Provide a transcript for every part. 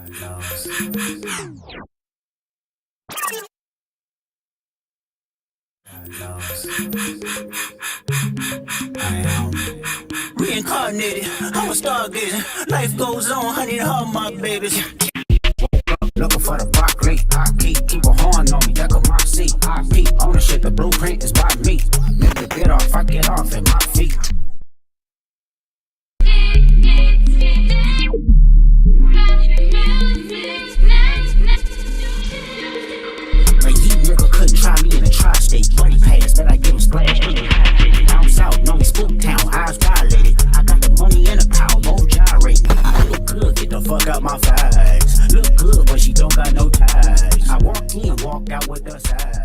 I am reincarnated. I'm a stargazer. Life goes on, honey, and all my babies. Looking for the broccoli. I keep a horn on me. That got my seat. I peep ownership. The blueprint is by me. Never get off. I get off at my feet. Like you nigga couldn't try me in a tri-state. Money pass that I give him splash. Down south, know me spook town. Eyes dilated. I got the money and the power. Both gyrate. I look good. Get the fuck out my face. Look good, but she don't got no ties. I walk in, walk out with the size.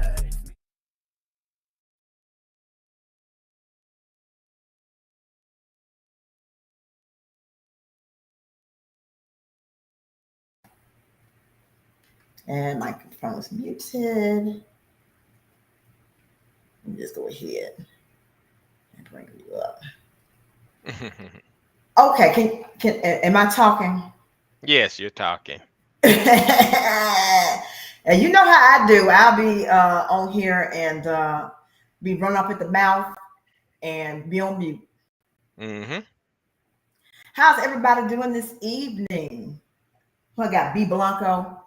And microphone is muted. Let me just go ahead and bring you up. Okay, am I talking? Yes, you're talking. And you know how I do. I'll be on here and be run up at the mouth and be on mute. Mm-hmm. How's everybody doing this evening? Well, I got B Blanco.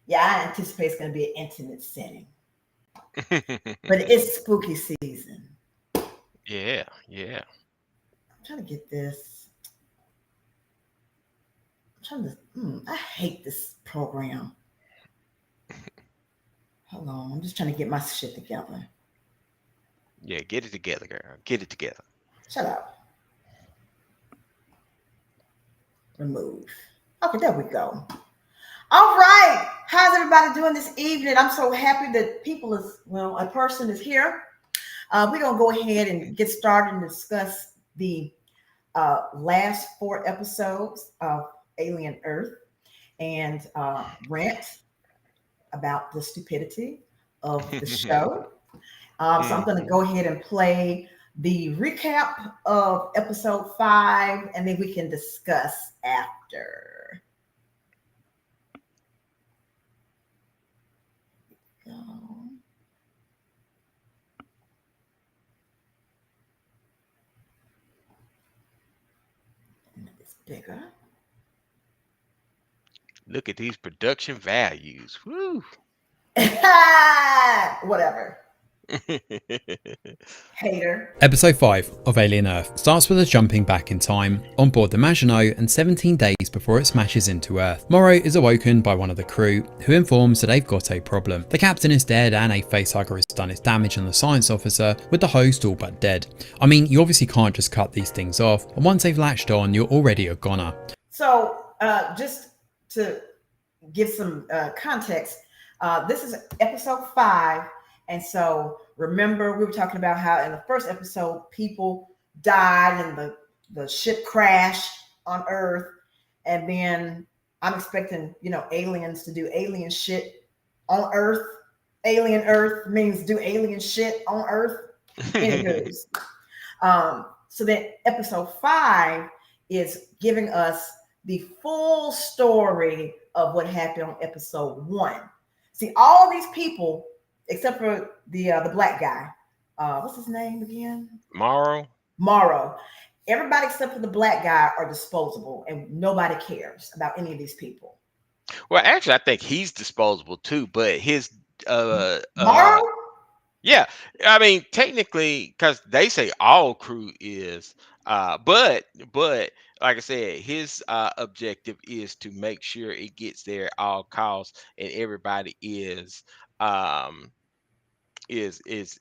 Yeah, I anticipate it's going to be an intimate setting. But it's spooky season. Yeah. I'm trying to get this. I hate this program. Hold on. I'm just trying to get my shit together. Yeah, get it together, girl. Get it together. Shut up. Remove. Okay, there we go. All right. How's everybody doing this evening? I'm so happy that a person is here. We're going to go ahead and get started and discuss the last 4 episodes of Alien Earth and Rant about the stupidity of the show. So I'm going to go ahead and play the recap of episode 5, and then we can discuss after. It's bigger. Look at these production values. Woo. Whatever. Hater. Episode 5 of Alien Earth starts with us jumping back in time on board the Maginot and 17 days before it smashes into Earth. Morrow is awoken by one of the crew who informs that they've got a problem. The captain is dead and a facehugger has done its damage on the science officer, with the host all but dead. I mean, you obviously can't just cut these things off, and once they've latched on, you're already a goner. So just to give some context, this is episode 5. And so remember, we were talking about how in the first episode, people died and the ship crashed on Earth. And then I'm expecting, aliens to do alien shit on Earth. Alien Earth means do alien shit on Earth. Anyways. So then episode 5 is giving us the full story of what happened on episode 1. See, all these people, except for the black guy. What's his name again? Morrow. Everybody except for the black guy are disposable, and nobody cares about any of these people. Well, actually, I think he's disposable too, but his Morrow? yeah, I mean, technically, because they say all crew is, but like I said, his objective is to make sure it gets there at all costs and everybody is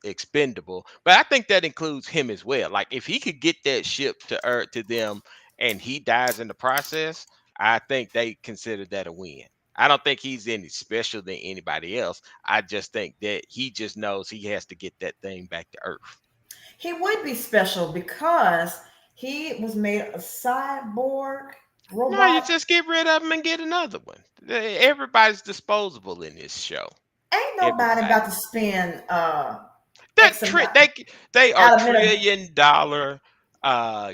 expendable. But I think that includes him as well. Like if he could get that ship to Earth to them and he dies in the process, I think they consider that a win. I don't think he's any special than anybody else. I just think that he just knows he has to get that thing back to Earth. He would be special because he was made a cyborg robot. No, you just get rid of him and get another one. Everybody's disposable in this show. Ain't nobody about to spend they are $1 trillion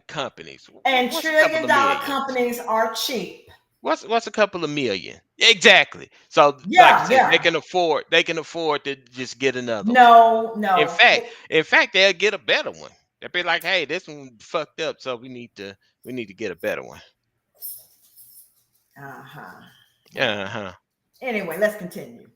companies. And $1 trillion companies are cheap. What's a couple of million? Exactly. So like Yeah, you said, yeah. they can afford to just get another one. No, In no. fact, they'll get a better one. They'll be like, hey, this one fucked up, so we need to get a better one. Uh-huh. Uh-huh. Anyway, let's continue.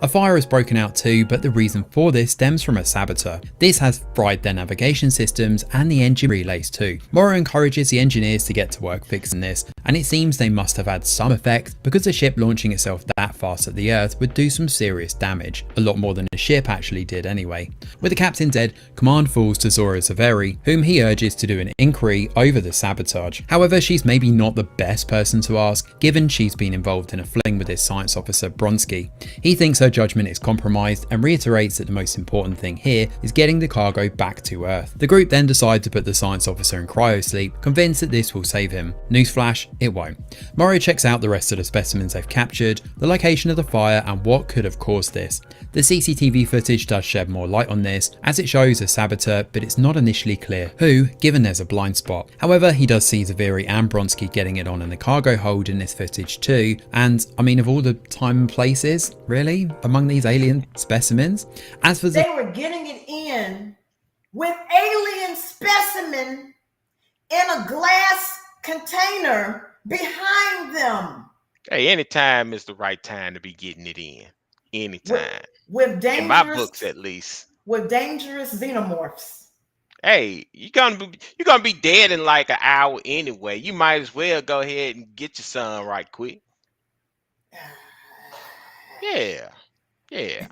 A fire has broken out too, but the reason for this stems from a saboteur. This has fried their navigation systems and the engine relays too. Morrow encourages the engineers to get to work fixing this, and it seems they must have had some effect because the ship launching itself that fast at the Earth would do some serious damage, a lot more than the ship actually did anyway. With the captain dead, command falls to Zora Zaveri, whom he urges to do an inquiry over the sabotage. However, she's maybe not the best person to ask, given she's been involved in a fling with his science officer Bronsky. He thinks her judgment is compromised and reiterates that the most important thing here is getting the cargo back to Earth. The group then decide to put the science officer in cryosleep, convinced that this will save him. Newsflash, it won't. Morrow checks out the rest of the specimens they've captured, the location of the fire and what could have caused this. The CCTV footage does shed more light on this, as it shows a saboteur, but it's not initially clear who, given there's a blind spot. However, he does see Zaveri and Bronsky getting it on in the cargo hold in this footage too, and I mean, of all the time and places, really, among these alien specimens? As for They were getting it in with alien specimen in a glass container behind them. Hey, anytime is the right time to be getting it in. Anytime. With In my dangerous, books, at least. with dangerous xenomorphs. Hey, you're gonna be dead in like an hour anyway. You might as well go ahead and get your son right quick. Yeah. Yeah.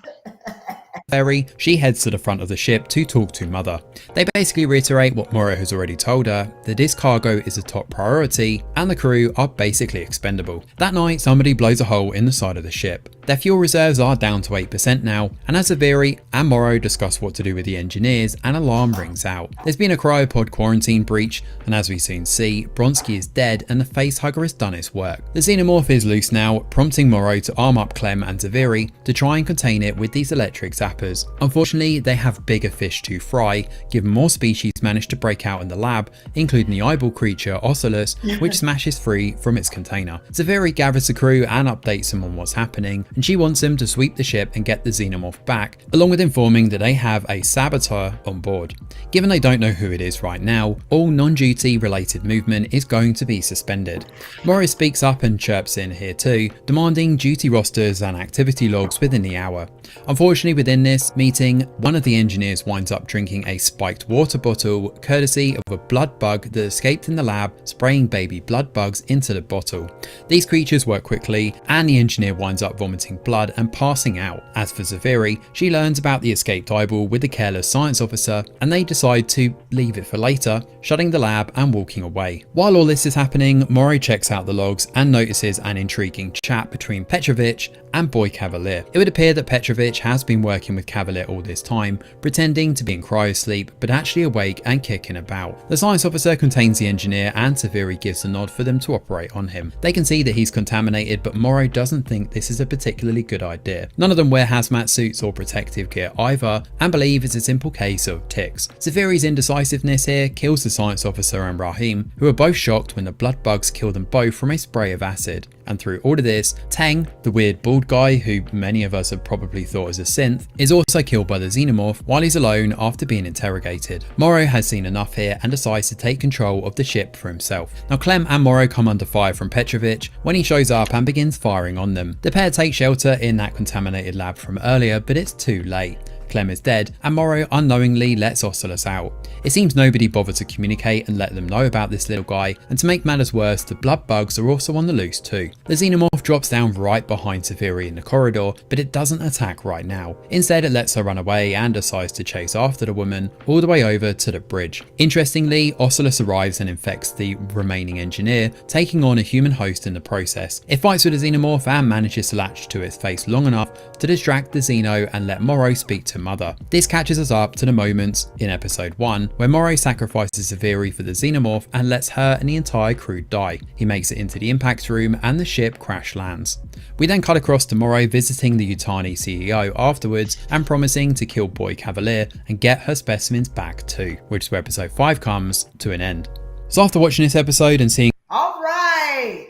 she heads to the front of the ship to talk to Mother. They basically reiterate what Morrow has already told her, that this cargo is a top priority and the crew are basically expendable. That night, somebody blows a hole in the side of the ship. Their fuel reserves are down to 8% now, and as Zaveri and Morrow discuss what to do with the engineers, an alarm rings out. There's been a cryopod quarantine breach, and as we soon see, Bronsky is dead and the facehugger has done its work. The xenomorph is loose now, prompting Morrow to arm up Clem and Zaveri to try and contain it with these electric zappers. Unfortunately, they have bigger fish to fry, given more species managed to break out in the lab, including the eyeball creature Ocelus, which smashes free from its container. Zaveri gathers the crew and updates them on what's happening, and she wants them to sweep the ship and get the xenomorph back, along with informing that they have a saboteur on board. Given they don't know who it is right now, all non-duty related movement is going to be suspended. Morris speaks up and chirps in here too, demanding duty rosters and activity logs within the hour. Unfortunately, within this meeting, one of the engineers winds up drinking a spiked water bottle, courtesy of a blood bug that escaped in the lab, spraying baby blood bugs into the bottle. These creatures work quickly, and the engineer winds up vomiting blood and passing out. As for Zaveri, she learns about the escaped eyeball with the careless science officer, and they decide to leave it for later, shutting the lab and walking away. While all this is happening, Morrow checks out the logs and notices an intriguing chat between Petrovich and Boy Cavalier. It would appear that Petrovich has been working with Cavalier all this time, pretending to be in cryosleep, but actually awake and kicking about. The science officer contains the engineer, and Zaveri gives a nod for them to operate on him. They can see that he's contaminated, but Morrow doesn't think this is a particularly good idea. None of them wear hazmat suits or protective gear either, and believe it's a simple case of ticks. Zaveri's indecisiveness here kills the science officer and Rahim, who are both shocked when the blood bugs kill them both from a spray of acid. And through all of this, Tang, the weird bald guy who many of us have probably thought is a synth, is also killed by the xenomorph while he's alone after being interrogated. Morrow has seen enough here and decides to take control of the ship for himself. Now Clem and Morrow come under fire from Petrovich when he shows up and begins firing on them. The pair take shelter in that contaminated lab from earlier, but it's too late. Clem is dead, and Morrow unknowingly lets Ocelus out. It seems nobody bothered to communicate and let them know about this little guy, and to make matters worse, the blood bugs are also on the loose too. The xenomorph drops down right behind Zaveri in the corridor, but it doesn't attack right now. Instead, it lets her run away and decides to chase after the woman all the way over to the bridge. Interestingly, Ocelus arrives and infects the remaining engineer, taking on a human host in the process. It fights with the xenomorph and manages to latch to its face long enough to distract the xeno and let Morrow speak to Mother. This catches us up to the moments in episode 1 where Morrow sacrifices Zaveri for the xenomorph and lets her and the entire crew die. He makes it into the impact room and the ship crash lands. We then cut across to Morrow visiting the Yutani CEO afterwards and promising to kill Boy Cavalier and get her specimens back too, which is where episode 5 comes to an end. So after watching this episode and seeing All right.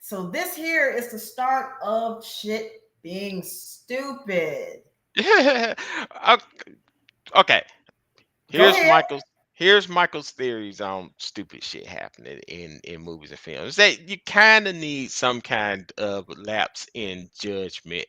So this here is the start of shit being stupid. Ok- okay, Go here's ahead. Michael's theories on stupid shit happening in movies and films. That you kind of need some kind of lapse in judgment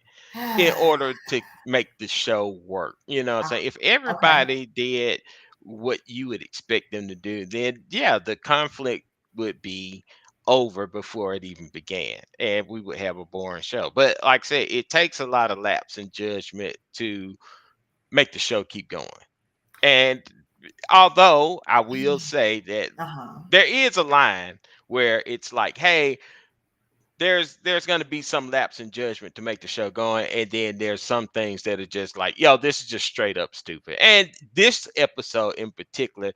in order to make the show work. You know what I'm saying? If Okay. everybody did what you would expect them to do, then yeah, the conflict would be over before it even began, and we would have a boring show. But like I said, it takes a lot of lapse in judgment to make the show keep going. And although I will say that Uh-huh. there is a line where it's like, hey, there's going to be some lapse in judgment to make the show going, and then there's some things that are just like, yo, this is just straight up stupid. And this episode in particular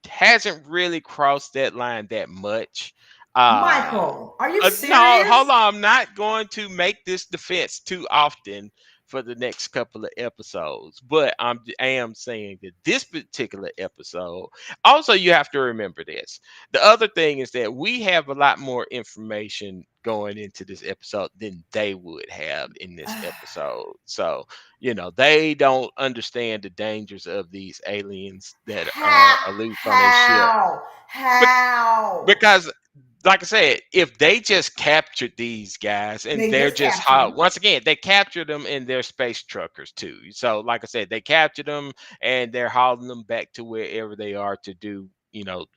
hasn't really crossed that line that much. uh Michael, are you no, hold serious? on. I'm not going to make this defense too often for the next couple of episodes, but I am saying that this particular episode. Also, you have to remember this. The other thing is that we have a lot more information going into this episode than they would have in this episode. So, they don't understand the dangers of these aliens that How? are aloof on their ship. How? Bec- How? Because like I said, if they just captured these guys and They they're just just captured hot, him. once again, they captured them in their space truckers too. So, like I said, they captured them and they're hauling them back to wherever they are to do,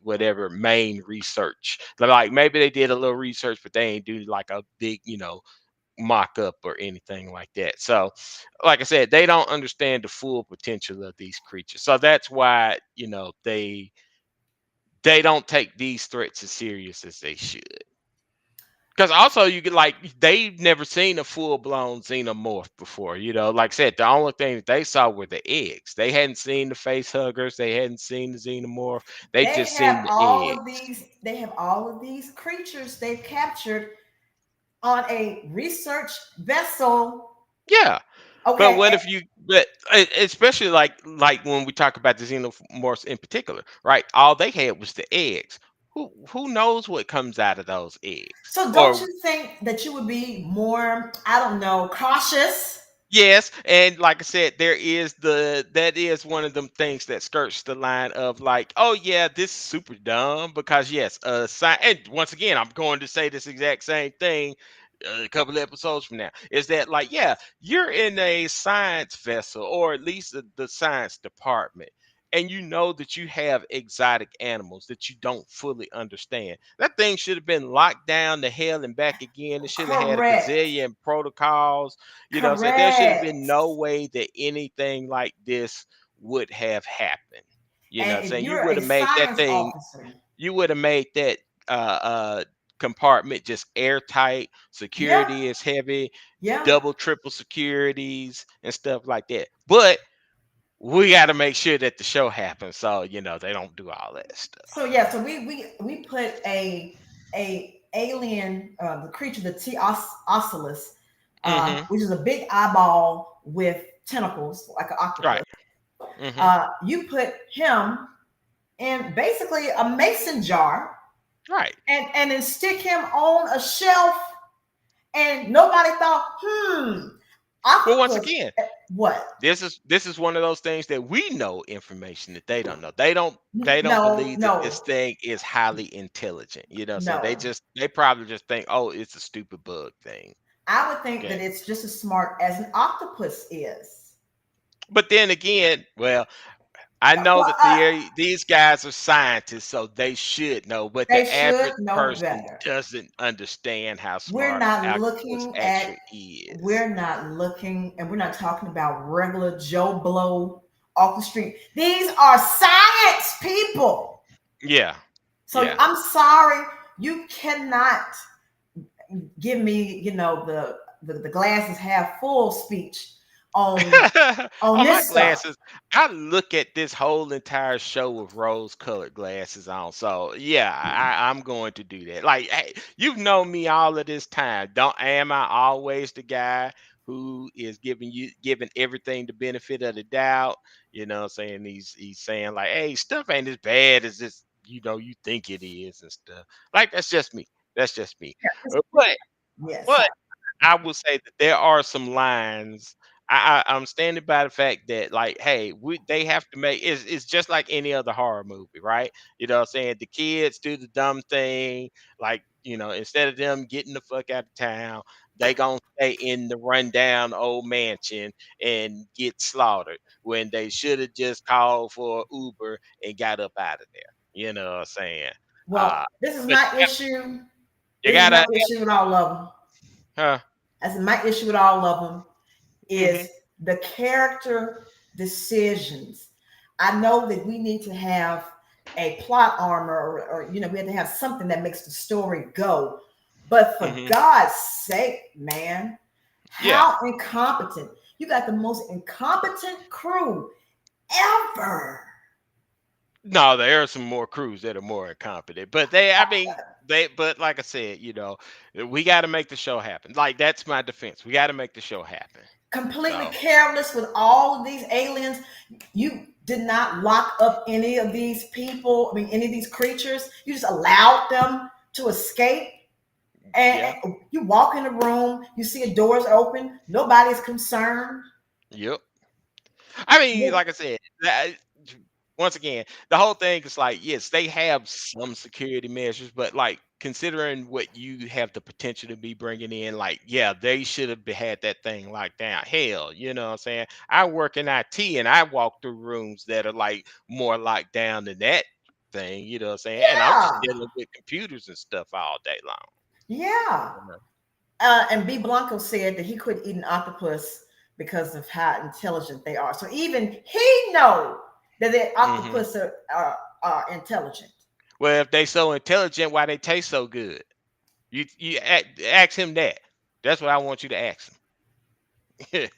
whatever main research. Like maybe they did a little research, but they ain't do like a big, mock up or anything like that. So, like I said, they don't understand the full potential of these creatures. So that's why, they don't take these threats as serious as they should. Because also you get like they've never seen a full blown xenomorph before. Like I said, the only thing that they saw were the eggs. They hadn't seen the face huggers. They hadn't seen the xenomorph. They They just seen have the all of eggs. these, they have all of these creatures they've captured on a research vessel. Yeah. But Okay. what if you but especially like when we talk about the xenomorphs in particular, right? All they had was the eggs. Who knows what comes out of those eggs? So don't Or you think that you would be more, I don't know, cautious? yes, and like I said, that is one of them things that skirts the line of like, oh yeah, this is super dumb because yes, and once again, I'm going to say this exact same thing a couple of episodes from now. Is that like, yeah, you're in a science vessel or at least the science department, and you know that you have exotic animals that you don't fully understand. That thing should have been locked down to hell and back again. It should have had a Correct. gazillion protocols. So there should have been Correct. no way that anything like this would have happened. And if Saying you you're would a have made that science thing, officer, you would have made that uh uh compartment just airtight, yeah, security is heavy, yeah. double, triple securities and stuff like that. But we got to make sure that the show happens, so they don't do all that So stuff. yeah, so we put a alien, the creature, the Oculus, Mm-hmm. which is a big eyeball with tentacles like an octopus. Right. Mm-hmm. You put him in basically a mason jar, Right. and then stick him on a shelf, and nobody thought, Well, once octopus. again, What? this is one of those things that we know information that they don't know. They don't No, believe that this no, thing is highly intelligent. What I'm saying? They no. just they probably just think, oh, it's a stupid bug thing. I would think that Okay. it's just as smart as an octopus is. But then again, well, I know Well, that these guys are scientists, so they should know, but they the should average know person better. doesn't understand how We're smart an not octopus looking at, actually is. we're not looking, and we're not talking about regular Joe Blow off the street. These are science people. Yeah. So Yeah. I'm sorry, you cannot give me, the glasses half full speech on On my this stuff. glasses, I look at this whole entire show with rose-colored glasses on. So yeah, I'm going to do that. Like, hey, you've known me all of this time. Don't am I always the guy who is giving everything the benefit of the doubt? What I'm saying, he's saying like, hey, stuff ain't as bad as this, you think it is and stuff. Like that's just me. That's just me. Yeah, But yes. but I will say that there are some lines. I'm standing by the fact that, like, hey, they have to make it's just like any other horror movie, right? You know what I'm saying? The kids do the dumb thing, like, instead of them getting the fuck out of town, they gonna stay in the rundown old mansion and get slaughtered when they should have just called for Uber and got up out of there. You know what I'm saying? Well, Uh, this is but my issue. you This is my gotta, issue with all of them. huh? That's my issue with all of them Hmm. is the character decisions. I know that we need to have a plot armor, or we have to have something that makes the story go. But for Hmm. God's sake, man, Yeah. how incompetent! You got the most incompetent crew ever. No, there are some more crews that are more incompetent, but I mean, but like I said, we got to make the show happen. Like, that's my defense. We got to make the show happen. Completely So, careless with all of these aliens. You did not lock up any of these people, I mean, any of these creatures. You just allowed them to escape. yeah, And you walk in the room, you see a doors open, nobody's concerned. yep. I mean, like I said, once again, the whole thing is like, yes, they have some security measures, but like considering what you have the potential to be bringing in, like, yeah, they should have had that thing locked down. Hell, you know what I'm saying? I work in IT and I walk through rooms that are like more locked down than that thing, you know what I'm saying? And I'm just Yeah, dealing with computers and stuff all day long. yeah. You know? And B. Blanco said that he couldn't eat an octopus because of how intelligent they are. So even he know that the Hmm. octopus are intelligent. Well, if they so intelligent, why they taste so good? Ask him that. That's what I want you to ask him.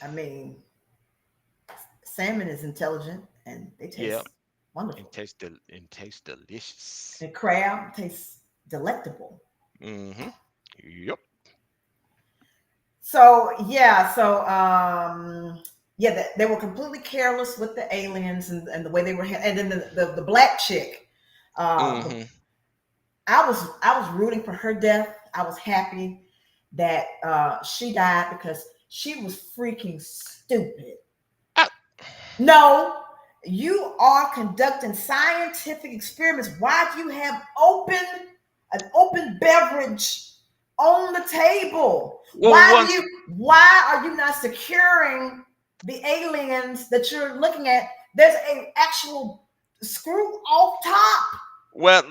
I mean, salmon is intelligent and they Yeah, taste wonderful. and taste delicious. And crab tastes delectable. Mm-hmm. Yep. So yeah, yeah, they were completely careless with the aliens and the way they were, and then the black chick. Uh, Mm-hmm. I was rooting for her death. I was happy that she died because she was freaking stupid. Ah, No, you are conducting scientific experiments. Why do you have an open beverage on the table? well, once Why are you not securing the aliens that you're looking at? There's a actual screw off top. Well,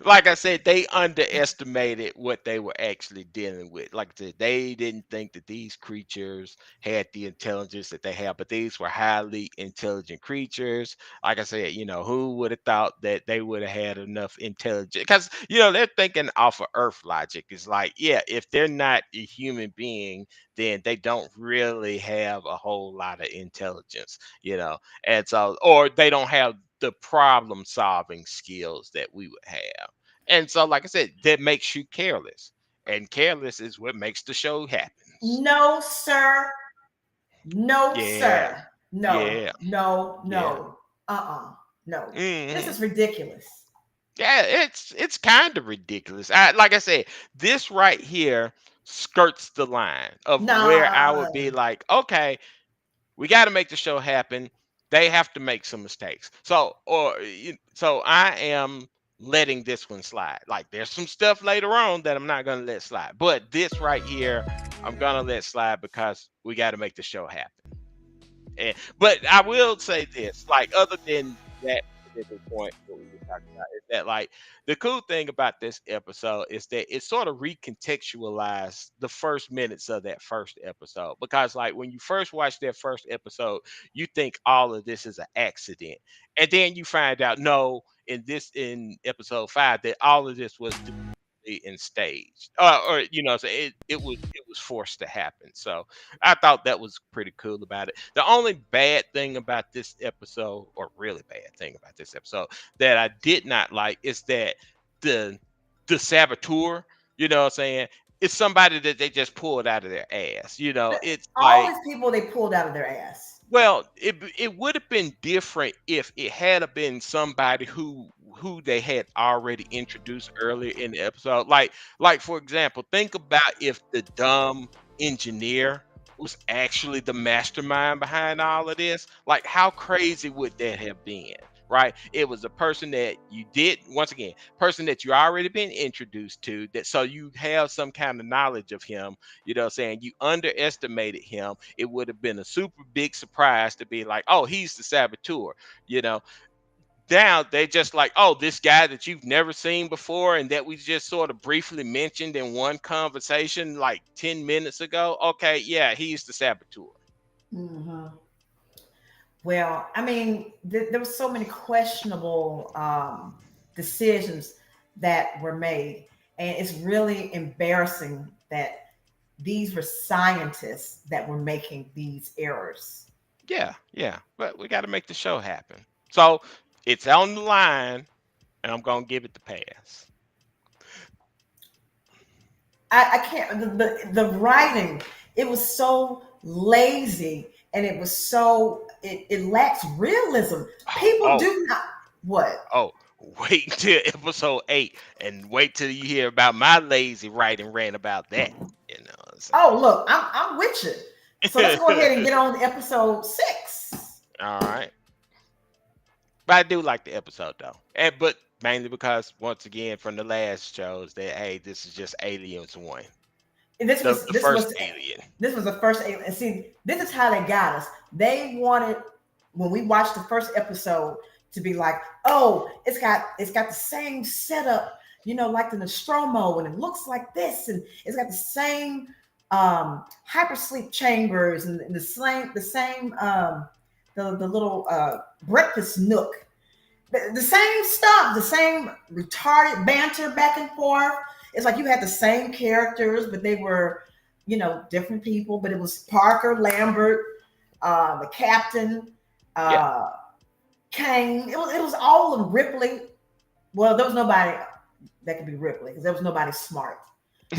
like I said, they underestimated what they were actually dealing with. Like I said, they didn't think that these creatures had the intelligence that they have, but these were highly intelligent creatures. Like I said, who would have thought that they would have had enough intelligence? Because, they're thinking off of Earth logic. It's like, yeah, if they're not a human being, then they don't really have a whole lot of intelligence, and so, or they don't have the problem solving skills that we would have. And so, like I said, that makes you careless. And careless is what makes the show happens. No, sir. No, Yeah. sir. No, Yeah. no, Yeah. no. No. This Hmm. is ridiculous. Yeah, it's kind of ridiculous. Like I said, this right here skirts the line of where I Nah. would be like, okay, we got to make the show happen. They have to make some mistakes. So I am letting this one slide. Like, there's some stuff later on that I'm not going to let slide, but this right here, I'm going to let slide because we got to make the show happen. But I will say this, like, other than that particular point, what we were talking about is that, like, the cool thing about this episode is that it sort of recontextualized the first minutes of that first episode. Because, like, when you first watch that first episode, you think all of this is an accident, and then you find out, no, in episode 5, that all of this was and staged, or so it was forced to happen. So I thought that was pretty cool about it. The only bad thing about this episode, or really bad thing about this episode, that I did not like is that the the saboteur, what I'm saying, it's somebody that they just pulled out of their ass. It's All like, these people they pulled out of their ass. well, it would have been different if it had been somebody who they had already introduced earlier in the episode. Like for example, think about if the dumb engineer was actually the mastermind behind all of this. Like, how crazy would that have been? Right? It was a person that you did, once again, person that you already been introduced to, that so you have some kind of knowledge of him, you know what I'm saying? You underestimated him. It would have been a super big surprise to be like, oh, he's the saboteur, you know. Now they just like, oh, this guy that you've never seen before and that we just sort of briefly mentioned in one conversation like 10 minutes ago. Okay, yeah, he's the saboteur. Mhm. Well, I mean, there was so many questionable decisions that were made, and it's really embarrassing that these were scientists that were making these errors. Yeah, yeah. But we got to make the show happen. So it's on the line, and I'm gonna give it the pass. I can't. The writing, it was so lazy, and it was so it lacks realism. People Oh, do not what. oh, wait until episode 8 and wait till you hear about my lazy writing rant about that. You know what Oh, look, I'm with you. So let's I'm go ahead saying? and get on to episode 6. All right. But I do like the episode though. But mainly because once again from the last shows that hey, this is just Aliens 1. This The, was the this first was alien. this was the first. And see, this is how they got us. They wanted, when we watched the first episode, to be like, oh, it's got the same setup, like the Nostromo, and it looks like this, and it's got the same hypersleep chambers, and the little breakfast nook. The same stuff, the same retarded banter back and forth. It's like you had the same characters, but they were, different people. But it was Parker, Lambert, the captain, Yeah. Kane. It was all of them. Ripley. Well, there was nobody that could be Ripley because there was nobody smart.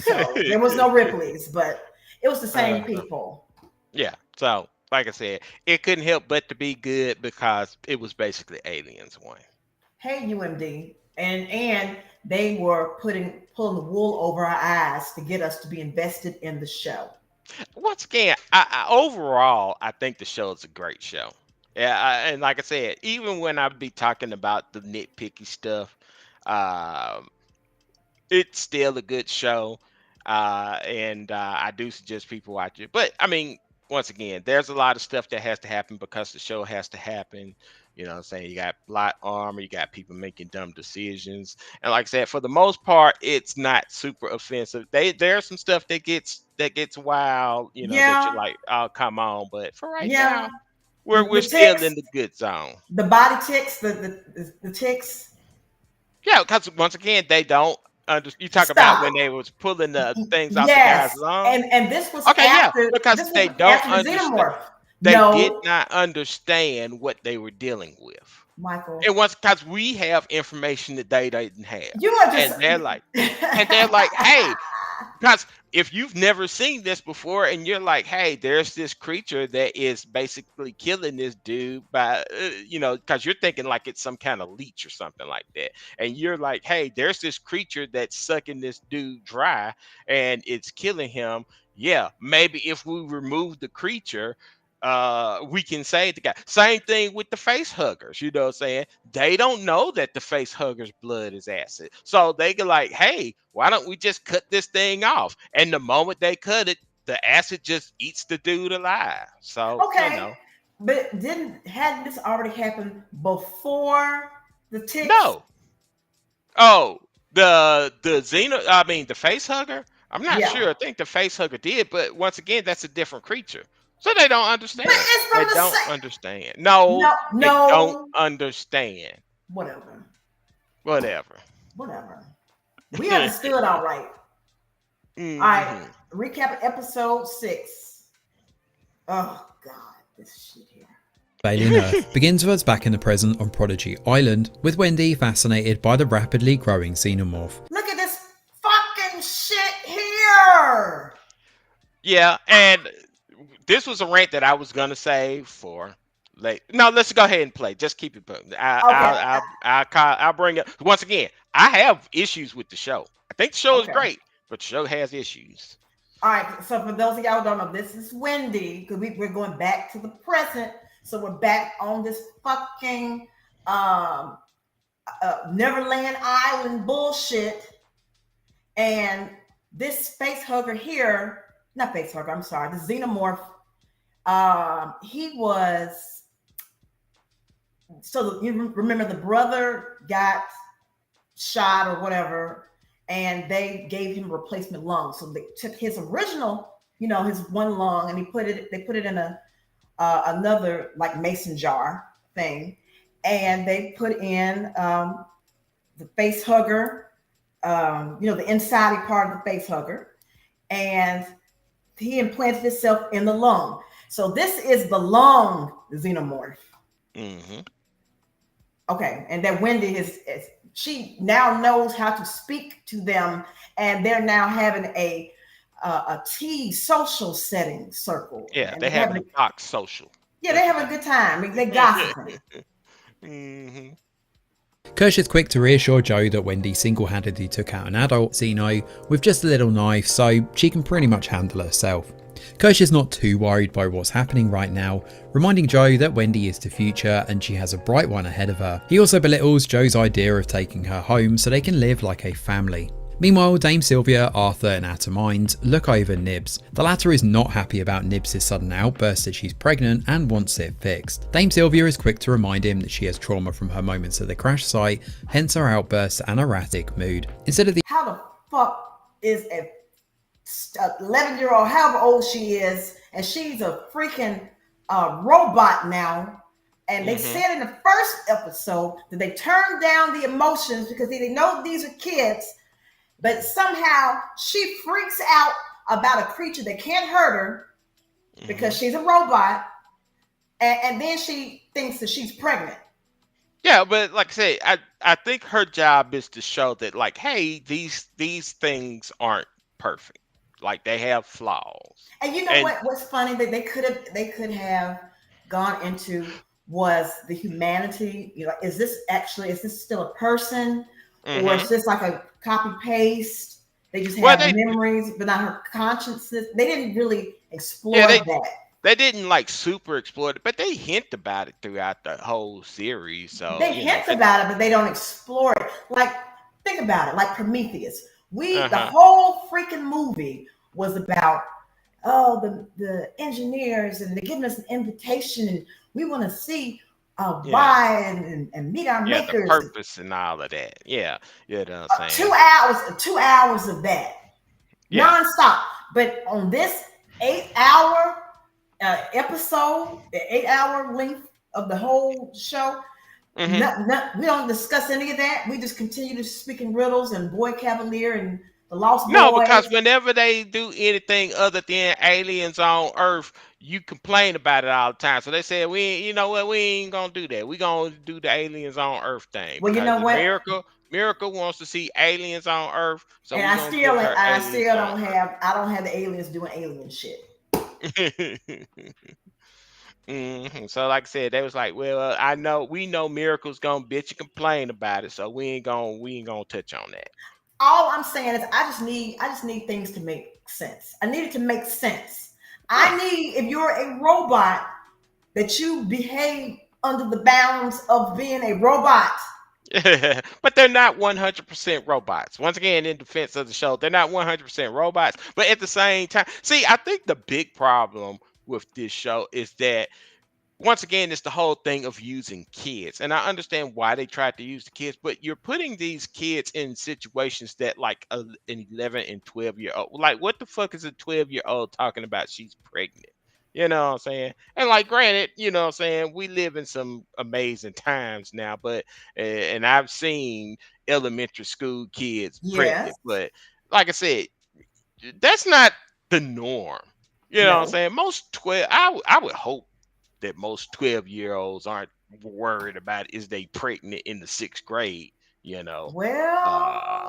So there was no Ripleys, but it was the same people. Yeah. So like I said, it couldn't help but to be good because it was basically Aliens 1. Hey, UMD, and they were pulling the wool over our eyes to get us to be invested in the show. Once again, I overall I think the show is a great show. Yeah, and like I said, even when I be talking about the nitpicky stuff, um, it's still a good show. And I do suggest people watch it. But I mean, once again, there's a lot of stuff that has to happen because the show has to happen. You know what I'm saying? You got plot armor, you got people making dumb decisions. And like I said, for the most part, it's not super offensive. There's some stuff that gets wild, that you're Yeah, like, oh come on. But for right yeah. now, The, we're the still ticks, in the good zone. the body ticks, the ticks. Yeah, because once again, they don't you talk about when Stop. they was pulling the things off the guy's Yes, lung. and this was Okay, yeah, after because this was they don't after the understand. xenomorph. They did No, not understand what they were dealing with. Michael, It was because we have information that they didn't have, you are and just. they're like, hey, because if you've never seen this before and you're like, hey, there's this creature that is basically killing this dude by, because you're thinking like it's some kind of leech or something like that. And you're like, hey, there's this creature that's sucking this dude dry and it's killing him. Yeah, maybe if we remove the creature, we can save the guy. Same thing with the face huggers, you know what I'm saying? They don't know that the face huggers blood is acid, so they go like, hey, why don't we just cut this thing off? And the moment they cut it, the acid just eats the dude alive. So Okay, but hadn't this already happened before the ticks? no. Oh, the face hugger, I'm not Yeah, sure. I think the face hugger did, but once again, that's a different creature. So they don't but understand. it's They from the don't same. understand. No, No, they don't no, understand. whatever, Whatever. whatever. We understood all right. All right, Mhm. recap episode 6. Oh God, this shit here. Alien Earth begins with us back in the present on Prodigy Island, with Wendy fascinated by the rapidly growing xenomorph. Look at this fucking shit here. Yeah, and this was a rant that I was gonna save for Like, no, let's go ahead and play. Just keep it moving. Okay. I'll bring up once again. I have issues with the show. I think the show is Okay. great, but the show has issues. All right. So for those of y'all who don't know, this is Wendy because we're going back to the present. So we're back on this fucking Neverland Island bullshit. And this face hugger here, not face hugger, I'm sorry, the xenomorph, he was, so you remember the brother got shot or whatever, and they gave him replacement lungs. So they took his original, his one lung, and they put it in a another like mason jar thing, and they put in the face hugger, the inside part of the face hugger, and he implanted himself in the lung. So this is the lung xenomorph. Mm-hmm. Okay, and that Wendy she now knows how to speak to them, and they're now having a tea social setting circle. Yeah, And they they're having having a box social. yeah, they're having a good time. I mean, they gossiping. Mm-hmm. Kirsch is quick to reassure Joe that Wendy single-handedly took out an adult Xeno with just a little knife, so she can pretty much handle herself. Kirsch is not too worried by what's happening right now, reminding Joe that Wendy is the future and she has a bright one ahead of her. He also belittles Joe's idea of taking her home so they can live like a family. Meanwhile, Dame Sylvia, Arthur and Atamind look over Nibs. The latter is not happy about Nibs' sudden outburst that she's pregnant and wants it fixed. Dame Sylvia is quick to remind him that she has trauma from her moments at the crash site, hence her outburst and erratic mood. Instead of the How the fuck is a 11-year-old, however old she is, and she's a freaking robot now? And they said in the first episode that they turned down the emotions because they know these are kids. But somehow she freaks out about a creature that can't hurt her because she's a robot. And then she thinks that she's pregnant. Yeah, but like I said, I think her job is to show that, like, hey, these things aren't perfect. Like, they have flaws. And you know what's funny that they could have gone into was the humanity. Is this still a person? Or it's just like a copy paste. They just have memories, but not her consciousness. They didn't really explore that. They didn't like super explore it, but they hint about it throughout the whole series. So they hint about it, but they don't explore it. Like, think about it, like Prometheus. The whole freaking movie was about the engineers, and they're giving us an invitation, and we want to see why and meet our makers. The purpose and all of that. Yeah, you know what I'm saying. 2 hours of that, nonstop. But on this 8-hour episode, the 8-hour length of the whole show, we don't discuss any of that. We just continue to speak in riddles and Boy Cavalier and the Lost Boys. No, because whenever they do anything other than aliens on Earth, you complain about it all the time. So they said, we ain't gonna do that. We gonna do the aliens on Earth thing. Well, you know what? Miracle wants to see aliens on Earth. So and I don't have the aliens doing alien shit. So like I said, they was like, well, we know Miracle's gonna bitch and complain about it, so we ain't gonna touch on that. All I'm saying is I just need things to make sense. I need it to make sense. I need, if you're a robot, that you behave under the bounds of being a robot. But they're not 100% robots. Once again, in defense of the show, they're not 100% robots. But at the same time, see, I think the big problem with this show is that, once again, it's the whole thing of using kids. And I understand why they tried to use the kids, but you're putting these kids in situations that, like, an 11 and 12-year-old, like, what the fuck is a 12-year-old talking about she's pregnant? You know what I'm saying? And, like, granted, you know what I'm saying, we live in some amazing times now, but and I've seen elementary school kids pregnant, but like I said, that's not the norm. You know what I'm saying? Most 12, I would hope that most 12-year-olds aren't worried about is they pregnant in the 6th grade, you know. Well,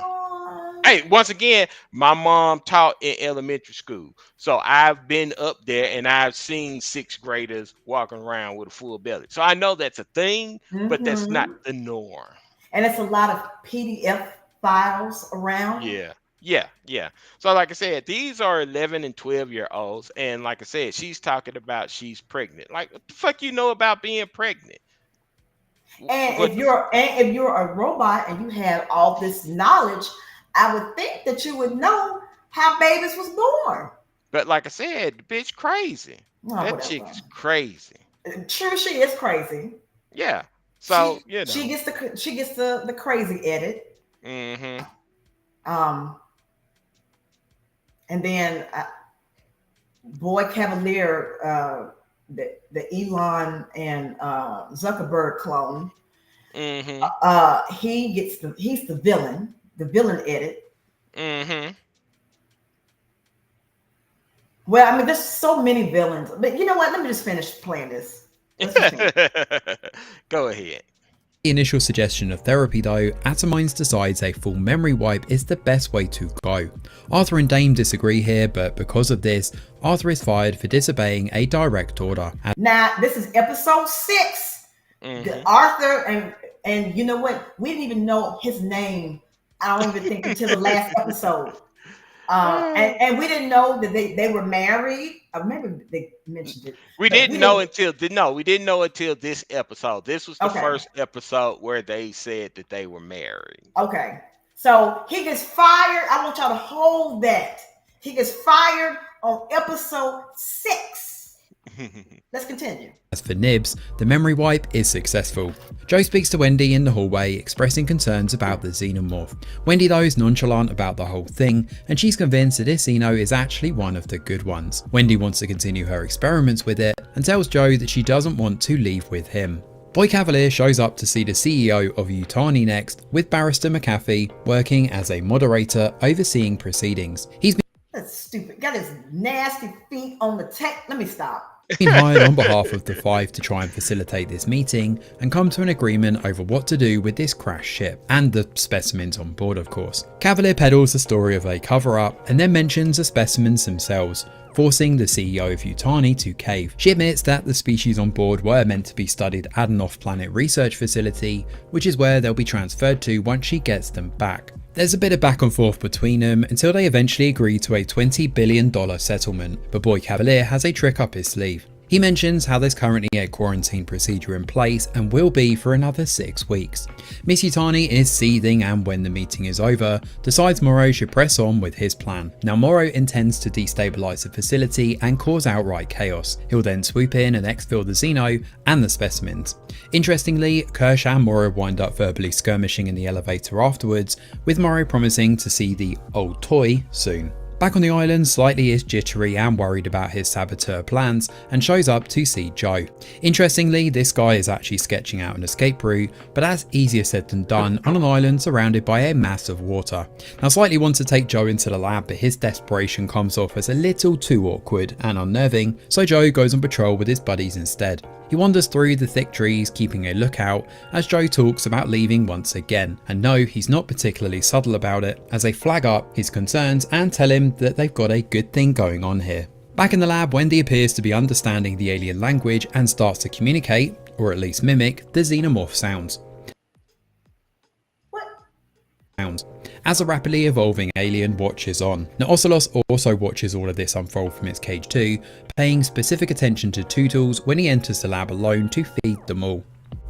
Hey, once again, my mom taught in elementary school. So I've been up there and I've seen sixth graders walking around with a full belly. So I know that's a thing, but that's not Mm-hmm. the norm. And it's a lot of PDF files around. Yeah. Yeah, yeah. So like I said, these are 11 and 12-year-olds. And like I said, she's talking about she's pregnant. Like, what the fuck you know about being pregnant? And What if the you're a robot and you have all this knowledge, I would think that you would know how babies was born. But like I said, the bitch crazy. Oh, That chick whatever. is crazy. True, she is crazy. Yeah. So, She you she know. gets the crazy edit. Mm-hmm. Um, and then Boy Cavalier, the Elon and Zuckerberg clone. Mm-hmm. He's the villain edit. Mm-hmm. Well, I mean, there's so many villains, but you know what? Let me just finish playing this. Let's just finish. Go ahead. The initial suggestion of therapy though, Atomines decides a full memory wipe is the best way to go. Arthur and Dame disagree here, but because of this, Arthur is fired for disobeying a direct order. Now, this is episode 6. Mm-hmm. Arthur and you know what? We didn't even know his name. I don't even think until the last episode. And we didn't know that they were married. Maybe they mentioned it. We didn't know until this episode. This was the first episode where they said that they were married. Okay. So he gets fired. I want y'all to hold that. He gets fired on episode 6. Let's continue. As for Nibs, the memory wipe is successful. Joe speaks to Wendy in the hallway, expressing concerns about the xenomorph. Wendy though is nonchalant about the whole thing, and she's convinced that this xeno is actually one of the good ones. Wendy wants to continue her experiments with it, and tells Joe that she doesn't want to leave with him. Boy Cavalier shows up to see the CEO of Utani next, with Barrister McAfee working as a moderator overseeing proceedings. That's stupid. Got his nasty feet on the tech. Let me stop. Been hired on behalf of the 5 to try and facilitate this meeting and come to an agreement over what to do with this crashed ship and the specimens on board, of course. Cavalier peddles the story of a cover-up and then mentions the specimens themselves, forcing the CEO of Utani to cave. She admits that the species on board were meant to be studied at an off-planet research facility, which is where they'll be transferred to once she gets them back. There's a bit of back and forth between them until they eventually agree to a $20 billion settlement, but Boy Cavalier has a trick up his sleeve. He mentions how there's currently a quarantine procedure in place and will be for another 6 weeks. Miss Utani is seething, and when the meeting is over, decides Morrow should press on with his plan. Now Morrow intends to destabilize the facility and cause outright chaos. He'll then swoop in and exfil the Xeno and the specimens. Interestingly, Kirsch and Morrow wind up verbally skirmishing in the elevator afterwards, with Morrow promising to see the old toy soon. Back on the island, Slightly is jittery and worried about his saboteur plans and shows up to see Joe. Interestingly, this guy is actually sketching out an escape route, but that's easier said than done on an island surrounded by a mass of water. Now Slightly wants to take Joe into the lab, but his desperation comes off as a little too awkward and unnerving, so Joe goes on patrol with his buddies instead. He wanders through the thick trees, keeping a lookout as Joe talks about leaving once again, and no, he's not particularly subtle about it, as they flag up his concerns and tell him that they've got a good thing going on here. Back in the lab, Wendy appears to be understanding the alien language and starts to communicate, or at least mimic, the xenomorph sounds. As a rapidly evolving alien watches on. Now Ocelos also watches all of this unfold from its cage too, paying specific attention to Tootles when he enters the lab alone to feed them all.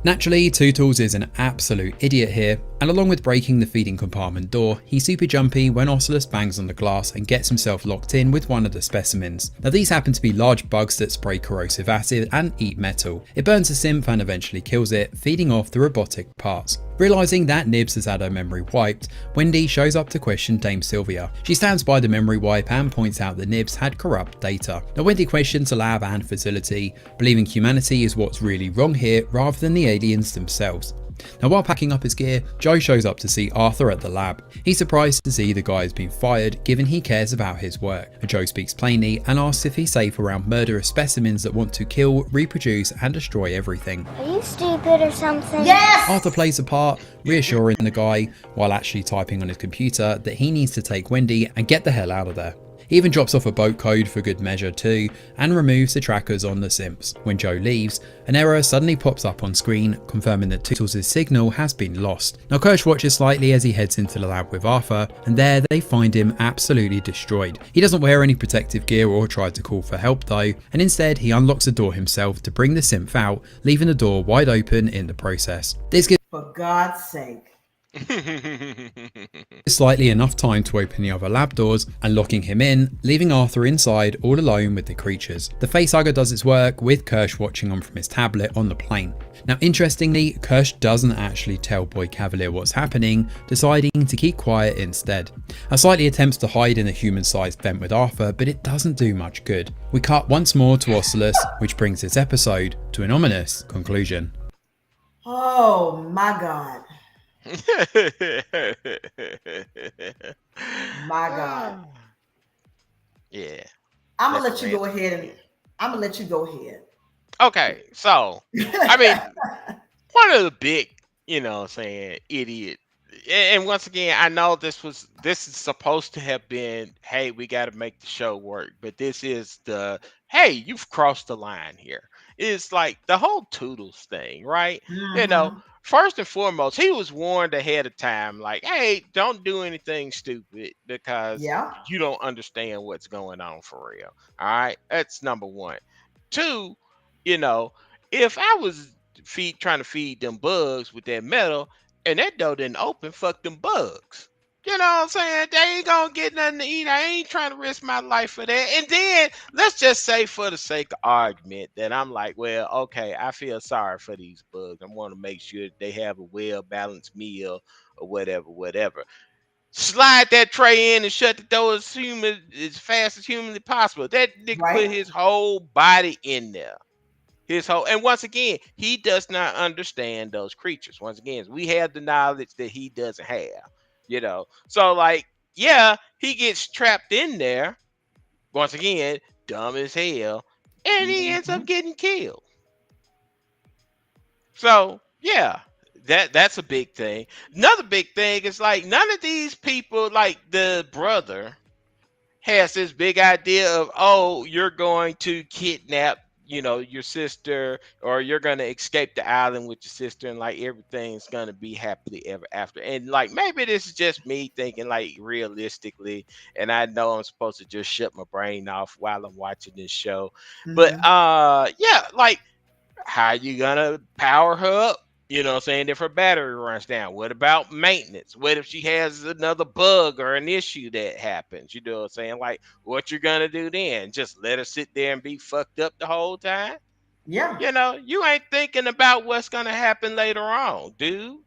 Naturally, Tootles is an absolute idiot here, and along with breaking the feeding compartment door, he's super jumpy when Ocelos bangs on the glass and gets himself locked in with one of the specimens. Now these happen to be large bugs that spray corrosive acid and eat metal. It burns the synth and eventually kills it, feeding off the robotic parts. Realising that Nibs has had her memory wiped, Wendy shows up to question Dame Sylvia. She stands by the memory wipe and points out that Nibs had corrupt data. Now Wendy questions the lab and facility, believing humanity is what's really wrong here rather than the aliens themselves. Now, while packing up his gear, Joe shows up to see Arthur at the lab. He's surprised to see the guy has been fired, given he cares about his work. Joe speaks plainly and asks if he's safe around murderous specimens that want to kill, reproduce, and destroy everything. Are you stupid or something? Yes. Arthur plays a part, reassuring the guy while actually typing on his computer that he needs to take Wendy and get the hell out of there. He even drops off a boat code for good measure too, and removes the trackers on the simps. When Joe leaves, an error suddenly pops up on screen, confirming that Tootles' signal has been lost. Now Kirsch watches slightly as he heads into the lab with Arthur, and there they find him absolutely destroyed. He doesn't wear any protective gear or try to call for help though, and instead he unlocks the door himself to bring the simp out, leaving the door wide open in the process. This gives For God's sake. slightly enough time to open the other lab doors and locking him in, leaving Arthur inside all alone with the creatures. The facehugger does its work with Kirsch watching on from his tablet on the plane. Now interestingly, Kirsch doesn't actually tell Boy Cavalier what's happening, deciding to keep quiet instead. Slightly attempts to hide in a human-sized vent with Arthur, but it doesn't do much good. We cut once more to Oculus, which brings this episode to an ominous conclusion. Oh my God. My God. Yeah. I'm gonna That's let you a go ahead and I'm gonna let you go ahead. Okay, so I mean, one of the big, saying idiot. And once again, I know this is supposed to have been, hey, we got to make the show work, but this is the, hey, you've crossed the line here. It's like the whole Toodles thing, right? Mhm. First and foremost, he was warned ahead of time, like, hey, don't do anything stupid because Yeah. you don't understand what's going on for real. All right, that's number one. Two, you know, if I was trying to feed them bugs with that metal and that door didn't open, fuck them bugs. You know what I'm saying? They ain't gonna get nothing to eat. I ain't trying to risk my life for that. And then let's just say, for the sake of argument, that I'm like, well, okay, I feel sorry for these bugs. I want to make sure they have a well balanced meal or whatever, whatever. Slide that tray in and shut the door as fast as humanly possible. That nigga Right. put his whole body in there. And once again, he does not understand those creatures. Once again, we have the knowledge that he doesn't have. So like, yeah, he gets trapped in there, once again, dumb as hell, and he ends up Mhm. getting killed. So yeah, that's a big thing. Another big thing is, like, none of these people, like the brother, has this big idea of, oh, you're going to kidnap, your sister, or you're going to escape the island with your sister, and like everything's going to be happily ever after. And like, maybe this is just me thinking, like, realistically, and I know I'm supposed to just shut my brain off while I'm watching this show. But Mhm. yeah, like, how you gonna power her up? You know what I'm saying? If her battery runs down, what about maintenance? What if she has another bug or an issue that happens? You know what I'm saying? Like, what you're gonna do then? Just let her sit there and be fucked up the whole time? Yeah. You ain't thinking about what's gonna happen later on, dude.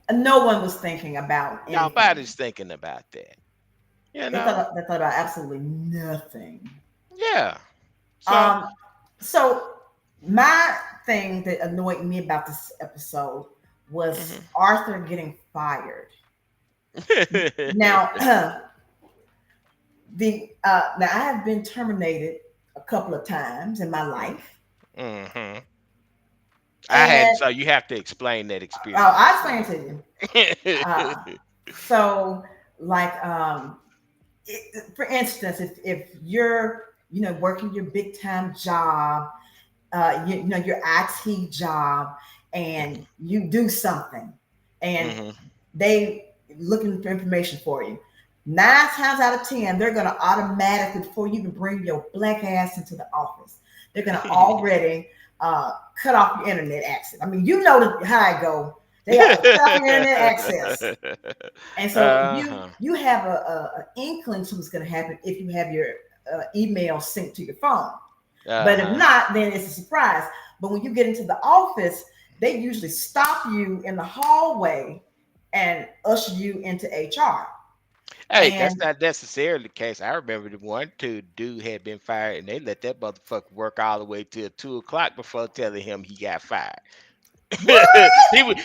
And no one was thinking about anything. Nobody's thinking about that. You They know? thought about absolutely nothing. Yeah. So Um, so my thing that annoyed me about this episode was Arthur getting fired. Now, now I have been terminated a couple of times in my life, hmm I had, and so you have to explain that experience. I explained to you. So, like, for instance, if you're working your big time job, your IT job, and you do something, and hmm they looking for information for you. 9 times out of 10, they're gonna automatically, before you even bring your black ass into the office, they're gonna already cut off your internet access. I mean, you know how it go. They got cut off your internet access, and so you uh-huh. you have a inkling to what's gonna happen if you have your email synced to your phone. But if Uh-huh. not, then it's a surprise. But when you get into the office, they usually stop you in the hallway and usher you into HR. Hey, that's And not necessarily the case. I remember the one dude had been fired, and they let that motherfucker work all the way till 2 o'clock before telling him he got fired. What?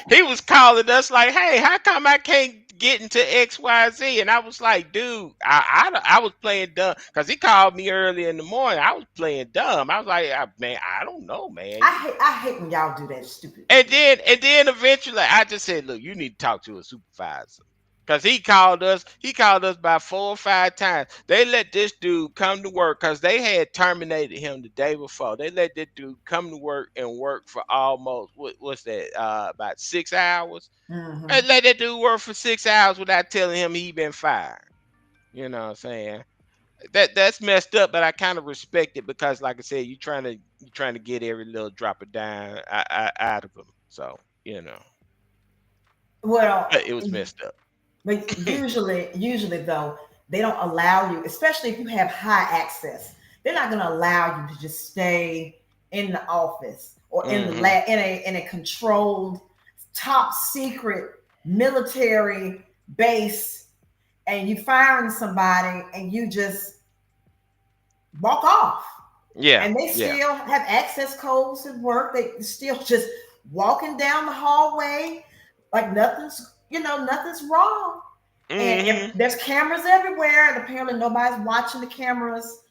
He was calling us like, hey, how come I can't get into XYZ? And I was like, dude, I was playing dumb because he called me early in the morning. I was playing dumb. I was like, man, I don't know, man. I hate when y'all do that stupid And shit. then eventually I just said, look, you need to talk to a supervisor. Cause he called us about 4 or 5 times. They let this dude come to work because they had terminated him the day before. They let this dude come to work and work for almost what's that? About 6 hours. They Hmm. let that dude work for 6 hours without telling him he been fired. You know what I'm saying? That's messed up, but I kind of respect it because, like I said, you trying to get every little drop of dime out of them. So Well, but it was messed up. but usually though, they don't allow you, especially if you have high access. They're not going to allow you to just stay in the office or in the Hmm. lab in a controlled, top secret military base, and you firing somebody and you just walk off. Yeah, And they yeah. still have access codes at work. They still just walking down the hallway like nothing's wrong. And if Hmm. there's cameras everywhere, and apparently nobody's watching the cameras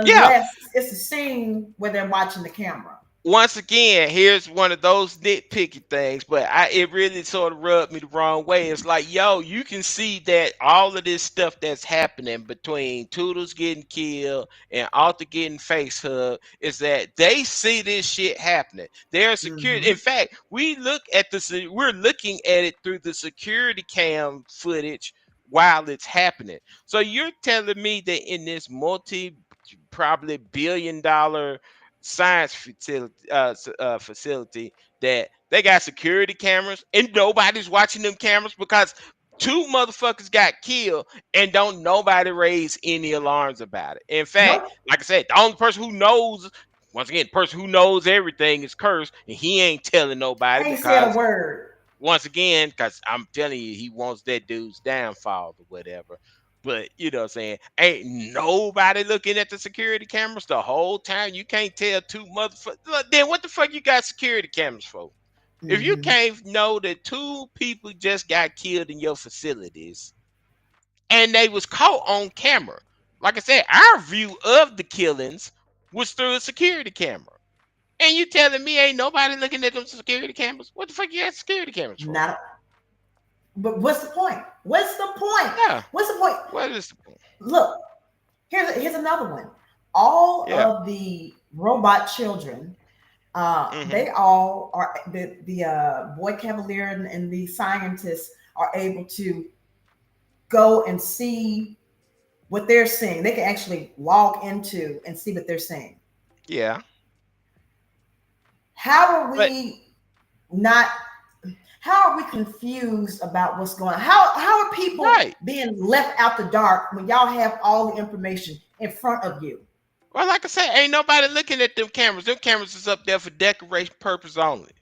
Yeah. unless it's a scene where they're watching the camera. Once again, here's one of those nitpicky things, but it really sort of rubbed me the wrong way. It's like, yo, you can see that all of this stuff that's happening between Toodles getting killed and Arthur getting face hugged is that they see this shit happening. They're security. In Hmm. fact, we're looking at it through the security cam footage while it's happening. So you're telling me that in this probably $1 billion science facility that they got security cameras and nobody's watching them cameras because two motherfuckers got killed and don't nobody raise any alarms about it. In fact, Nope. like I said, the only person who knows, once again, the person who knows everything is Curse, and he ain't telling nobody Ain't said a because word. once again, because I'm telling you, he wants that dude's downfall or whatever. But you know what I'm saying? Ain't nobody looking at the security cameras the whole time. You can't tell two motherfuckers. Then what the fuck you got security cameras for? If you Hmm. can't know that two people just got killed in your facilities and they was caught on camera. Like I said, our view of the killings was through a security camera. And you telling me ain't nobody looking at them security cameras? What the fuck you got security cameras for? Not. But what's the point? What's the point? Yeah. What's the point? What is the point? Look, here's another one. All Yeah. of the robot children, Mm-hmm. they all are the boy cavalier and the scientists are able to go and see what they're seeing. They can actually log into and see what they're seeing. Yeah. How are But we not? How are we confused about what's going on? How are people right. being left out the dark when y'all have all the information in front of you? Well, like I said, ain't nobody looking at them cameras. Them cameras is up there for decoration purpose only.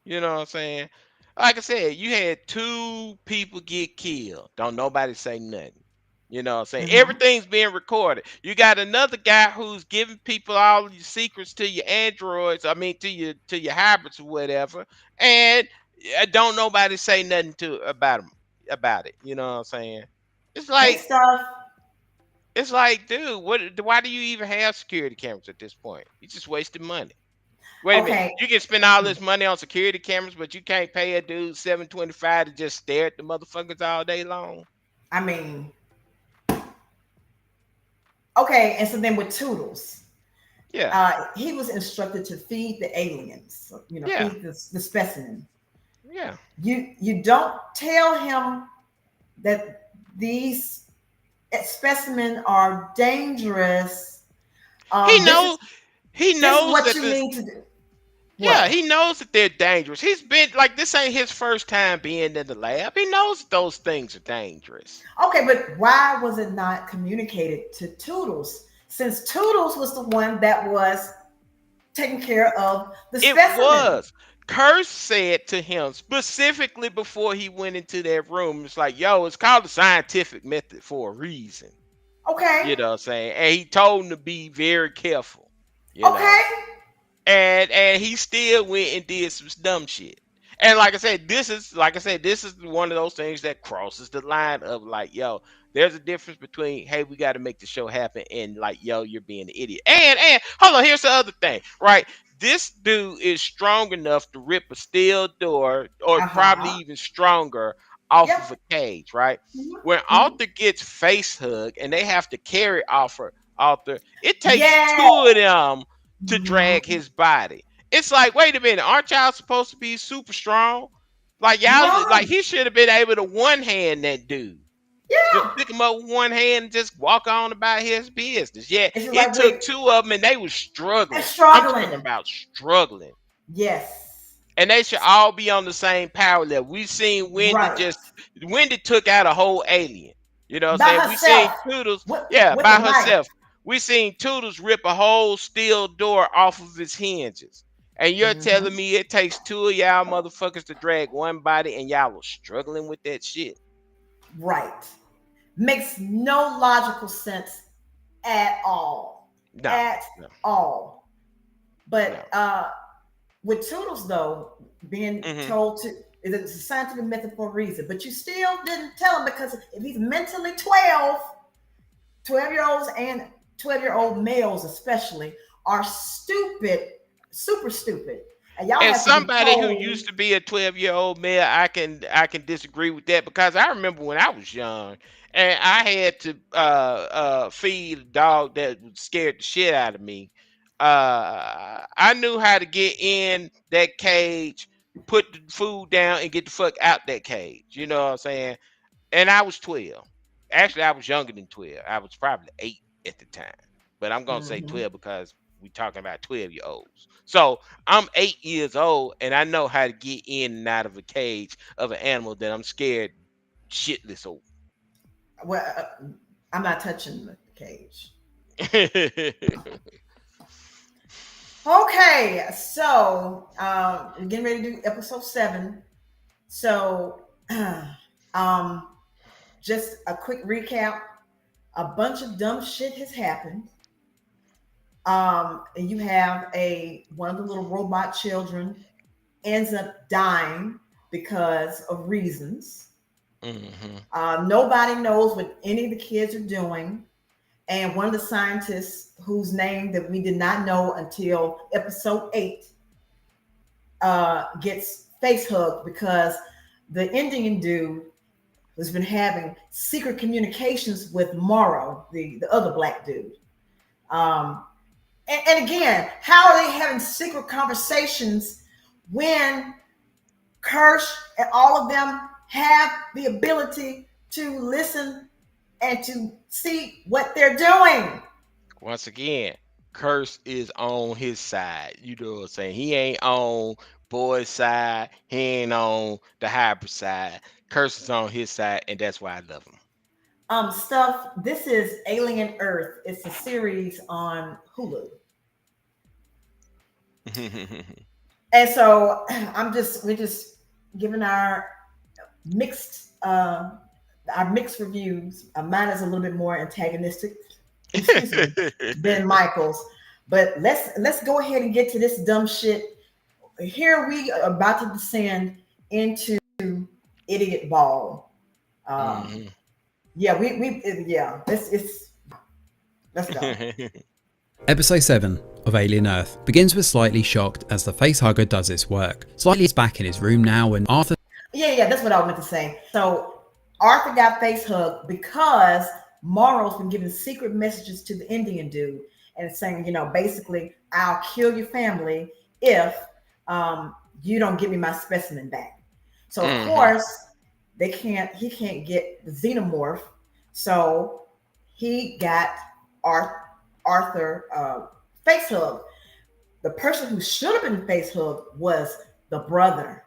You know what I'm saying? Like I said, you had two people get killed. Don't nobody say nothing. You know what I'm saying? Hmm. Everything's being recorded. You got another guy who's giving people all of your secrets to your androids, I mean to your hybrids or whatever, and don't nobody say nothing to about it. You know what I'm saying? It's Hey, like stuff. it's like, dude, why do you even have security cameras at this point? You just wasting money. Wait a minute. Okay. You can spend all this money on security cameras, but you can't pay a dude $7.25 to just stare at the motherfuckers all day long. I mean, okay. And so then with Toodles, Yeah, he was instructed to feed the aliens. yeah, Feed the specimen. yeah. You don't tell him that these specimen are dangerous. He This is knows. He this is knows what that you this. need to do. Yeah, What? he knows that they're dangerous. He's been like this ain't his first time being in the lab. He knows those things are dangerous. Okay, but why was it not communicated to Toodles? Since Toodles was the one that was taking care of the It specimen. was. Curse said to him specifically before he went into that room, it's like, yo, it's called the scientific method for a reason. Okay. You know what I'm saying? And he told him to be very careful, you know. Okay. And he still went and did some dumb shit. And this is one of those things that crosses the line of like, yo, there's a difference between, hey, we got to make the show happen, and like, yo, you're being an idiot. And hold on, here's the other thing, right? This dude is strong enough to rip a steel door, or probably Uh-huh. even stronger, off of Yep. a cage, right? Mhm. When Mhm. Arthur gets face hugged and they have to carry Arthur, it takes Yeah. two of them to drag Mhm. his body. It's like, wait a minute, aren't y'all supposed to be super strong? Like y'all, like Right. he should have been able to one hand that dude. Just Yeah. pick him up with one hand and just walk on about his business. Yeah, It's just it like took wait, two of them and they was and struggling. I'm talking struggling. about struggling. Yes. And they should all be on the same power level. We seen Right. Wendy took out a whole alien. You know what I'm By saying? We seen herself. Toodles, With yeah, with a by knife. herself. We seen Toodles rip a whole steel door off of his hinges. And you're telling Mhm. me it takes two of y'all motherfuckers to drag one body and y'all was struggling with that shit? Right. Makes no logical sense at all. No, At no, all. no. But with Toodles though, being Hmm. told to it's a scientific method for a reason, but you still didn't tell him because if he's mentally 12-year-olds and 12-year-old males especially are stupid, super stupid. And y'all As have to be somebody who told. used to be a 12-year-old male, I can disagree with that, because I remember when I was young and I had to feed a dog that was scared the shit out of me. I knew how to get in that cage, put the food down, and get the fuck out that cage. You know what I'm saying? And I was 12. Actually, I was younger than 12. I was probably 8 at the time. But I'm gonna say Mhm. 12 because we're talking about 12-year-olds. So I'm 8 years old and I know how to get in and out of a cage of an animal that I'm scared shitless over. Well, I'm not touching the cage. Okay, so we're getting ready to do episode 7. So, um, just a quick recap. A bunch of dumb shit has happened. And you have one of the little robot children ends up dying because of reasons. Hmm. Nobody knows what any of the kids are doing. And one of the scientists, whose name that we did not know until episode 8, gets face hugged because the Indian dude has been having secret communications with Morrow, the other black dude. Um, and again, how are they having secret conversations when Kirsch and all of them have the ability to listen and to see what they're doing? Once again, Curse is on his side. You know what I'm saying? He ain't on Boy's side. He ain't on the hybrid side. Curse is on his side, and that's why I love him. Stuff. This is Alien Earth. It's a series on Hulu. And so we're just giving mixed uh our mixed reviews. Mine is a little bit more antagonistic, excuse me, than Michael's. But let's go ahead and get to this dumb shit. Here we are about to descend into idiot ball. Um, Mhm. yeah, yeah. Let's go. Episode 7 of Alien Earth begins with Slightly shocked as the facehugger does its work. Slightly is back in his room now and Arthur... Yeah, that's what I meant to say. So Arthur got face hugged because Morrow's been giving secret messages to the Indian dude and it's saying, basically, I'll kill your family if you don't give me my specimen back. So of Mhm. course he can't get the xenomorph. So he got Arthur face hugged. The person who should have been face hugged was the brother.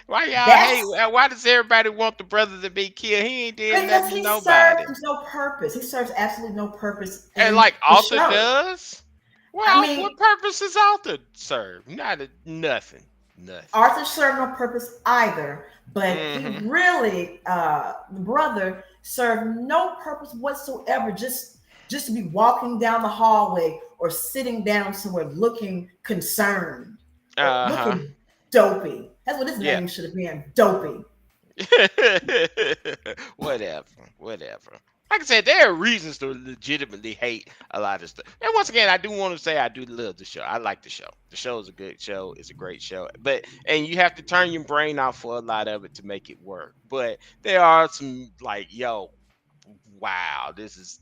Why y'all hate? That's Why does everybody want the brother to be killed? He ain't did because nothing to he nobody. serves no purpose. He serves absolutely no purpose And in like the Arthur show. does? I Well, what mean, purpose does Arthur serve? Nothing. Nothing. Arthur served no purpose either, but he Hmm. really, the brother served no purpose whatsoever. Just to be walking down the hallway or sitting down somewhere looking concerned or Uh-huh. looking. Dopey. That's what his Yeah. name should have been. Dopey. Whatever. Like I said, there are reasons to legitimately hate a lot of stuff. And once again, I do want to say I do love the show. I like the show. The show is a good show. It's a great show. And you have to turn your brain off for a lot of it to make it work. But there are some like, yo, wow, this is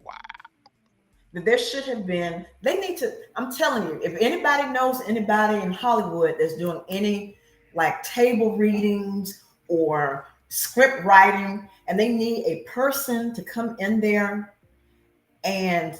wild. There should have been. They need to. I'm telling you, if anybody knows anybody in Hollywood that's doing any like table readings or script writing, and they need a person to come in there and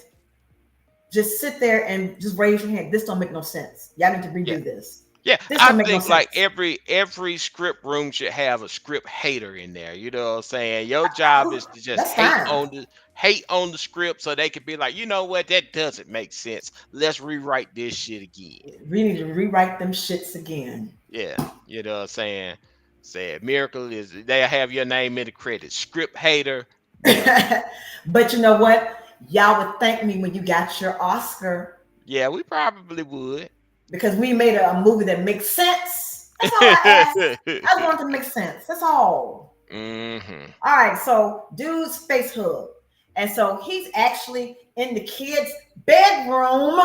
just sit there and just raise your hand. This don't make no sense. Y'all need to redo this. Yeah, This I don't make no think like sense. every script room should have a script hater in there. You know what I'm saying? Your job is to just That's fine. hate on the script so they could be like, you know what, that doesn't make sense. Let's rewrite this shit again. We need to rewrite them shits again. Yeah, you know what I'm saying? Said Miracle is they have your name in the credits. Script hater. But you know what? Y'all would thank me when you got your Oscar. Yeah, we probably would. Because we made a movie that makes sense. That's all I asked. I want it to make sense. That's all. Mm-hmm. All right. So, dude's face hug. And so he's actually in the kid's bedroom.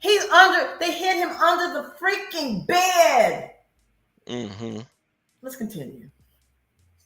They hid him under the freaking bed. Mm-hmm. Let's continue.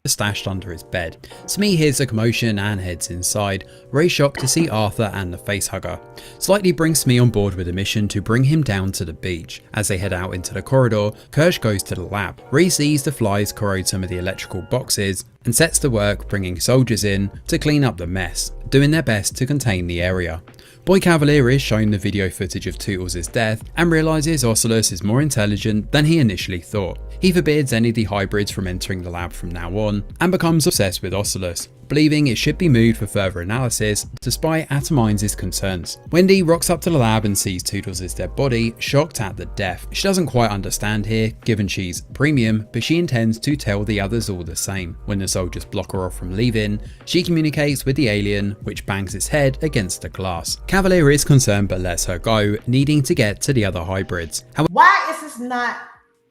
Stashed under his bed. Smee hears a commotion and heads inside. Ray, shocked to see Arthur and the facehugger, slightly brings Smee on board with a mission to bring him down to the beach. As they head out into the corridor, Kirsch goes to the lab. Ray sees the flies corrode some of the electrical boxes and sets to work bringing soldiers in to clean up the mess, doing their best to contain the area. Boy Cavalier is shown the video footage of Tootles' death and realises Ocelus is more intelligent than he initially thought. He forbids any of the hybrids from entering the lab from now on and becomes obsessed with Ocelus, believing it should be moved for further analysis despite Atomines' concerns. Wendy rocks up to the lab and sees Tootles' dead body, shocked at the death. She doesn't quite understand here, given she's premium, but she intends to tell the others all the same. When the soldiers block her off from leaving, she communicates with the alien, which bangs its head against the glass. Cavalier is concerned but lets her go, needing to get to the other hybrids. Why is this not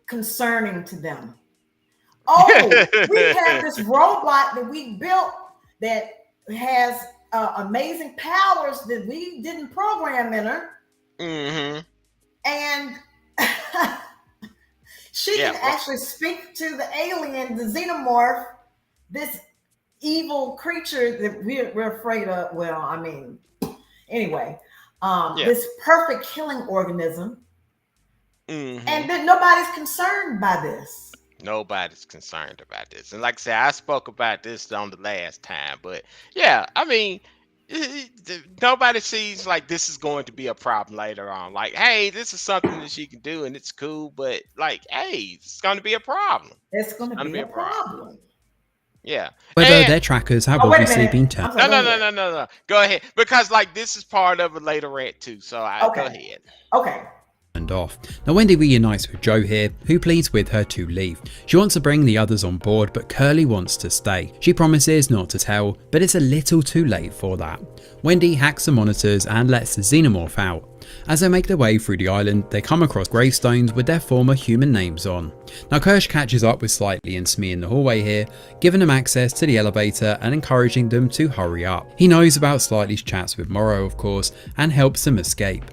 concerning to them? Oh, we have this robot that we built that has amazing powers that we didn't program in her. Mm-hmm. And she can actually speak to the alien, the xenomorph, this evil creature that we're afraid of. Well, I mean, anyway, this perfect killing organism. Mm-hmm. And then nobody's concerned by this. Nobody's concerned about this. And like I said, I spoke about this on the last time. But yeah, I mean, nobody sees like this is going to be a problem later on. Like, hey, this is something that she can do and it's cool. But like, hey, it's going to be a problem. It's going to be a problem. Yeah. Whether their trackers have obviously been turned. No. Go ahead. Because like this is part of a later rant too. So go ahead. Okay. Off. Now Wendy reunites with Joe here, who pleads with her to leave. She wants to bring the others on board, but Curly wants to stay. She promises not to tell, but it's a little too late for that. Wendy hacks the monitors and lets the xenomorph out. As they make their way through the island, they come across gravestones with their former human names on. Now Kirsch catches up with Slightly and Smee in the hallway here, giving them access to the elevator and encouraging them to hurry up. He knows about Slightly's chats with Morrow, of course, and helps them escape.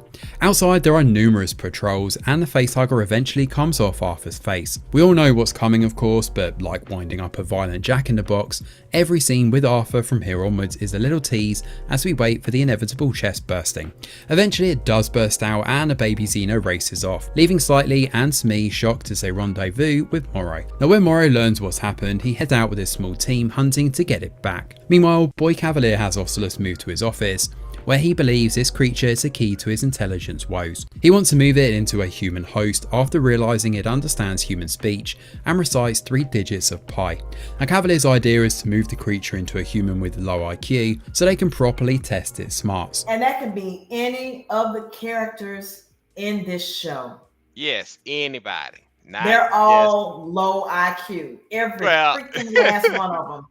Outside there are numerous patrols and the facehugger eventually comes off Arthur's face. We all know what's coming of course, but like winding up a violent Jack-in-the-Box, every scene with Arthur from here onwards is a little tease as we wait for the inevitable chest bursting. Eventually it does burst out and a baby Xeno races off, leaving Slightly and Smee shocked as they rendezvous with Morrow. Now when Morrow learns what's happened, he heads out with his small team hunting to get it back. Meanwhile, Boy Cavalier has Ocelus moved to his office, where he believes this creature is the key to his intelligence woes. He wants to move it into a human host after realising it understands human speech and recites 3 digits of pi. Now Cavalier's idea is to move the creature into a human with low IQ so they can properly test its smarts. And that can be any of the characters in this show. Yes, anybody. They're all low IQ. Every freaking last one of them.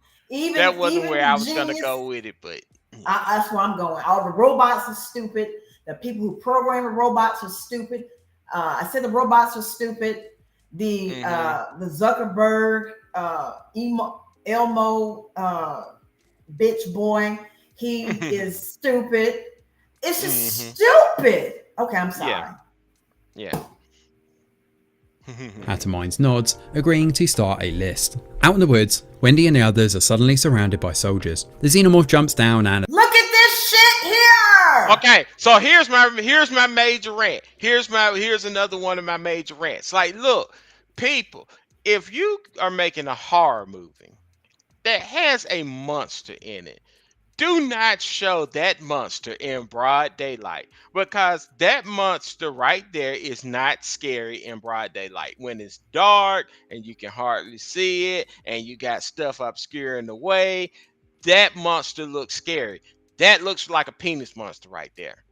That wasn't where I was going to go with it, but that's where I'm going. All the robots are stupid. The people who program the robots are stupid. I said the robots are stupid. Mm-hmm. The Zuckerberg Elmo bitch boy, he is stupid. It's Mm-hmm. just stupid. Okay, I'm Yeah. sorry. Yeah. Atomines nods, agreeing to start a list. Out in the woods, Wendy and the others are suddenly surrounded by soldiers. The xenomorph jumps down and Look at this shit here. Okay, so here's my major rant. Here's another one of my major rants. Like, look, people, if you are making a horror movie that has a monster in it, do not show that monster in broad daylight, because that monster right there is not scary in broad daylight. When it's dark and you can hardly see it and you got stuff obscuring the way, that monster looks scary. That looks like a penis monster right there.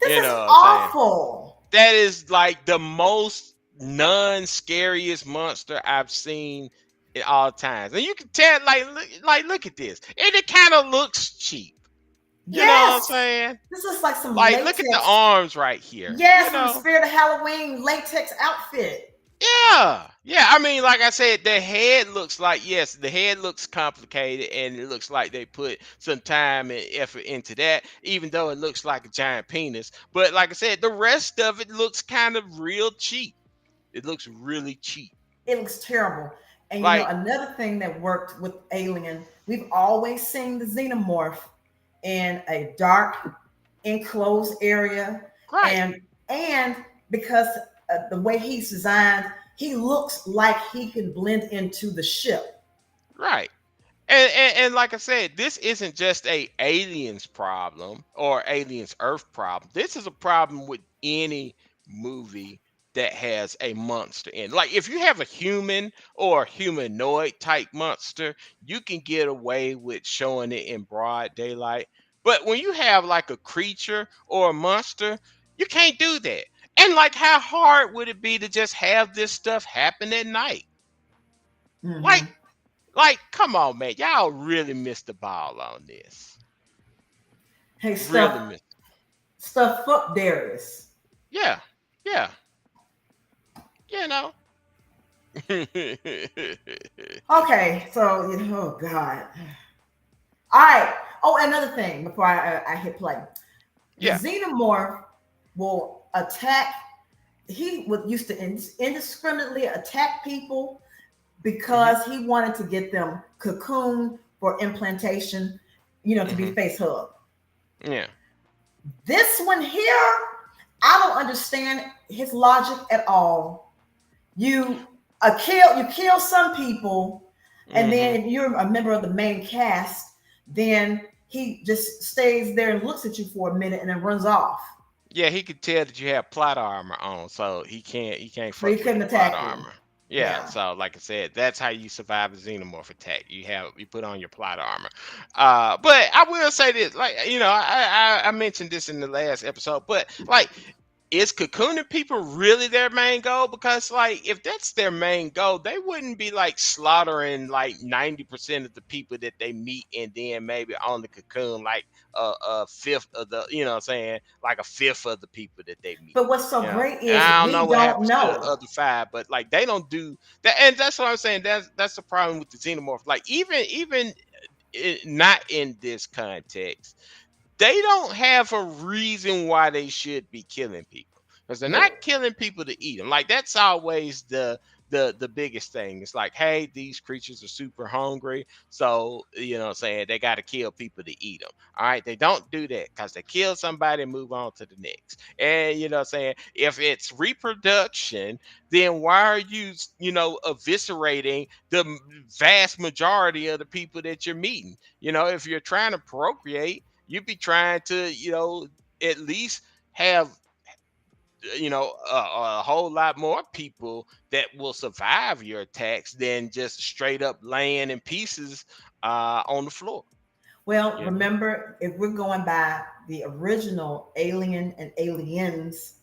This You is know what I'm saying? awful. That is like the most non-scariest monster I've seen in all times. And you can tell, look at this. And it kind of looks cheap. You know what I'm Yes. saying? This is like some Like, look at the latex. arms right here. Yes, You from the know? Spirit of Halloween latex outfit. Yeah. Yeah. I mean, like I said, the head looks like, yes, the head looks complicated, and it looks like they put some time and effort into that, even though it looks like a giant penis. But like I said, the rest of it looks kind of real cheap. It looks really cheap. It looks terrible. And you know, Like, another thing that worked with Alien, we've always seen the xenomorph in a dark, enclosed area, right, and because the way he's designed, he looks like he can blend into the ship. right. And like I said, this isn't just a aliens problem or aliens Earth problem. This is a problem with any movie that has a monster in. Like, if you have a human or humanoid type monster, you can get away with showing it in broad daylight. But when you have like a creature or a monster, you can't do that. And like, how hard would it be to just have this stuff happen at night? Like, Hmm. come on, man. Y'all really missed the ball on this. Hey, Really missed. fuck Darius. Yeah. Yeah. You know. Okay, so oh god. All right. Oh, another thing before I hit play. The Yeah. xenomorph will attack. He would used to indiscriminately attack people Hmm. because he wanted to get them cocoon for implantation, to be Hmm. face hugged. Yeah. This one here, I don't understand his logic at all. You kill some people, and Hmm. then if you're a member of the main cast, then he just stays there and looks at you for a minute and then runs off. Yeah, he could tell that you have plot armor on, so he can't So he fuck with couldn't the plot attack you. armor. Yeah, Yeah. so like I said, that's how you survive a xenomorph attack. You put on your plot armor. But I will say this, like, I mentioned this in the last episode, but like, is cocooning people really their main goal? Because like, if that's their main goal, they wouldn't be like slaughtering like 90% of the people that they meet, and then maybe on the cocoon like a fifth of the, you know what I'm saying, like a fifth of the people that they meet. But what's so You know, great and is I don't know we what don't happens to the know. other five, but like, they don't do that, and that's what I'm saying. That's the problem with the xenomorph. Like, even not in this context, they don't have a reason why they should be killing people, because they're not Nope. killing people to eat them. Like, that's always the biggest thing. It's like, hey, these creatures are super hungry, so you know what I'm saying, they got to kill people to eat them. All right, they don't do that because they kill somebody and move on to the next. And you know what I'm saying, if it's reproduction, then why are you, eviscerating the vast majority of the people that you're meeting? If you're trying to procreate, you'd be trying to, at least have, a whole lot more people that will survive your attacks than just straight up laying in pieces on the floor. Well, You know. remember, if we're going by the original Alien and Aliens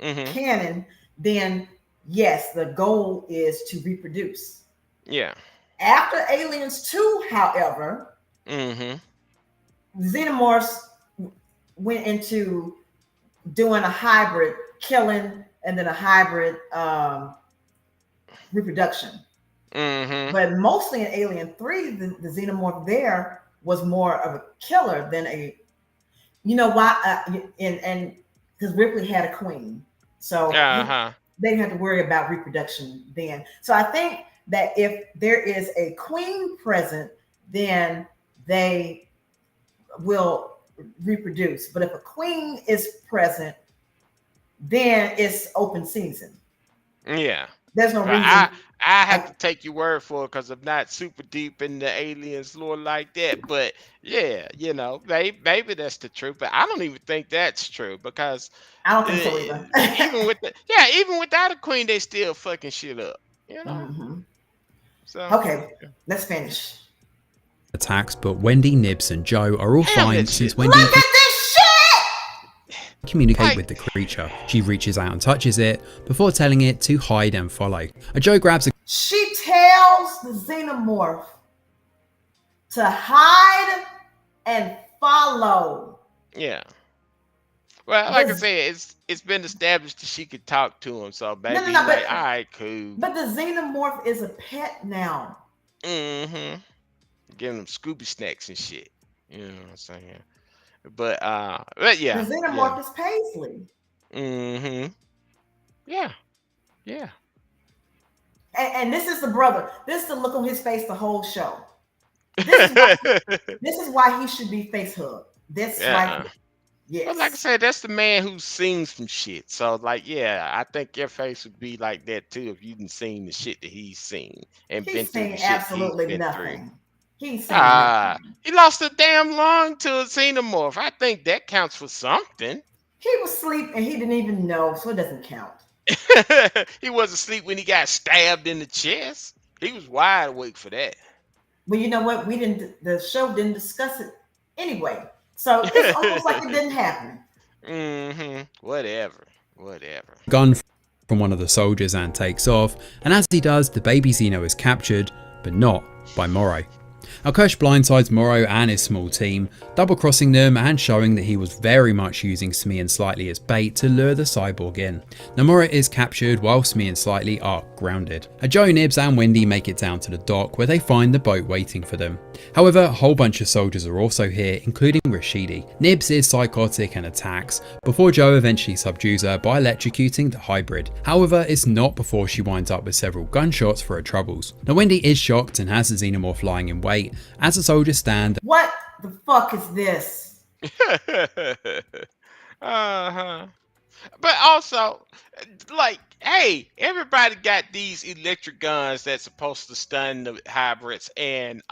Mhm. canon, then yes, the goal is to reproduce. Yeah. After Aliens 2, however, Mhm. xenomorphs went into doing a hybrid, killing and then a hybrid reproduction. Mm-hmm. But mostly in Alien 3, the xenomorph there was more of a killer than a, you know why? And because Ripley had a queen, so Uh-huh. they didn't have to worry about reproduction then. So I think that if there is a queen present, then they will reproduce. But if a queen is present, then it's open season. Yeah. There's no Well, I reason. I have I, to take your word for it because I'm not super deep in the aliens lore like that. But yeah, maybe that's the truth. But I don't even think that's true because I don't think so either. even without a queen, they still fucking shit up. You know. Mhm. So Okay, let's finish. attacks, but Wendy, Nibs, and Joe are all damn fine that since shit. Wendy Look at this shit! can communicate Like with the creature. She reaches out and touches it before telling it to hide and follow. Joe grabs a She tells the xenomorph to hide and follow. yeah. Well, like I The, said, it's been established that she could talk to him, so no, no, maybe he no, like, all right, cool. but the xenomorph is a pet now. Mm-hmm. Giving them Scooby snacks and shit. You know what I'm saying? But The yeah, yeah. xenomorph is Paisley. Mm-hmm. Yeah, yeah. And this is the brother. This is the look on his face the whole show. This is why he should be face hugged. That's why, Yeah. But like I yes. said, that's the man who's seen some shit. So like, yeah, I think your face would be like that too if you didn't seen the shit that he's seen and been He's through the saying shit he's absolutely been through. nothing. He's saying nothing. He lost a damn lung to a xenomorph. I think that counts for something. He was asleep and he didn't even know, so it doesn't count. He wasn't asleep when he got stabbed in the chest. He was wide awake for that. But you know what? The show didn't discuss it anyway. So it's almost like it didn't happen. Mm-hmm. Whatever. gun from one of the soldiers and takes off, and as he does, the baby Xeno is captured, but not by Morrow. Now Kirsch blindsides Morrow and his small team, double-crossing them and showing that he was very much using Smee and Slightly as bait to lure the cyborg in. Now Morrow is captured while Smee and Slightly are grounded. Joe, Nibs and Wendy make it down to the dock where they find the boat waiting for them. However, a whole bunch of soldiers are also here, including Rashidi. Nibs is psychotic and attacks, before Joe eventually subdues her by electrocuting the hybrid. However, it's not before she winds up with several gunshots for her troubles. Now Wendy is shocked and has the xenomorph lying in wait as the soldiers stand. What the fuck is this? Uh-huh. But also, like, hey, everybody got these electric guns that's supposed to stun the hybrids and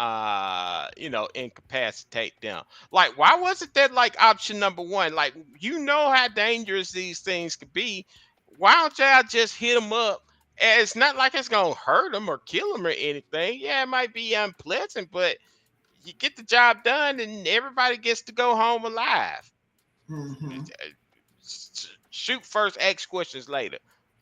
incapacitate them. Like, why wasn't that like option number one? Like, you know how dangerous these things could be. Why don't y'all just hit them up? And it's not like it's gonna hurt them or kill them or anything. Yeah, it might be unpleasant, but you get the job done and everybody gets to go home alive. Mm-hmm. Shoot first, ask questions later.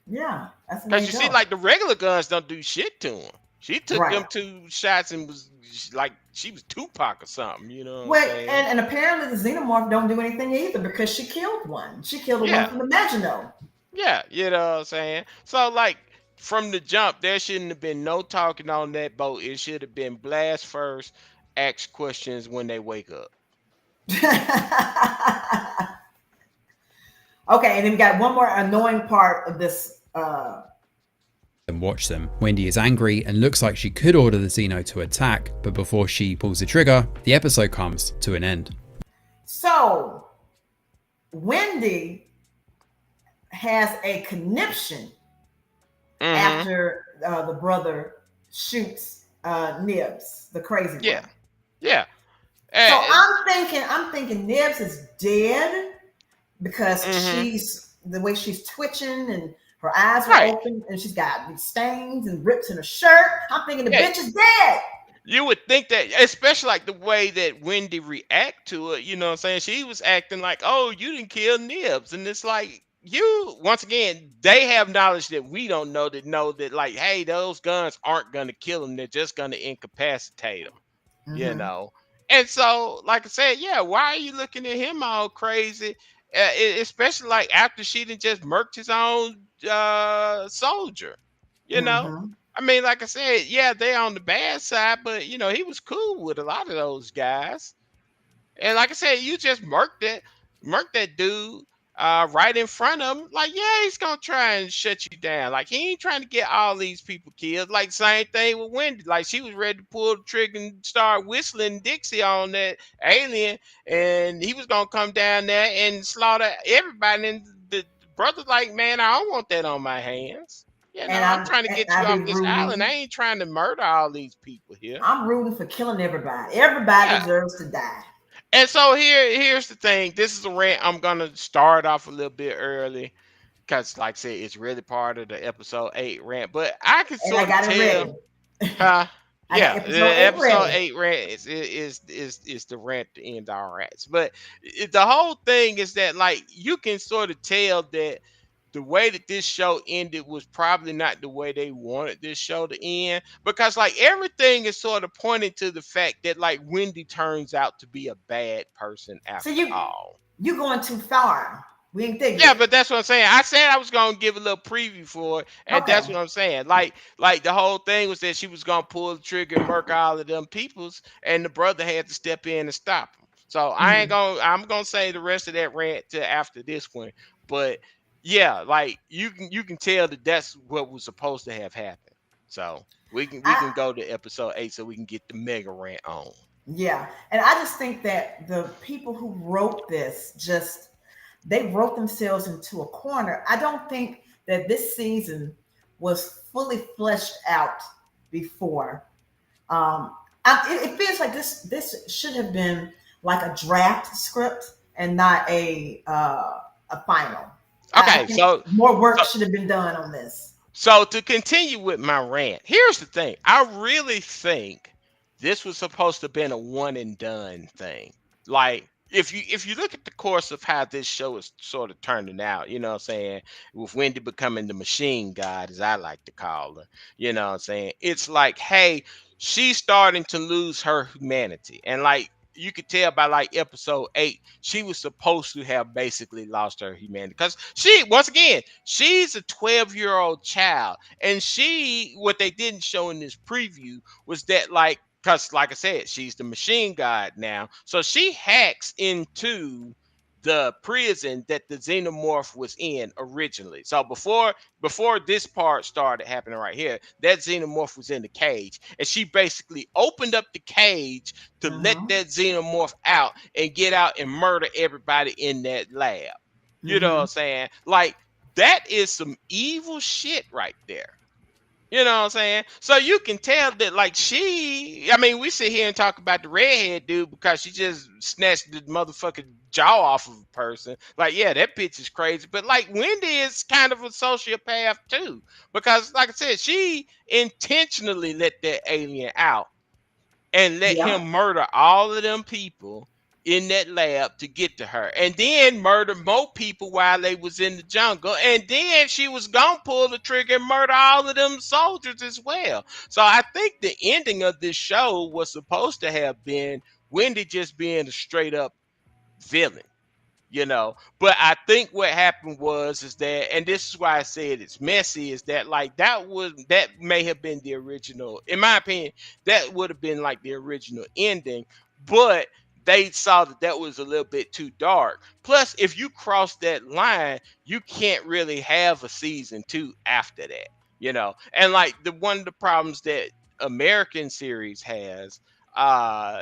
Yeah, that's the way Because you to see, go. like the regular guns don't do shit to him. She took them Right. 2 shots and was like she was Tupac or something, you know what Well, I'm saying? and apparently the xenomorph don't do anything either because she killed one. She killed the one Yeah, from the Maginot. yeah, you know what I'm saying? So like from the jump, there shouldn't have been no talking on that boat. It should have been blast first, ask questions when they wake up. Okay, and then we got one more annoying part of this. And watch them. Wendy is angry and looks like she could order the Xeno to attack, but before she pulls the trigger, the episode comes to an end. So Wendy has a conniption after the brother shoots Nibs, the crazy Yeah, one. yeah. So And, I'm thinking Nibs is dead because mhm. she's the way she's twitching and her eyes are Right. open and she's got these stains and rips in her shirt. I'm thinking the Yeah, bitch is dead. you would think that, especially like the way that Wendy react to it, you know what I'm saying? She was acting like, oh, you didn't kill Nibs. And it's like, you, once again, they have knowledge that we don't know that, like, hey, those guns aren't going to kill him. They're just going to incapacitate him, you Mhm. know? And so, like I said, yeah, why are you looking at him all crazy? Especially like after she done just murked his own soldier. You know, Mhm. I mean, like I said, yeah, they're on the bad side, but you know, he was cool with a lot of those guys. And like I said, you just murked that dude right in front of him. Like, yeah, he's gonna try and shut you down. Like, he ain't trying to get all these people killed. Like, same thing with Wendy. Like, she was ready to pull the trigger and start whistling Dixie on that alien, and he was gonna come down there and slaughter everybody. And the brother's like, man, I don't want that on my hands. You know, And I'm trying to and get you I be off this island. I rooting. ain't trying to murder all these people here. I'm rooting for killing everybody. Everybody Yeah. deserves to die. And so here's the thing. This is a rant. I'm gonna start off a little bit early because, like I said, it's really part of the episode 8 rant. But I can And I sort of got it tell, ready. huh? I got Yeah, episode the 8 episode ready. 8 rant is the rant to end our rants. But the whole thing is that, like, you can sort of tell that the way that this show ended was probably not the way they wanted this show to end, because like everything is sort of pointing to the fact that like Wendy turns out to be a bad person So after you all. you going too far. We ain't there Yeah, yet. but that's what I'm saying. I said I was gonna give a little preview for it, and Okay. that's what I'm saying. Like the whole thing was that she was gonna pull the trigger and murk all of them peoples, and the brother had to step in and stop him. So Mhm. I'm gonna say the rest of that rant to after this one. But yeah, like you can tell that that's what was supposed to have happened. So we can I go to episode 8 so we can get the mega rant on. Yeah, and I just think that the people who wrote this just they wrote themselves into a corner. I don't think that this season was fully fleshed out before. It feels like this should have been like a draft script and not a final. I Okay, think so more work so should have been done on this. So to continue with my rant, here's the thing. I really think this was supposed to have been a one and done thing. Like if you look at the course of how this show is sort of turning out, you know what I'm saying, with Wendy becoming the machine god, as I like to call her, you know what I'm saying, it's like, hey, she's starting to lose her humanity. And like you could tell by like episode 8, she was supposed to have basically lost her humanity because she, once again, she's a 12-year-old child. And she, what they didn't show in this preview was that, like, because like I said, she's the machine god now, so she hacks into the prison that the xenomorph was in originally. So before this part started happening right here, that xenomorph was in the cage, and she basically opened up the cage to let Mm-hmm. that xenomorph out and get out and murder everybody in that lab. You know what Mm-hmm. I'm saying? Like, that is some evil shit right there. You know what I'm saying? So you can tell that, like, I mean, we sit here and talk about the redhead dude because she just snatched the motherfucking jaw off of a person. Like, yeah, that bitch is crazy. But, like, Wendy is kind of a sociopath, too. Because, like I said, she intentionally let that alien out and let Yeah. him murder all of them people in that lab to get to her, and then murder more people while they was in the jungle, and then she was gonna pull the trigger and murder all of them soldiers as well. So I think the ending of this show was supposed to have been Wendy just being a straight up villain, you know. But I think what happened was is that, and this is why I said it's messy, is that like that may have been the original, in my opinion, that would have been like the original ending, but they saw that that was a little bit too dark. Plus, if you cross that line, you can't really have a season 2 after that, you know. And like the one of the problems that American series has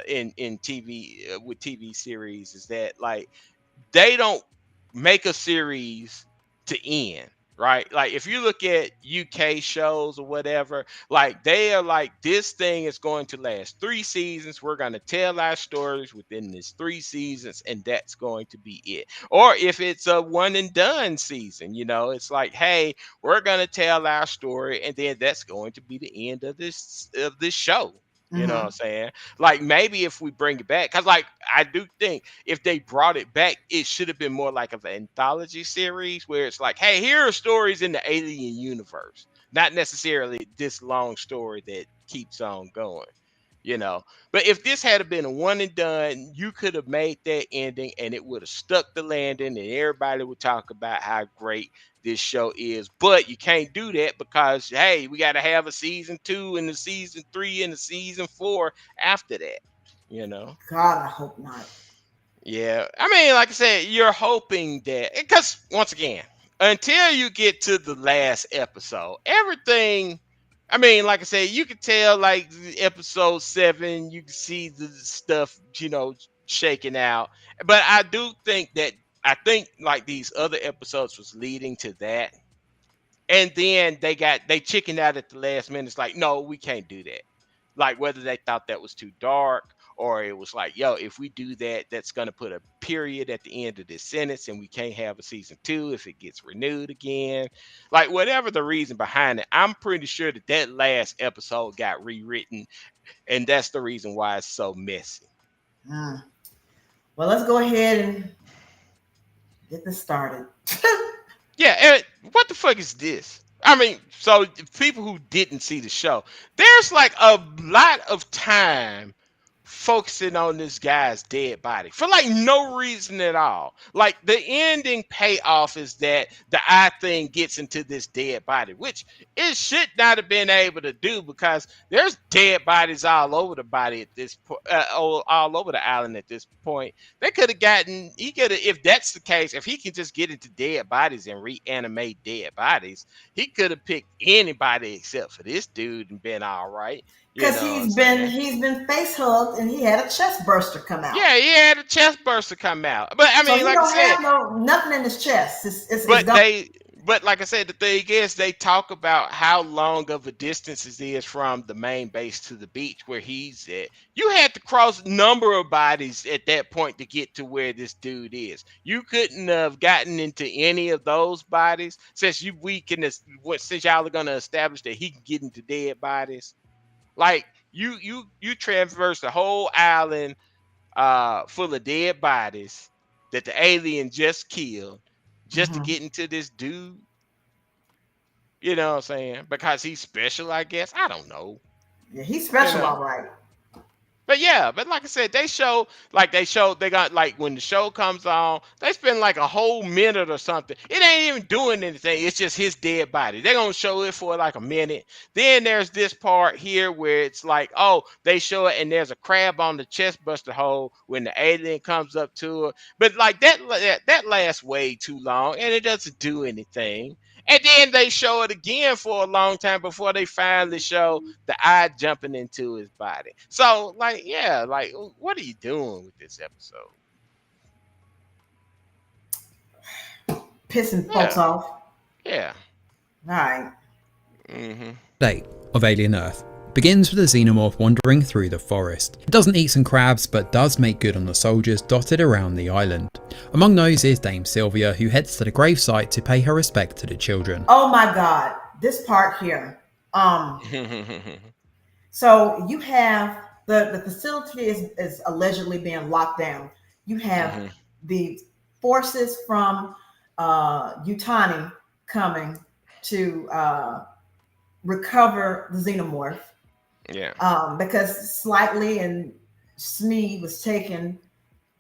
in TV, with TV series, is that like they don't make a series to end, right? Like if you look at UK shows or whatever, like they are like, this thing is going to last 3 seasons. We're going to tell our stories within this 3 seasons, and that's going to be it. Or if it's a one and done season, you know, it's like, hey, we're going to tell our story, and then that's going to be the end of this show. You know what I'm Mm-hmm. saying? Like maybe if we bring it back, because like I do think if they brought it back, it should have been more like of an anthology series where it's like, hey, here are stories in the alien universe, not necessarily this long story that keeps on going. you know. But if this had been a one and done, you could have made that ending and it would have stuck the landing and everybody would talk about how great this show is. But you can't do that because hey, we got to have a season 2 and a season 3 and a season 4 after that, you know. God, I hope not. Yeah, I mean, like I said, you're hoping that because once again, until you get to the last episode, everything. I mean, like I said, you could tell like episode 7, you can see the stuff, shaking out. But I think like these other episodes was leading to that, and then they chickened out at the last minute. It's like, no, we can't do that. Like whether they thought that was too dark or it was like, yo, if we do that, that's gonna put a period at the end of this sentence, and we can't have a season 2 if it gets renewed again. Like whatever the reason behind it, I'm pretty sure that last episode got rewritten, and that's the reason why it's so messy. Well, let's go ahead and get this started. Yeah, and what the fuck is this? I mean, so people who didn't see the show, there's like a lot of time focusing on this guy's dead body for like no reason at all. Like the ending payoff is that the eye thing gets into this dead body, which it should not have been able to do because there's dead bodies all over the body at this point, all over the island at this point. He could have, if that's the case, if he can just get into dead bodies and reanimate dead bodies, he could have picked anybody except for this dude and been all right. Because he's been face hugged and he had a chest burster come out. Yeah, he had a chest burster come out. But I mean, so like I said, nothing in his chest. But like I said, the thing is, they talk about how long of a distance it is from the main base to the beach where he's at. You had to cross a number of bodies at that point to get to where this dude is. You couldn't have gotten into any of those bodies since y'all are gonna establish that he can get into dead bodies. Like you traverse the whole island full of dead bodies that the alien just killed just to get into this dude. You know what I'm saying? Because he's special, I guess. I don't know. Yeah, he's special, all right. But yeah, but like I said, they got like when the show comes on, they spend like a whole minute or something. It ain't even doing anything. It's just his dead body. They're gonna show it for like a minute. Then there's this part here where it's like, oh, they show it and there's a crab on the chest buster hole when the alien comes up to her. But like that lasts way too long and it doesn't do anything. And then they show it again for a long time before they finally show the eye jumping into his body. So, like, yeah, like, what are you doing with this episode? Pissing folks off. Yeah. All right. Day of Alien Earth begins with a xenomorph wandering through the forest. It doesn't eat some crabs, but does make good on the soldiers dotted around the island. Among those is Dame Sylvia, who heads to the gravesite to pay her respect to the children. Oh my God, this part here. So you have the facility is allegedly being locked down. You have the forces from Utani coming to recover the xenomorph. Yeah. Because Slightly and Smee was taking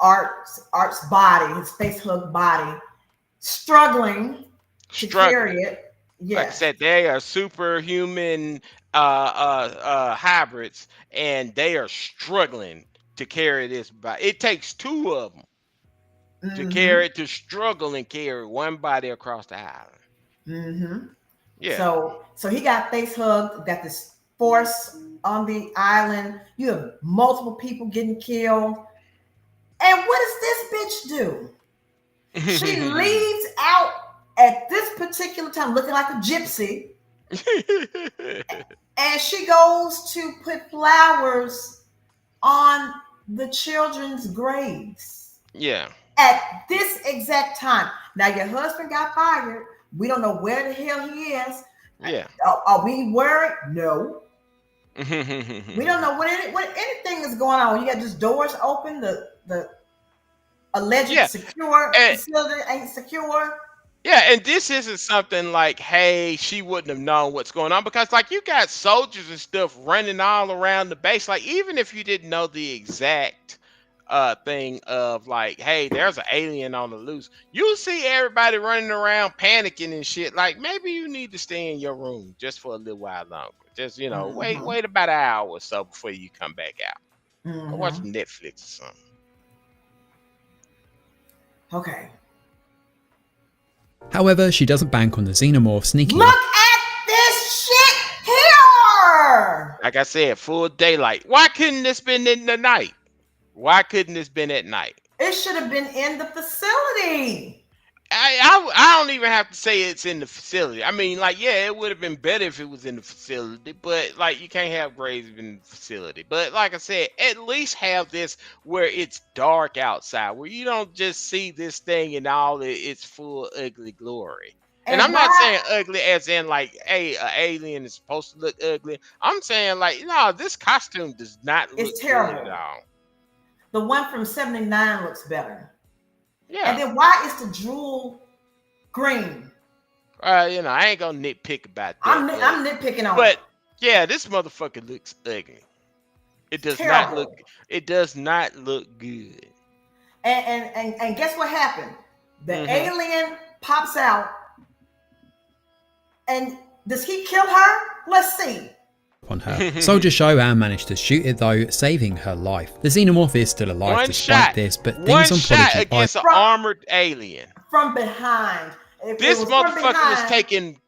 Art's body, his face hook body, struggling to carry it. Yeah. Like I said, they are superhuman hybrids, and they are struggling to carry this body. It takes two of them to struggle and carry one body across the island. Yeah. So he got face hugged, got this force on the island. You have multiple people getting killed. And what does this bitch do? She leaves out at this particular time looking like a gypsy. And she goes to put flowers on the children's graves. Yeah. At this exact time. Now your husband got fired. We don't know where the hell he is. Yeah. Are we worried? No. We don't know what anything is going on. You got just doors open. The alleged secure facility ain't secure. Yeah, and this isn't something like, hey, she wouldn't have known what's going on because, like, you got soldiers and stuff running all around the base. Like, even if you didn't know the exact thing of like, hey, there's an alien on the loose, you see everybody running around panicking and shit. Like, maybe you need to stay in your room just for a little while longer. Just Mm-hmm. wait about an hour or so before you come back out. Go watch Mm-hmm. Netflix or something. Okay. However, she doesn't bank on the xenomorph sneaking Look up at this shit here. Like I said, full daylight. Why couldn't this been in the night? Why couldn't this been at night? It should have been in the facility. I don't even have to say it's in the facility. I mean, like, yeah, it would have been better if it was in the facility, but like, you can't have graves in the facility. But like I said, at least have this where it's dark outside, where you don't just see this thing in all its full ugly glory. And And I'm not saying why? ugly as in like, hey, an alien is supposed to look ugly. I'm saying like, no, this costume does not look It's good at terrible. all. The one from 79 looks better. Yeah. And then why is the drool green? I ain't gonna nitpick about that. I'm nitpicking on But it. yeah, this motherfucker looks ugly. It does not look. Terrible. It does not look good. And guess what happened? The Mhm. alien pops out. And does he kill her? Let's see. on her. Soldiers show Anne managed to shoot it though, saving her life. The xenomorph is still alive One despite shot. this, but One things on shot Prodigy against an From- armored alien. From behind. It This was from motherfucker was behind. taking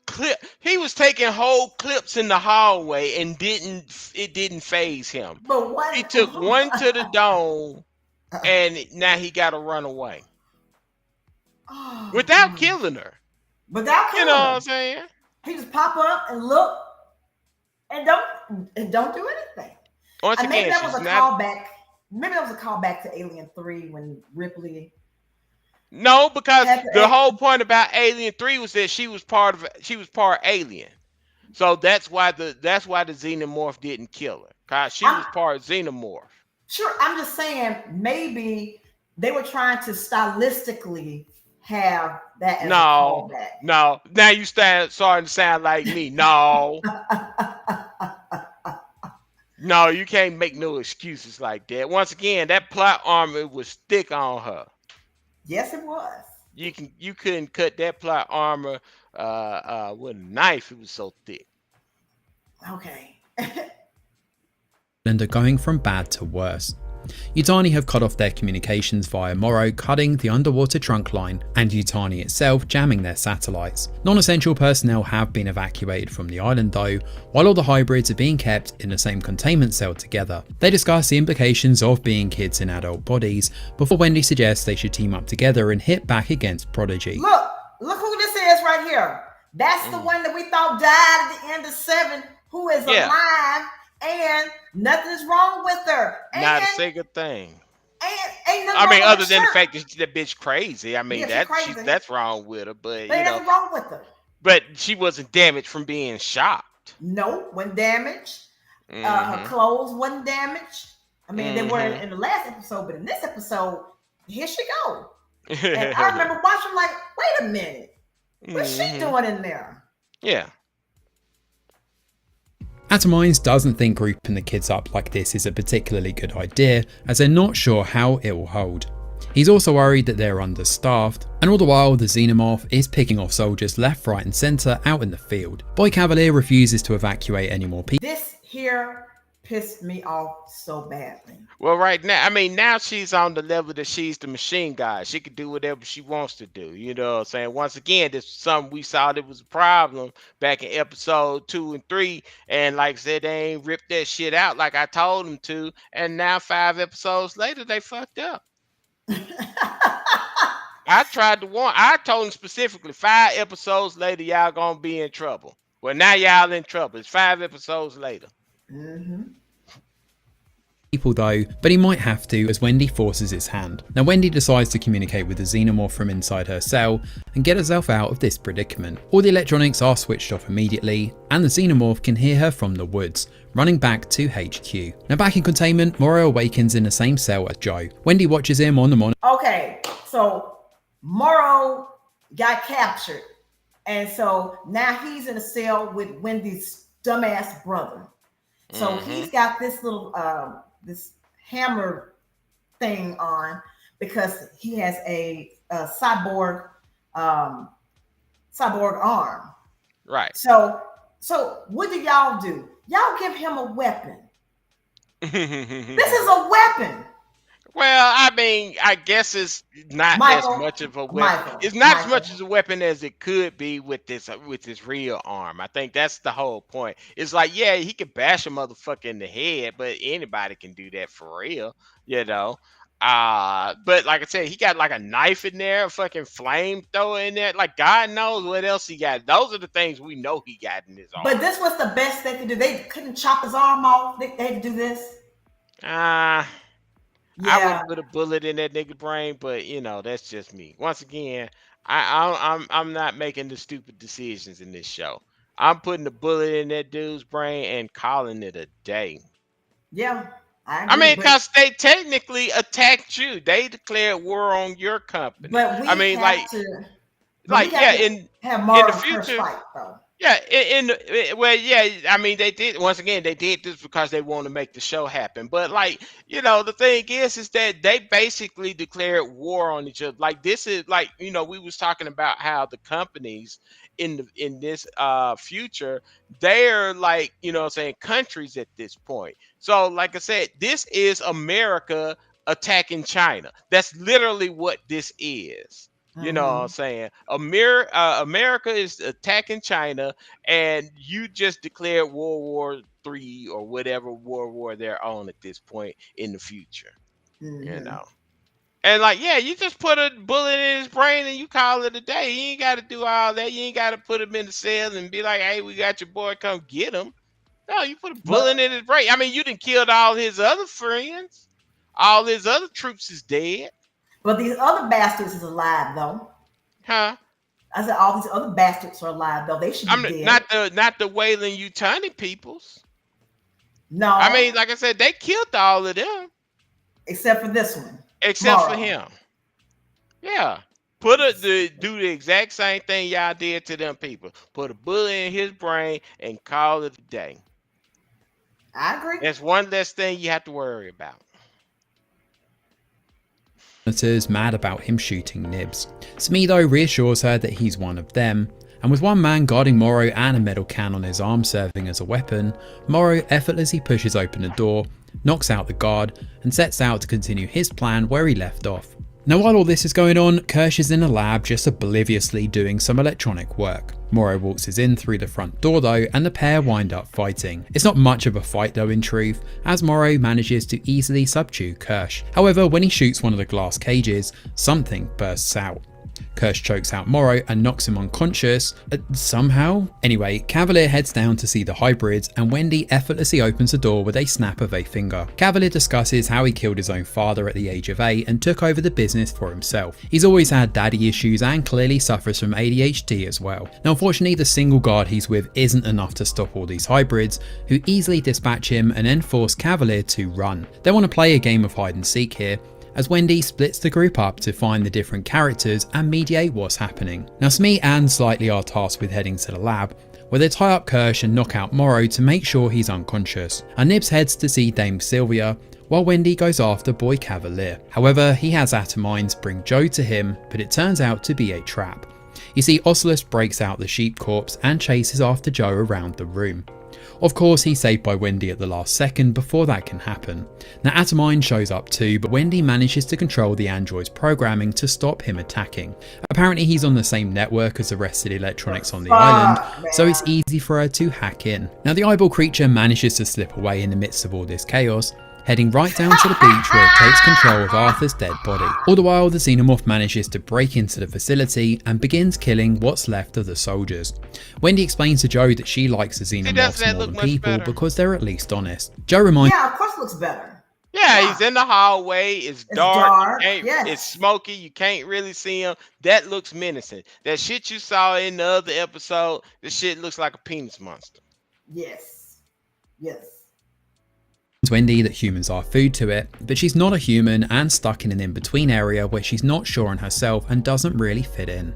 He was taking whole clips in the hallway and it didn't phase him. But what? He took one to the dome, and now he got to run away Oh, without God. killing her. Without You killing know what her. I'm saying? He just pop up and look and don't do anything. Once And maybe again, that was she's a not. callback. Maybe that was a callback to Alien 3 when Ripley No, because had the to whole point about Alien 3 was that she was part alien. So that's why the xenomorph didn't kill her. Cause she was part xenomorph. Sure, I'm just saying maybe they were trying to stylistically have that as a No. callback. No. Now you starting to sound like me. No. No, you can't make no excuses like that. Once again, that plot armor was thick on her. Yes, it was. You couldn't cut that plot armor with a knife. It was so thick. Okay. and are going from bad to worse. Yutani have cut off their communications via Morrow cutting the underwater trunk line, and Yutani itself jamming their satellites. Non-essential personnel have been evacuated from the island though, while all the hybrids are being kept in the same containment cell together. They discuss the implications of being kids in adult bodies, before Wendy suggests they should team up together and hit back against Prodigy. Look who this is right here. That's the one that we thought died at the end of 7, who is alive, and nothing's wrong with her. And, Not a single thing. Ain't nothing wrong other with than the her. fact that that bitch crazy. I mean, Yeah, she's crazy. that's wrong with her, but Ain't nothing wrong with her. But she wasn't damaged from being shot. No, wasn't damaged. Her clothes wasn't damaged. I mean, they were in the last episode, but in this episode, here she go. And I remember watching like, wait a minute, what's she doing in there? Yeah. Atomines doesn't think grouping the kids up like this is a particularly good idea, as they're not sure how it will hold. He's also worried that they're understaffed, and all the while the xenomorph is picking off soldiers left, right and centre out in the field. Boy Cavalier refuses to evacuate any more people. This here pissed me off so badly. Well, right now, I mean, now she's on the level that she's the machine god. She can do whatever she wants to do. You know what I'm saying? Once again, this is something we saw that was a problem back in episode 2 and 3. And like I said, they ain't ripped that shit out like I told them to. And now 5 episodes later, they fucked up. I tried to warn. I told them specifically 5 episodes later, y'all gonna be in trouble. Well, now y'all in trouble. It's 5 episodes later. People though, but he might have to as Wendy forces his hand. Now Wendy decides to communicate with the xenomorph from inside her cell and get herself out of this predicament. All the electronics are switched off immediately, and the xenomorph can hear her from the woods, running back to HQ. Now back in containment, Morrow awakens in the same cell as Joe. Wendy watches him on the monitor. Okay, so Morrow got captured. And so now he's in a cell with Wendy's dumbass brother. So Mm-hmm. he's got this little this hammer thing on because he has a um, cyborg arm. Right. So what do y'all do? Y'all give him a weapon. This is a weapon. Well, I mean, I guess it's not as Michael, much of a weapon. Michael, It's not as Michael. much as a weapon as it could be with this real arm. I think that's the whole point. It's like, yeah, he can bash a motherfucker in the head, but anybody can do that for real, you know. But like I said, he got like a knife in there, a fucking flamethrower in there. Like God knows what else he got. Those are the things we know he got in his But arm. this was the best they could do. They couldn't chop his arm off. They had to do this. Uh I Yeah, wouldn't put a bullet in that nigga brain, but you know, that's just me. Once again, I'm not making the stupid decisions in this show. I'm putting the bullet in that dude's brain and calling it a day. yeah, I I agree. mean, because they technically attacked you. They declared war on your company. But I we mean, have to, but we like got yeah, to have in the Mara and Kirsch future, fight though. yeah, well, yeah. I mean, they did once again. They did this because they want to make the show happen. But like, you know, the thing is that they basically declared war on each other. Like this is like, you know, we was talking about how the companies in this future, they're like, you know, what I'm saying countries at this point. So, like I said, this is America attacking China. That's literally what this is. You know what I'm Mm-hmm. saying? America is attacking China, and you just declared World War III or whatever World War they're on at this point in the future. You Mm-hmm. know, and like, yeah, you just put a bullet in his brain and you call it a day. You ain't got to do all that. You ain't got to put him in the cell and be like, "Hey, we got your boy, come get him." No, you put a bullet But in his brain. I mean, you done killed all his other friends. All his other troops is dead, but these other bastards is alive though. huh? I said all these other bastards are alive though. They should be I'm dead. not the Wayland Utani peoples. I mean, No, like I said, they killed all of them except for this one, except for Morrow. him. Yeah. Do the exact same thing y'all did to them people. Put a bullet in his brain and call it a day. I agree. That's one less thing you have to worry about. Senators mad about him shooting Nibs. Smedo reassures her that he's one of them, and with one man guarding Morrow and a metal can on his arm serving as a weapon, Morrow effortlessly pushes open a door, knocks out the guard, and sets out to continue his plan where he left off. Now while all this is going on, Kirsch is in a lab just obliviously doing some electronic work. Morrow waltzes in through the front door though, and the pair wind up fighting. It's not much of a fight though in truth, as Morrow manages to easily subdue Kirsch. However, when he shoots one of the glass cages, something bursts out. Kirsch chokes out Morrow and knocks him unconscious, somehow? Anyway, Cavalier heads down to see the hybrids and Wendy effortlessly opens the door with a snap of a finger. Cavalier discusses how he killed his own father at the age of 8 and took over the business for himself. He's always had daddy issues and clearly suffers from ADHD as well. Now unfortunately the single guard he's with isn't enough to stop all these hybrids, who easily dispatch him and then force Cavalier to run. They want to play a game of hide and seek here, as Wendy splits the group up to find the different characters and mediate what's happening. Now Smee and Slightly are tasked with heading to the lab, where they tie up Kirsch and knock out Morrow to make sure he's unconscious. And Nibs heads to see Dame Sylvia, while Wendy goes after Boy Cavalier. However, he has Atomines bring Joe to him, but it turns out to be a trap. You see, Oculus breaks out the sheep corpse and chases after Joe around the room. Of course, he's saved by Wendy at the last second before that can happen. Now Atomine shows up too, but Wendy manages to control the android's programming to stop him attacking. Apparently he's on the same network as the rest of the electronics on the island, so it's easy for her to hack in. Now the eyeball creature manages to slip away in the midst of all this chaos, heading right down to the beach where it takes control of Arthur's dead body. All the while, the xenomorph manages to break into the facility and begins killing what's left of the soldiers. Wendy explains to Joe that she likes the xenomorphs more than people because they're at least honest. Joe reminds Yeah, of course it looks better. Yeah, he's in the hallway. It's dark. dark, It's yes. smoky. You can't really see him. That looks menacing. That shit you saw in the other episode, the shit looks like a penis monster. Yes. Yes. Wendy that humans are food to it, but she's not a human and stuck in an in-between area where she's not sure on herself and doesn't really fit in.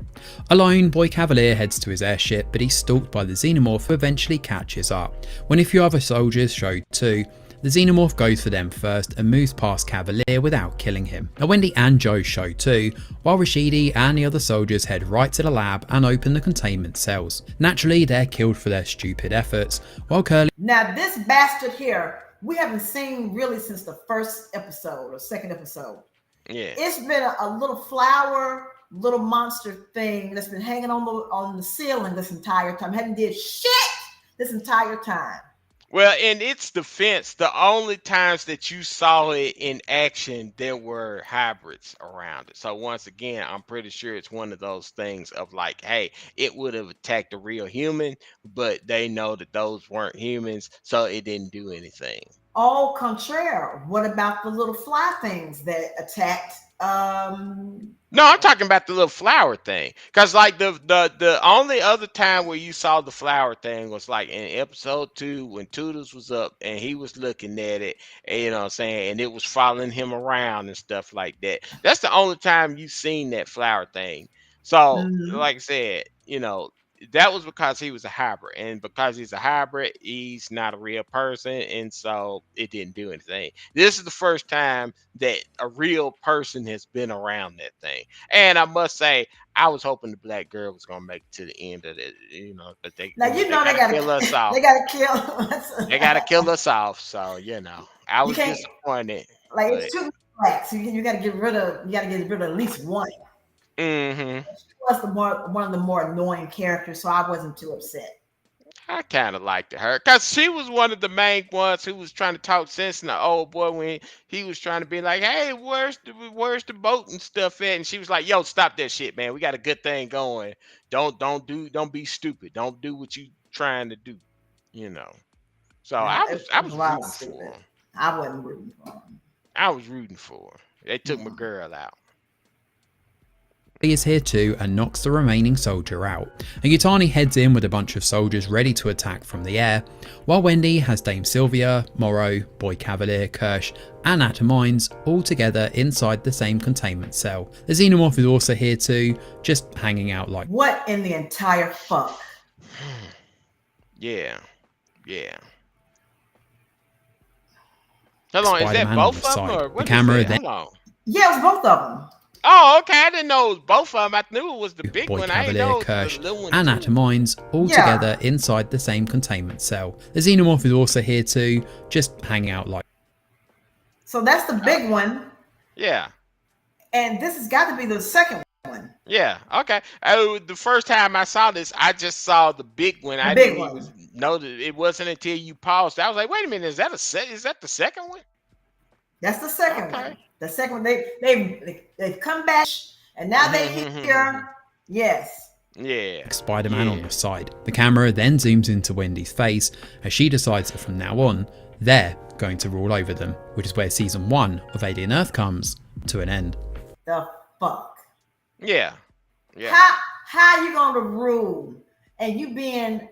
Alone, Boy Cavalier heads to his airship, but he's stalked by the Xenomorph who eventually catches up. When a few other soldiers show too, the Xenomorph goes for them first and moves past Cavalier without killing him. Now Wendy and Joe show too, while Rashidi and the other soldiers head right to the lab and open the containment cells. Naturally, they're killed for their stupid efforts, while Curly... Now this bastard here, we haven't seen really since the first episode or second episode. Yeah. It's been a little flower, little monster thing that's been hanging on the ceiling this entire time. Hadn't did shit this entire time. Well, in its defense, the only times that you saw it in action, there were hybrids around it. So once again, I'm pretty sure it's one of those things of like, hey, it would have attacked a real human, but they know that those weren't humans, so it didn't do anything. Au contraire, what about the little fly things that attacked? No, I'm talking about the little flower thing. Cause like the only other time where you saw the flower thing was like in episode 2 when Toodles was up and he was looking at it, and, you know what I'm saying, and it was following him around and stuff like that. That's the only time you've seen that flower thing. So, like I said, you know, that was because he was a hybrid, and because he's a hybrid, he's not a real person, and so it didn't do anything. This is the first time that a real person has been around that thing, and I must say, I was hoping the black girl was gonna make it to the end of it, you know, but they now you know they gotta kill us off. They gotta kill us. They gotta kill us off. So you know, I was disappointed. Like it's too black, so you gotta get rid of at least one. Mm-hmm. She was one of the more annoying characters, so I wasn't too upset. I kind of liked her because she was one of the main ones who was trying to talk sense to the old boy when he was trying to be like, "Hey, where's the boat and stuff at?" And she was like, "Yo, stop that shit, man. We got a good thing going. Don't be stupid. Don't do what you trying to do." You know. So I was rooting for him. I wasn't rooting for him. I was rooting for her. They took my girl out. He is here too and knocks the remaining soldier out, and Yutani heads in with a bunch of soldiers ready to attack from the air, while Wendy has Dame Sylvia, Morrow, Boy Cavalier, Kirsch and Atomines all together inside the same containment cell. The Xenomorph is also here too, just hanging out like... What in the entire fuck? Yeah. Hold on, is that both of them or what? The camera then... Hold on. Yeah, it was both of them. Oh, okay. I didn't know it was both of them. I knew it was the big Boy one. Cavalier, I didn't know Kirsch, it was the little one and too. Atomines all together inside the same containment cell. The Xenomorph is also here too, just hanging out like... So that's the big one. Yeah. And this has got to be the second one. Yeah. Okay. Oh, the first time I saw this, I just saw the big one. I didn't even know that it wasn't until you paused. I was like, wait a minute, is that the second one? That's the second one. The second one, they've come back and now they're here. Yes. Yeah. Spider-Man on the side. The camera then zooms into Wendy's face as she decides that from now on, they're going to rule over them, which is where season 1 of Alien Earth comes to an end. The fuck? Yeah. How you gonna rule? And you being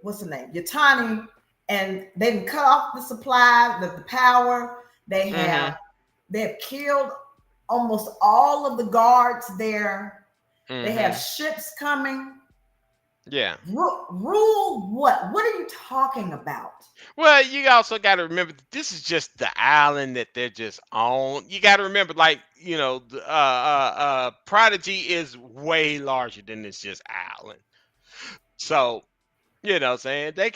what's the name? Yutani, and they can cut off the supply, the power. They have killed almost all of the guards there. They have ships coming. Yeah. Rule what? What are you talking about? Well, you also got to remember that this is just the island that they're just on. You got to remember, like, you know, Prodigy is way larger than this just island. So, you know what I'm saying? They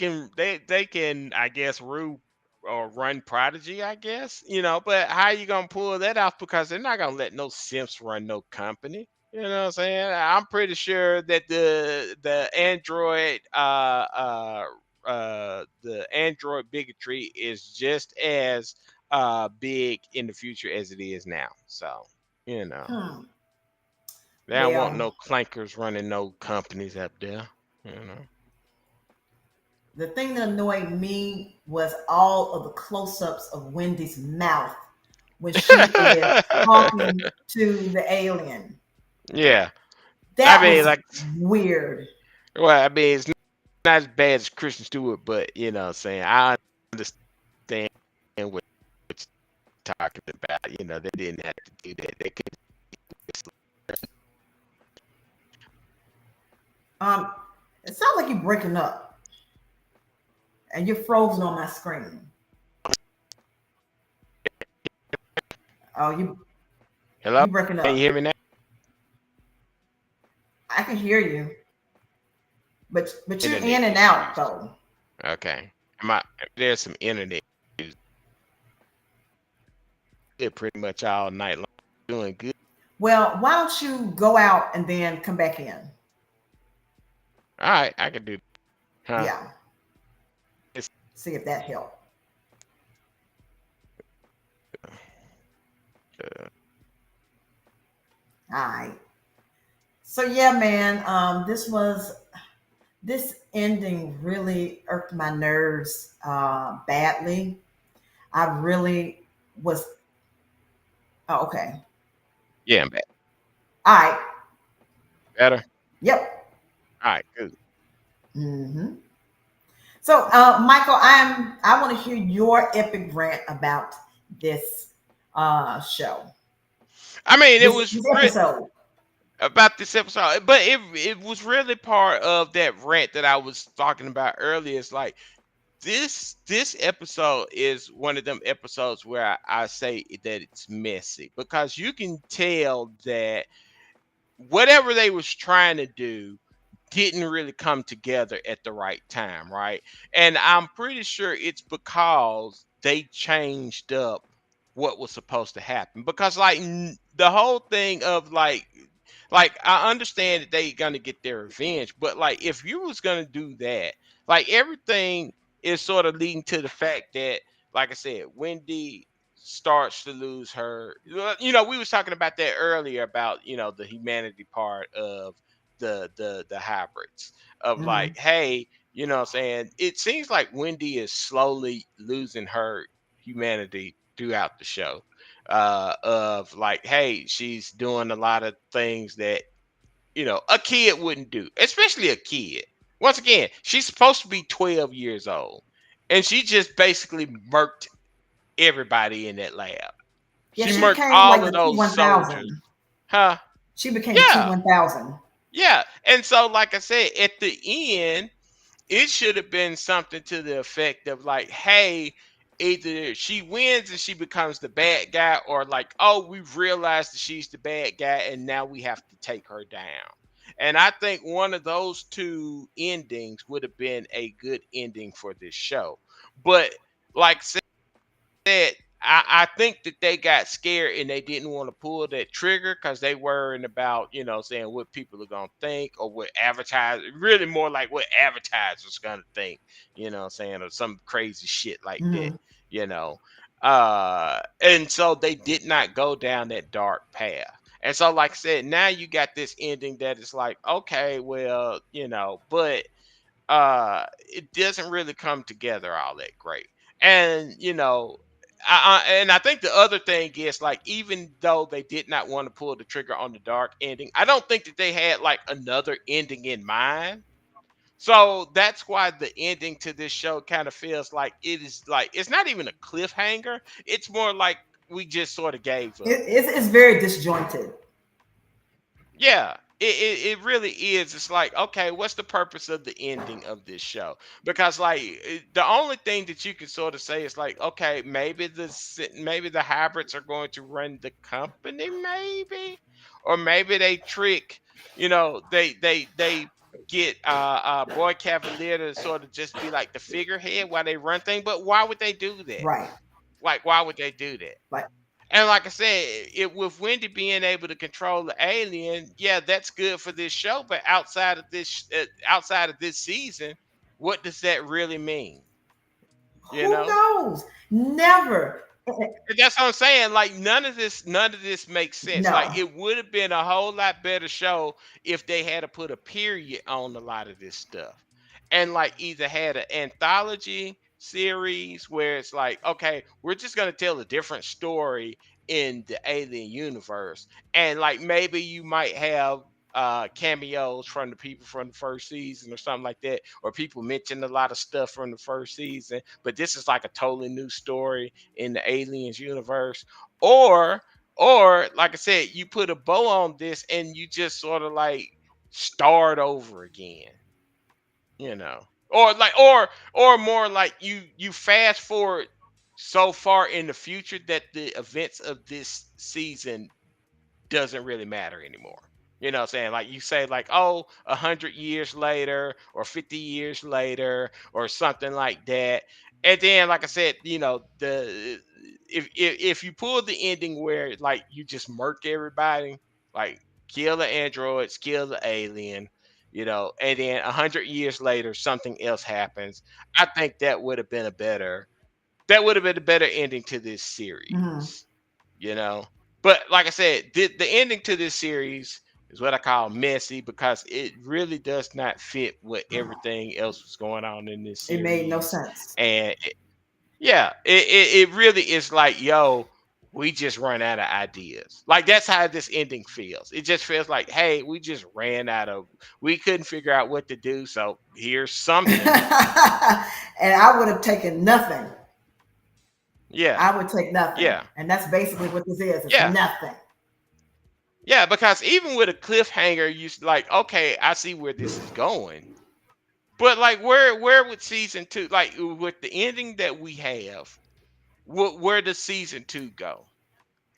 can I guess rule or run Prodigy, I guess, you know, but how you gonna pull that off? Because they're not gonna let no simps run no company. You know what I'm saying? I'm pretty sure that the android bigotry is just as big in the future as it is now. So, you know. They don't want no clankers running no companies up there, you know. The thing that annoyed me was all of the close-ups of Wendy's mouth when she is talking to the alien. Yeah. That was like weird. Well, I mean, it's not as bad as Kristen Stewart, but you know what I'm saying, I understand talking about. They didn't have to do that. They could. It sounds like you're breaking up, and you're frozen on my screen. Oh, Hello? you breaking Can you up. hear me now? I can hear you, but you're Internet in and out issues. though. Okay. There's some internet issues. It pretty much all night long. Doing good. Well, why don't you go out and then come back in? All right, I can do that. Huh? Yeah. It's- See if that helped. Uh, All right. So yeah, man, this ending really irked my nerves badly. I really was. Oh, okay. yeah, I'm back. All right. Better? Yep. All right, good. Mm-hmm. So, Michael, I want to hear your epic rant about this show. I mean, it This, was this episode. about this episode, but it was really part of that rant that I was talking about earlier. It's like this episode is one of them episodes where I say that it's messy because you can tell that whatever they was trying to do didn't really come together at the right time, right? And I'm pretty sure it's because they changed up what was supposed to happen. Because like the whole thing of like I understand that they gonna get their revenge, but like if you was gonna do that, like everything is sort of leading to the fact that, like I said, Wendy starts to lose her. We was talking about that earlier about the humanity part of the hybrids of Mhm. like, hey, what I'm saying, it seems like Wendy is slowly losing her humanity throughout the show. Of like, hey, she's doing a lot of things that a kid wouldn't do, especially a kid. Once again, she's supposed to be 12 years old, and she just basically murked everybody in that lab. Yeah, She she murked became all like of the T those one soldiers. thousand. Huh? She became T Yeah. 1000. Yeah. And so, like I said, at the end, it should have been something to the effect of like, hey, either she wins and she becomes the bad guy, or like, oh, we've realized that she's the bad guy and now we have to take her down. And I think one of those two endings would have been a good ending for this show. But like I said, I think that they got scared and they didn't want to pull that trigger because they worrying about, saying what people are gonna think, or what advertisers, really more like what advertisers gonna think, saying, or some crazy shit like that, Mhm. you know. And so they did not go down that dark path. And so, like I said, now you got this ending that is like, okay, well, but it doesn't really come together all that great. And I think the other thing is like, even though they did not want to pull the trigger on the dark ending, I don't think that they had like another ending in mind. So that's why the ending to this show kind of feels like it is like it's not even a cliffhanger. It's more like we just sort of gave up. It's very disjointed. Yeah, it really is. It's like, okay, what's the purpose of the ending of this show? Because like the only thing that you can sort of say is like, okay, maybe the hybrids are going to run the company, maybe, or maybe they trick, they get Boy Cavalier to sort of just be like the figurehead while they run things. But why would they do that? Right. Like, why would they do that? Like, And like I said, it with Wendy being able to control the alien, yeah, that's good for this show. But outside of this season, what does that really mean? You who know, knows? Never. and that's what I'm saying. Like none of this makes sense. Like No. it would have been a whole lot better show if they had to put a period on a lot of this stuff, and like either had an anthology series where it's like, okay, we're just gonna tell a different story in the alien universe, and like maybe you might have cameos from the people from the first season or something like that, or people mention a lot of stuff from the first season, but this is like a totally new story in the Aliens universe, or like I said, you put a bow on this and you just sort of like start over again, you know, or like or more like you fast forward so far in the future that the events of this season doesn't really matter anymore. You know what I'm saying? Like you say, like, oh, 100 years later or 50 years later or something like that. And then, like I said, you know, the if you pull the ending where like you just murk everybody, like kill the androids, kill the alien, you know, and then 100 years later something else happens, I think that would have been a better ending to this Mhm. series, you know. But like I said, the ending to this series is what I call messy because it really does not fit what everything else was going on in this It made no series. sense. And yeah, it really is like, yo, we just run out of ideas. Like that's how this ending feels. It just feels like, hey, we just ran out of, we couldn't figure out what to do. So here's something. And I would have taken nothing. Yeah, I would take nothing. yeah, And that's basically what this is. It's yeah. nothing. Yeah, because even with a cliffhanger, like, okay, I see where this is going. But like, where would season two, like with the ending that we have, where does season two go?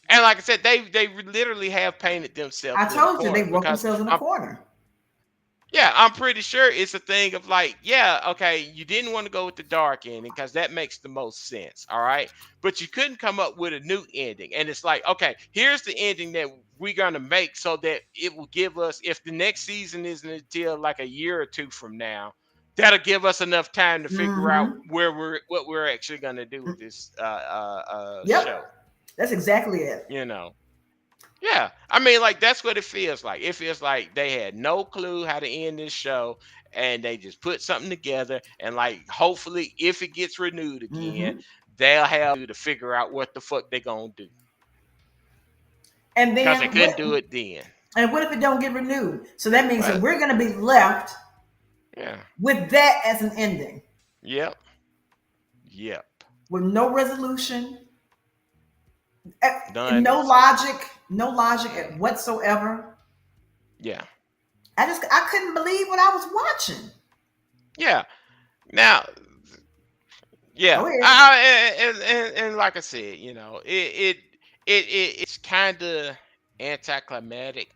And like I said, they literally have painted themselves I in a told you they corner wrote because themselves in a corner. yeah, I'm pretty sure it's a thing of like, yeah, okay, you didn't want to go with the dark ending because that makes the most sense, all right? But you couldn't come up with a new ending. And it's like, okay, here's the ending that we're going to make so that it will give us, if the next season isn't until like a year or two from now, that'll give us enough time to figure out Mm-hmm. what we're actually going to do with this show, Yep. That's exactly it. you know? Yeah, I mean, like that's what it feels like. It feels like they had no clue how to end this show, and they just put something together. And like, hopefully, if it gets renewed again, Mm-hmm. they'll have to figure out what the fuck they gonna do And because they then couldn't do it then. what if it don't get renewed? So that means that Well, we're gonna be left yeah, with that as an ending. yep, yep, With no resolution, done. no logic Mm, whatsoever. yeah, I couldn't believe what I was watching. yeah. Now, Go yeah, ahead. and like I said, you know, it's kind of anticlimactic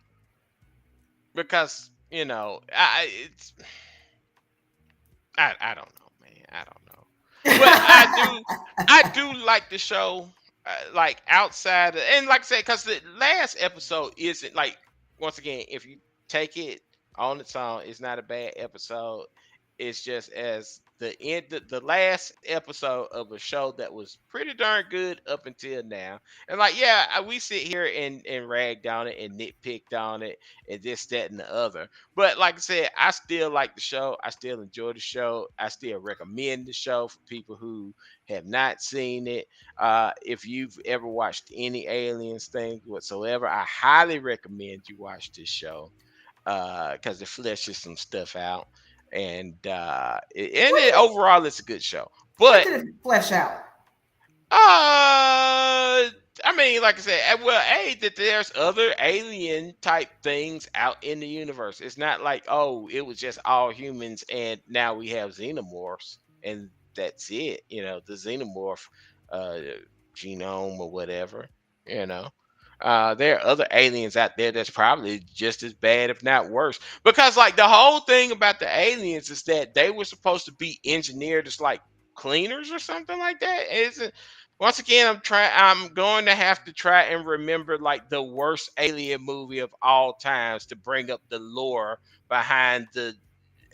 because you know I don't know, man. I don't know, but I do like the show, like outside and like I said, because the last episode isn't like, once again, if you take it on its own, it's not a bad episode. It's just as the last episode of a show that was pretty darn good up until now. And like, yeah, we sit here and ragged on it and nitpicked on it and this, that, and the other. But like I said, I still like the show. I still enjoy the show. I still recommend the show for people who have not seen it. If you've ever watched any aliens thing whatsoever, I highly recommend you watch this show because it fleshes some stuff out. And overall, it's a good show. What But did it flesh out? I mean, like I said, well, that there's other alien type things out in the universe. It's not like, oh, it was just all humans and now we have xenomorphs and that's it. You know, the xenomorph uh, genome or whatever. You know, there are other aliens out there that's probably just as bad, if not worse. Because like the whole thing about the aliens is that they were supposed to be engineered as like cleaners or something like that. Isn't Once again, I'm going to have to try and remember like the worst alien movie of all times to bring up the lore behind the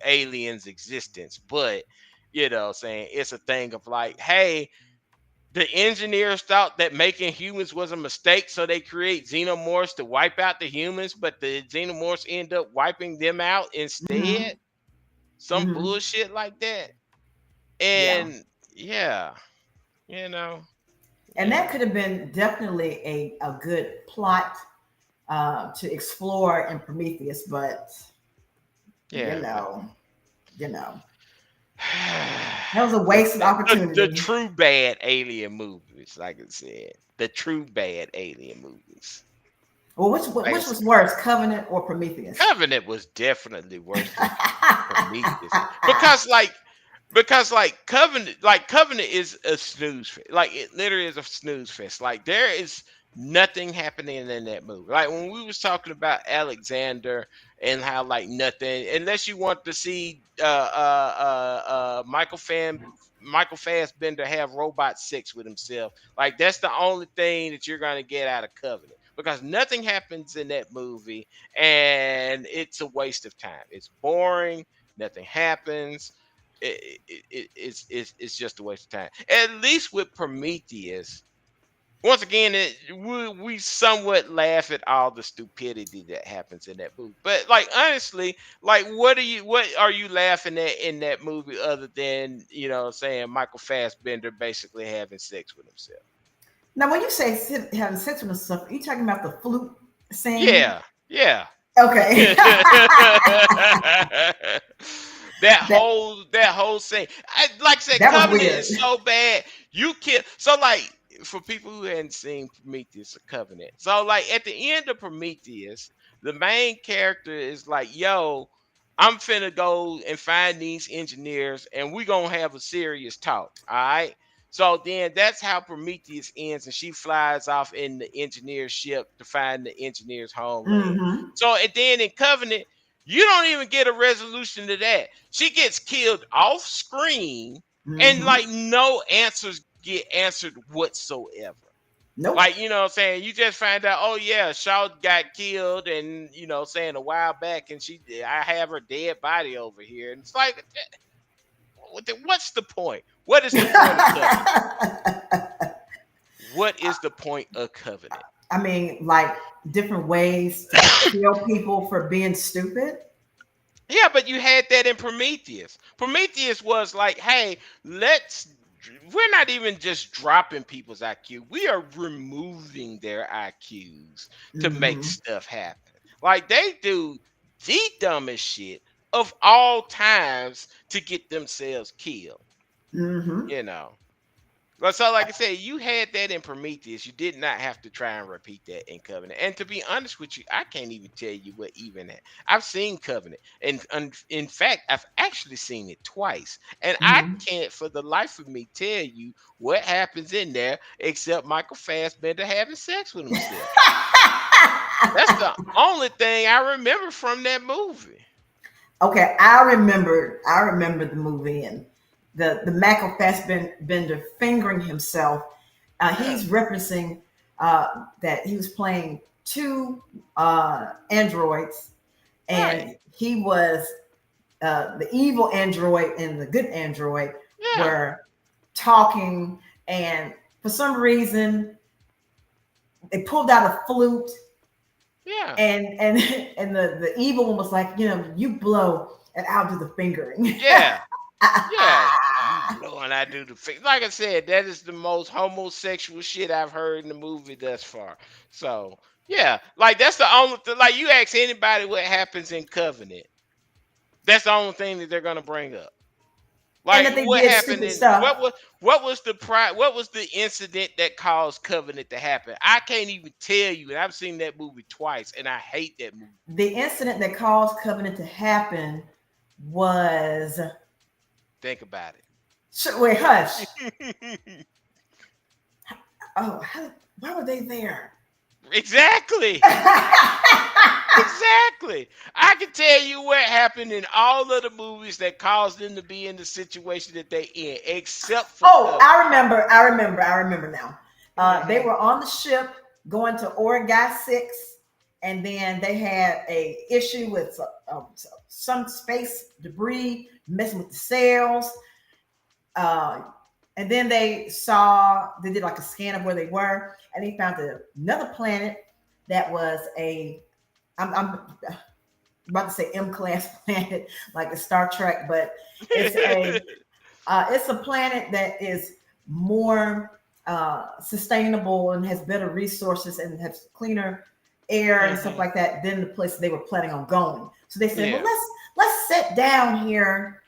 aliens' existence. But saying it's a thing of like, hey, the engineers thought that making humans was a mistake, so they create xenomorphs to wipe out the humans, but the xenomorphs end up wiping them out instead. Mm-hmm. Some Mm-hmm. bullshit like that. Yeah. And yeah, you know, And that yeah. could have been definitely a good plot to explore in Prometheus, but Yeah, you know, that was a wasted the opportunity. true bad alien movies, like I said, the true bad alien movies. Well, Like I which said, was worse, Covenant or Prometheus? Covenant was definitely worse than Prometheus because Covenant is a snooze fest. Like it literally is a snooze fest. Like there is nothing happening in that movie. Like when we was talking about Alexander and how like nothing unless you want to see Michael Fassbender have robot sex with himself. Like that's the only thing that you're gonna get out of Covenant because nothing happens in that movie and it's a waste of time. It's boring. Nothing happens. It's just a waste of time. At least with Prometheus, once again, we somewhat laugh at all the stupidity that happens in that movie. But like honestly, like what are you laughing at in that movie other than saying Michael Fassbender basically having sex with himself? Now, when you say having sex with stuff, are you talking about the flute scene? Yeah, yeah. Okay. that that whole scene. Like I said, that was Covenant weird. is so bad. You can so like for people who hadn't seen Prometheus or Covenant. So like at the end of Prometheus, the main character is like, yo, I'm finna go and find these engineers and we gonna have a serious talk. All right. So then that's how Prometheus ends, and she flies off in the engineer ship to find the engineer's homeland. Mm-hmm. So and then in Covenant, you don't even get a resolution to that. She gets killed off screen, and Mm-hmm. like no answers get answered whatsoever. Nope. Like, you know what I'm saying? You just find out, oh yeah, Shaw got killed and saying a while back and I have her dead body over here. And it's like what's the point? What is the point of Covenant? What is the point of Covenant? I mean, like different ways to kill people for being stupid. Yeah, but you had that in Prometheus. Prometheus was like, hey, we're not even just dropping people's IQ. We are removing their IQs to make Mm-hmm. stuff happen. Like they do the dumbest shit of all times to get themselves killed. Mm-hmm. You know. But so, like I said, you had that in Prometheus. You did not have to try and repeat that in Covenant. And to be honest with you, I can't even tell you what even that. I've seen Covenant, and in fact, I've actually seen it twice, and I Mm-hmm. can't, for the life of me, tell you what happens in there except Michael Fassbender having sex with himself. That's the only thing I remember from that movie. Okay, I remember the movie and the Michael Fassbender fingering himself. Yeah, He's referencing that he was playing two androids, right. and he was the evil android and the good android Yeah, were talking, and for some reason they pulled out a flute, yeah. and and the evil one was like, you blow and I'll do the fingering. Yeah. Yeah, you blow and I do the thing. Like I said, that is the most homosexual shit I've heard in the movie thus far. So yeah, like that's the only thing. Like you ask anybody what happens in Covenant, that's the only thing that they're gonna bring up. And Like that they what did happened stupid in stuff. what was the incident that caused Covenant to happen? I can't even tell you, and I've seen that movie twice, and I hate that movie. The incident that caused Covenant to happen was Think about wait, hush. it. Oh, why were they there? Exactly. Exactly. I can tell you what happened in all of the movies that caused them to be in the situation that they in, except for Oh, Covenant. I remember now. They Mhm. were on the ship going to Oregon 6, and then they had a issue with some space debris messing with the sails. And then they did like a scan of where they were, and they found another planet that was I'm about to say M-class planet, like a Star Trek, but it's a planet that is more sustainable and has better resources and has cleaner air and stuff like that than the place they were planning on going. So they said, well, let's sit down here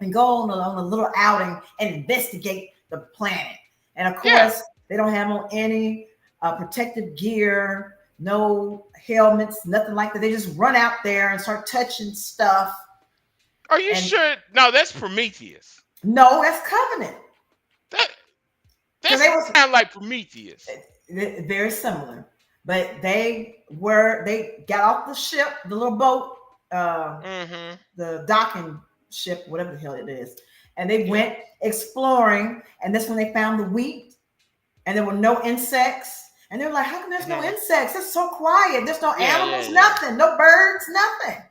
and go on a little outing and investigate the planet. And of course, they don't have on any protective gear, no helmets, nothing like that. They just run out there and start touching stuff. Are you sure? No, that's Prometheus. No, that's Covenant. That sounds like Prometheus. Very similar. But they got off the ship, the little boat, the docking ship, whatever the hell it is. And they went exploring. And that's when they found the wheat. And there were no insects. And they were like, how come there's no insects? It's so quiet. There's no animals, nothing. No birds, nothing.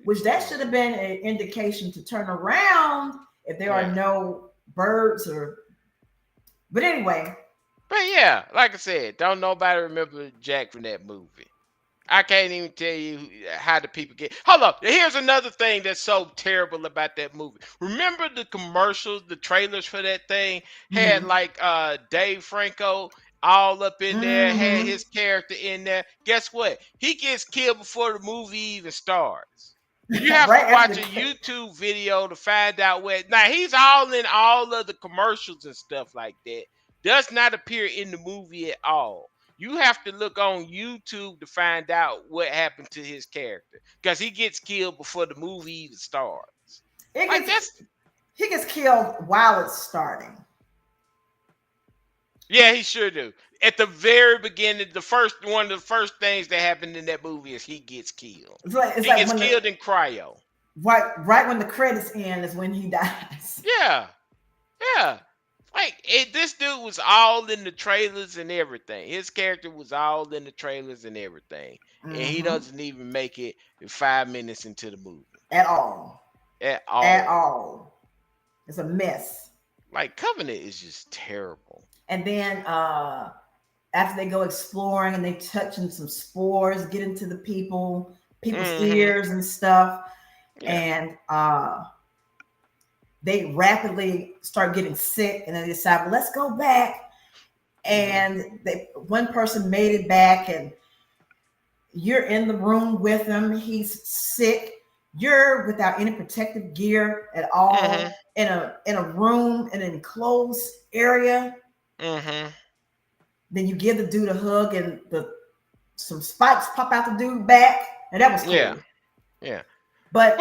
Which that should have been an indication to turn around if there are no birds or... But anyway. But yeah, like I said, don't nobody remember Jack from that movie. I can't even tell you how the people get. Hold up. Here's another thing that's so terrible about that movie. Remember the commercials, the trailers for that thing had like Dave Franco all up in there, had his character in there. Guess what? He gets killed before the movie even starts. You have to watch a YouTube video to find out where. Now he's all in all of the commercials and stuff like that. Does not appear in the movie at all. You have to look on YouTube to find out what happened to his character because he gets killed before the movie even starts. He gets killed while it's starting. Yeah, he sure do. At the very beginning, one of the first things that happened in that movie is he gets killed. He gets killed in cryo. Right when the credits end is when he dies. Yeah. Like this dude was all in the trailers and everything. His character was all in the trailers and everything, and he doesn't even make it 5 minutes into the movie at all. It's a mess. Like Covenant is just terrible. And then after they go exploring and they touching some spores, get into the people's ears and stuff, and they rapidly start getting sick, and then they decide, well, let's go back. And one person made it back, and you're in the room with him. He's sick. You're without any protective gear at all in a room, in an enclosed area. Then you give the dude a hug, and some spikes pop out the dude back, and that was cool. Yeah. But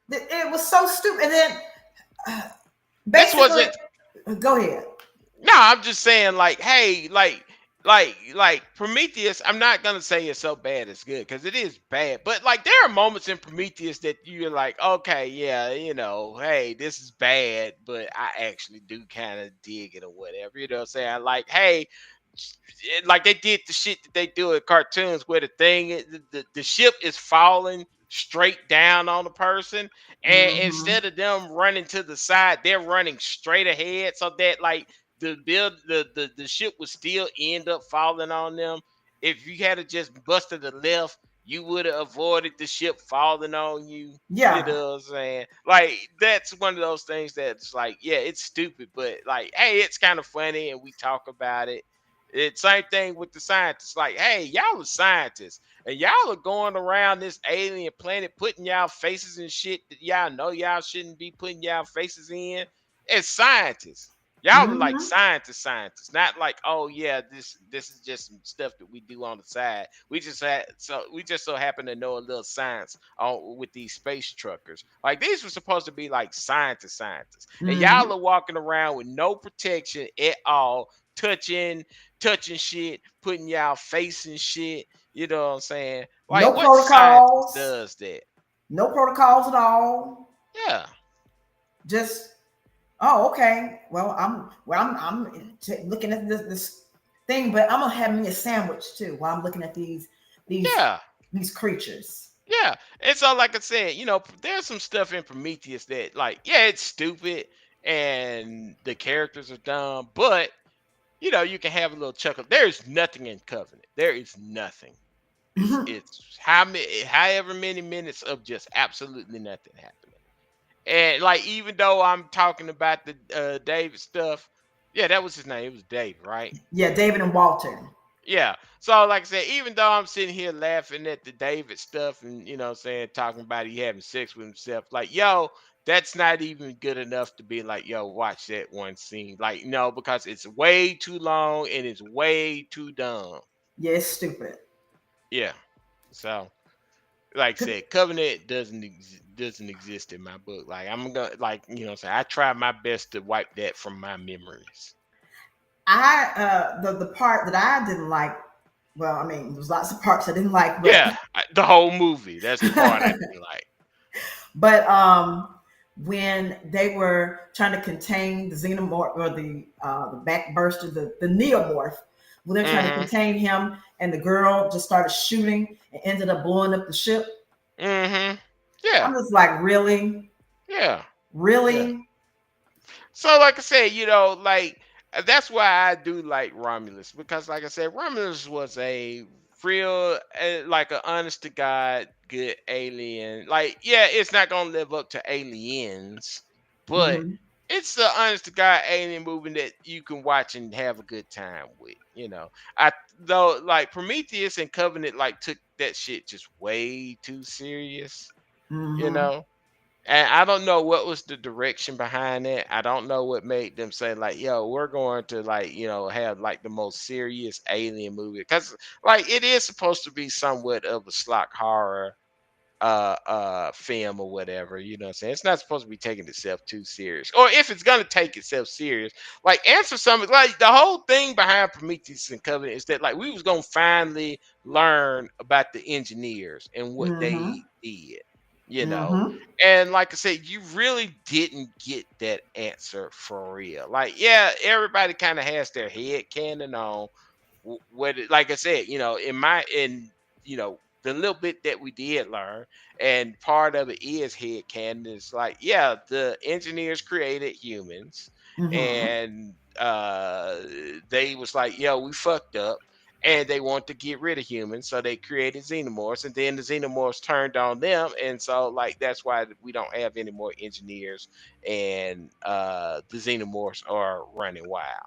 it was so stupid. And then this wasn't. Go ahead. No, I'm just saying, like, hey, like Prometheus. I'm not gonna say it's so bad it's good because it is bad. But like, there are moments in Prometheus that you're like, okay, yeah, hey, this is bad, but I actually do kind of dig it or whatever. You know what I'm saying? Like, hey, like they did the shit that they do in cartoons where the ship is falling straight down on the person, and instead of them running to the side, they're running straight ahead, so that like the ship would still end up falling on them. If you had to just bust to the left, you would have avoided the ship falling on you. Yeah, you know what I'm saying? Like that's one of those things that's like, yeah, it's stupid, but like, hey, it's kind of funny, and we talk about it. It's same thing with the scientists. Like, hey, y'all are scientists, and y'all are going around this alien planet putting y'all faces in shit that y'all know y'all shouldn't be putting y'all faces in. As scientists, y'all are like scientists, not like, oh yeah, this is just some stuff that we do on the side. We just so happen to know a little science with these space truckers. Like these were supposed to be like scientists, and y'all are walking around with no protection at all. Touching shit, putting y'all face in shit. You know what I'm saying? Like, no what protocols. does that? No protocols at all. Yeah. Just okay. Well, I'm looking at this thing, but I'm gonna have me a sandwich too while I'm looking at these creatures. Yeah. And so, like I said, there's some stuff in Prometheus that, like, yeah, it's stupid and the characters are dumb, but you can have a little chuckle. There's nothing in Covenant. There is nothing. It's however many minutes of just absolutely nothing happening. And like, even though I'm talking about the David stuff, yeah, that was his name. It was David, right? Yeah, David and Walter. Yeah. So like I said, even though I'm sitting here laughing at the David stuff and what I'm saying, talking about he having sex with himself, like, yo, that's not even good enough to be like, yo, watch that one scene. Like, no, because it's way too long and it's way too dumb. Yeah, it's stupid. Yeah. So like I 'Cause said, Covenant doesn't exist in my book. Like I'm gonna like, what I'm saying, I try my best to wipe that from my memories. the part that I didn't like, well, I mean, there's lots of parts I didn't like, but Yeah, the whole movie. That's the part I didn't like. but when they were trying to contain the xenomorph or the backburster, the neomorph, when they're trying to Mm-hmm. contain him, and the girl just started shooting and ended up blowing up the ship. Mm-hmm. Yeah. I'm just like, really, Yeah. Yeah. really. So, like I said, like that's why I do like Romulus because, like I said, Romulus was a real, like an honest to God, good alien. Like, yeah, it's not gonna live up to Aliens, but Hmm. it's the honest to God alien movie that you can watch and have a good time with. I though like Prometheus and Covenant like took that shit just way too serious. You Hmm. know. And I don't know what was the direction behind it. I don't know what made them say like, "Yo, we're going to like, have like the most serious alien movie." Because like it is supposed to be somewhat of a schlock horror film or whatever. You know what I'm saying? It's not supposed to be taking itself too serious. Or if it's gonna take itself serious, like answer something like the whole thing behind Prometheus and Covenant is that like we was gonna finally learn about the engineers and what Hmm. they did, Hmm. and like I said, you really didn't get that answer for real. Like, yeah, everybody kind of has their head canon on what it, like I said, the little bit that we did learn, and part of it is head canon. Is like, yeah, the engineers created humans, Hmm. and they was like, yo, we fucked up. And they want to get rid of humans, so they created xenomorphs, and then the xenomorphs turned on them, and so like that's why we don't have any more engineers, and the xenomorphs are running wild.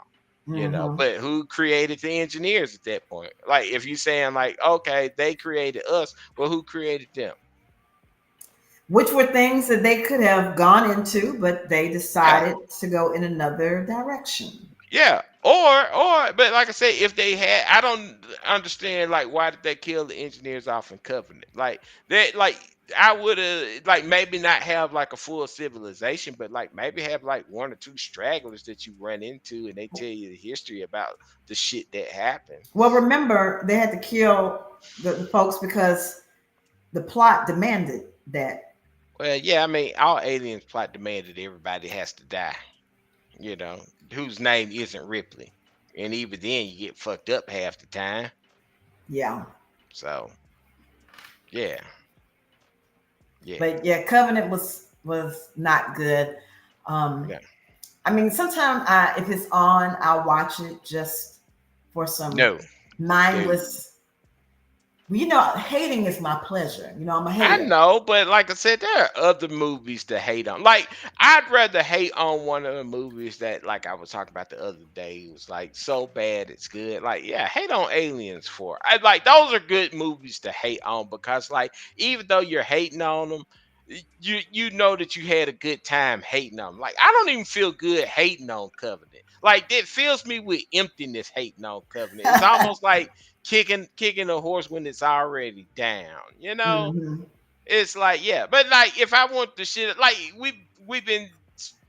Hmm. But who created the engineers at that point? Like if you saying like, okay, they created us, well, who created them? Which were things that they could have gone into, but they Yeah. decided to go in another direction. Yeah. Or but like I say, if they had, I don't understand like why did they kill the engineers off in Covenant? Like they like I would have like maybe not have like a full civilization, but like maybe have like one or two stragglers that you run into and they tell you the history about the shit that happened. Well, remember, they had to kill the folks because the plot demanded that. Well, yeah, I mean, all aliens plot demanded everybody has to die, you know, whose name isn't Ripley. And even then, you get fucked up half the time. Yeah. So, yeah, yeah, But yeah, Covenant was not good. Um, yeah. I mean, sometimes if it's on, I'll watch it just for some No, dude. mindless. Well, hating is my pleasure. I'm a I hater. know, but like I said, there are other movies to hate on. Like, I'd rather hate on one of the movies that, like I was talking about the other day, it was like so bad it's good. Like, yeah, hate on Aliens for. I like those are good movies to hate on because, like, even though you're hating on them, you know that you had a good time hating on 'em. Like, I don't even feel good hating on Covenant. Like, it fills me with emptiness hating on Covenant. It's almost like kicking a horse when it's already down. Hmm. It's like, yeah, but like if I want the shit, like we've been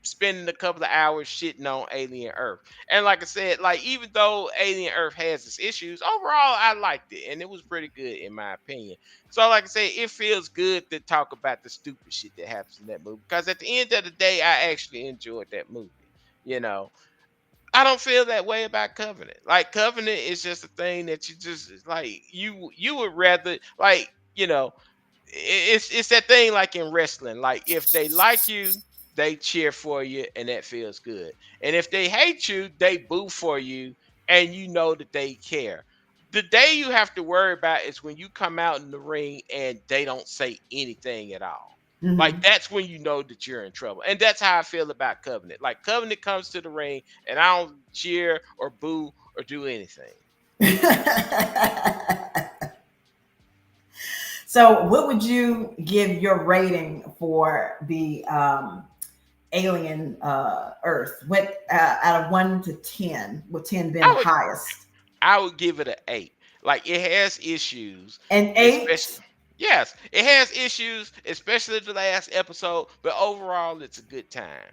spending a couple of hours shitting on Alien Earth, and like I said, like even though Alien Earth has its issues, overall I liked it, and it was pretty good in my opinion. So, like I said, it feels good to talk about the stupid shit that happens in that movie because at the end of the day, I actually enjoyed that movie. You know, I don't feel that way about Covenant. Like Covenant is just a thing that you just like you would rather like it's that thing like in wrestling. Like if they like you, they cheer for you, and that feels good. And if they hate you, they boo for you, and you know that they care. The day you have to worry about is when you come out in the ring and they don't say anything at all. Like Hmm. that's when you know that you're in trouble. And that's how I feel about Covenant. Like Covenant comes to the ring and I don't cheer or boo or do anything. So, what would you give your rating for the alien Earth? What out of 1 to 10? With 10 being I the would highest, I would give it an 8. Like it has issues, and especially eight. yes, it has issues, especially the last episode, but overall it's a good time.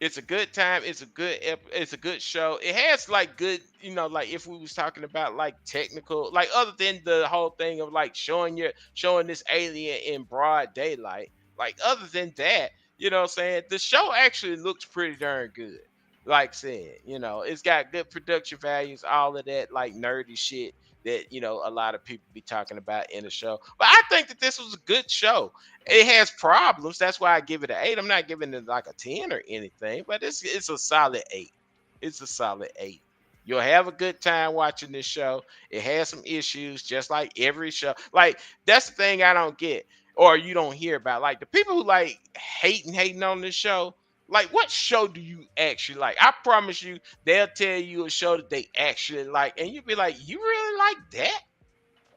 It's a good time. It's a good show. It has like good, like if we was talking about like technical, like other than the whole thing of like showing this alien in broad daylight, like other than that, what I'm saying, the show actually looks pretty darn good. Like said, it's got good production values, all of that like nerdy shit that a lot of people be talking about in the show. But I think that this was a good show. It has problems. That's why I give it an 8. I'm not giving it like a 10 or anything, but it's a solid 8. It's a solid 8. You'll have a good time watching this show. It has some issues, just like every show. Like that's the thing I don't get, or you don't hear about. Like the people who like hating on this show. Like, what show do you actually like? I promise you, they'll tell you a show that they actually like, and you'll be like, "You really like that?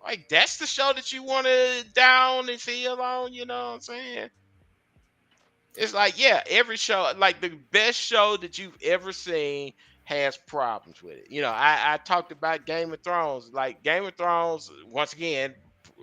Like, that's the show that you want to down and feel on?" You know what I'm saying? It's like, yeah, every show, like the best show that you've ever seen has problems with it. I talked about Game of Thrones. Like Game of Thrones, once again,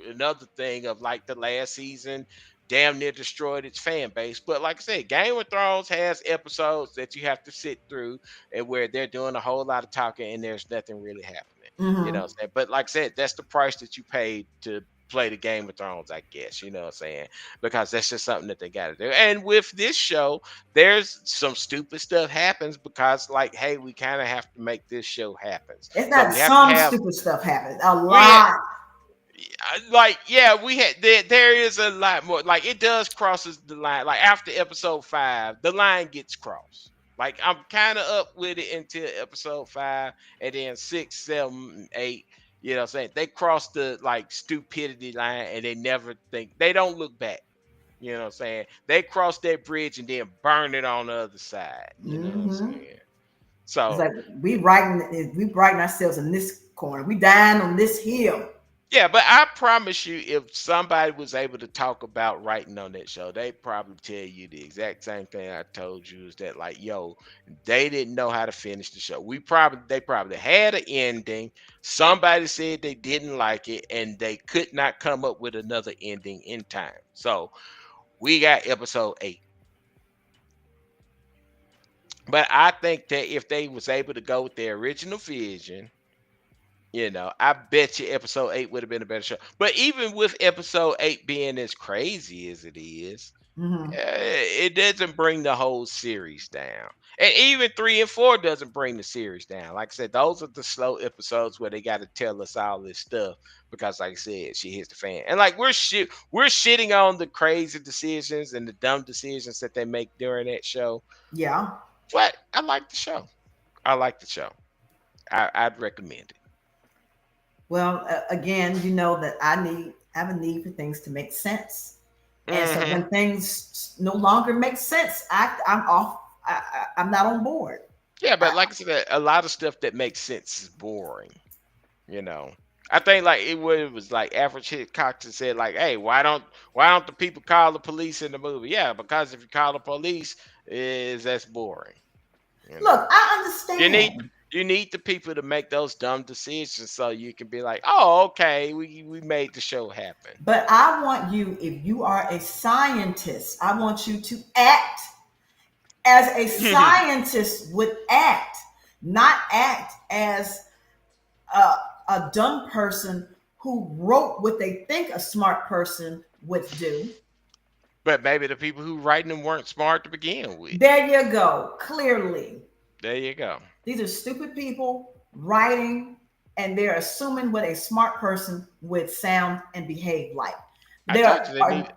another thing of like the last season damn near destroyed its fan base. But like I said, Game of Thrones has episodes that you have to sit through and where they're doing a whole lot of talking and there's nothing really happening. You know Hmm. what I'm saying? But like I said, that's the price that you paid to play the Game of Thrones, I guess. You know what I'm saying? Because that's just something that they got to do. And with this show, there's some stupid stuff happens because, like, hey, we kind of have to make this show happen. It's So not we have to some have stupid stuff happens. A we had lot. like yeah we had there is a lot more. Like it does crosses the line. Like after episode 5, the line gets crossed. Like I'm kind of up with it until episode 5, and then 6, 7, 8. You know what I'm saying? They cross the like stupidity line and they don't look back. You know what I'm saying? They cross that bridge and then burn it on the other side. You know what I'm Hmm. saying? It's So like we writing ourselves in this corner. We dying on this hill. yeah, but I promise you, if somebody was able to talk about writing on that show, they probably tell you the exact same thing I told you is that like, yo, they didn't know how to finish the show. They probably had an ending. Somebody said they didn't like it, and they could not come up with another ending in time. So we got episode 8. But I think that if they was able to go with their original vision, I bet you episode 8 would have been a better show. But even with episode 8 being as crazy as it is, Hmm. it doesn't bring the whole series down. And even 3 and 4 doesn't bring the series down. Like I said, those are the slow episodes where they got to tell us all this stuff because, like I said, she hits the fan. And like we're shitting on the crazy decisions and the dumb decisions that they make during that show. Yeah. But I like the show. I like the show. I'd recommend it. Well, again, you know that I have a need for things to make sense, and so Hmm. when things no longer make sense, I'm off. I'm not on board. Yeah, but I, like I said, a lot of stuff that makes sense is boring. You know, I think like it was like Alfred Hitchcock said like, "Hey, why don't the people call the police in the movie?" Yeah, because if you call the police, is that's boring. You know, Look, I you need understand, you need the people to make those dumb decisions so you can be like, "Oh, okay, we made the show happen." but I want you, if you are a scientist, I want you to act as a scientist would act, not act as a, a dumb person who wrote what they think a smart person would do. But maybe the people who writing them weren't smart to begin with. There you go. Clearly, There you go. these are stupid people writing, and they're assuming what a smart person would sound and behave like. I There told you are,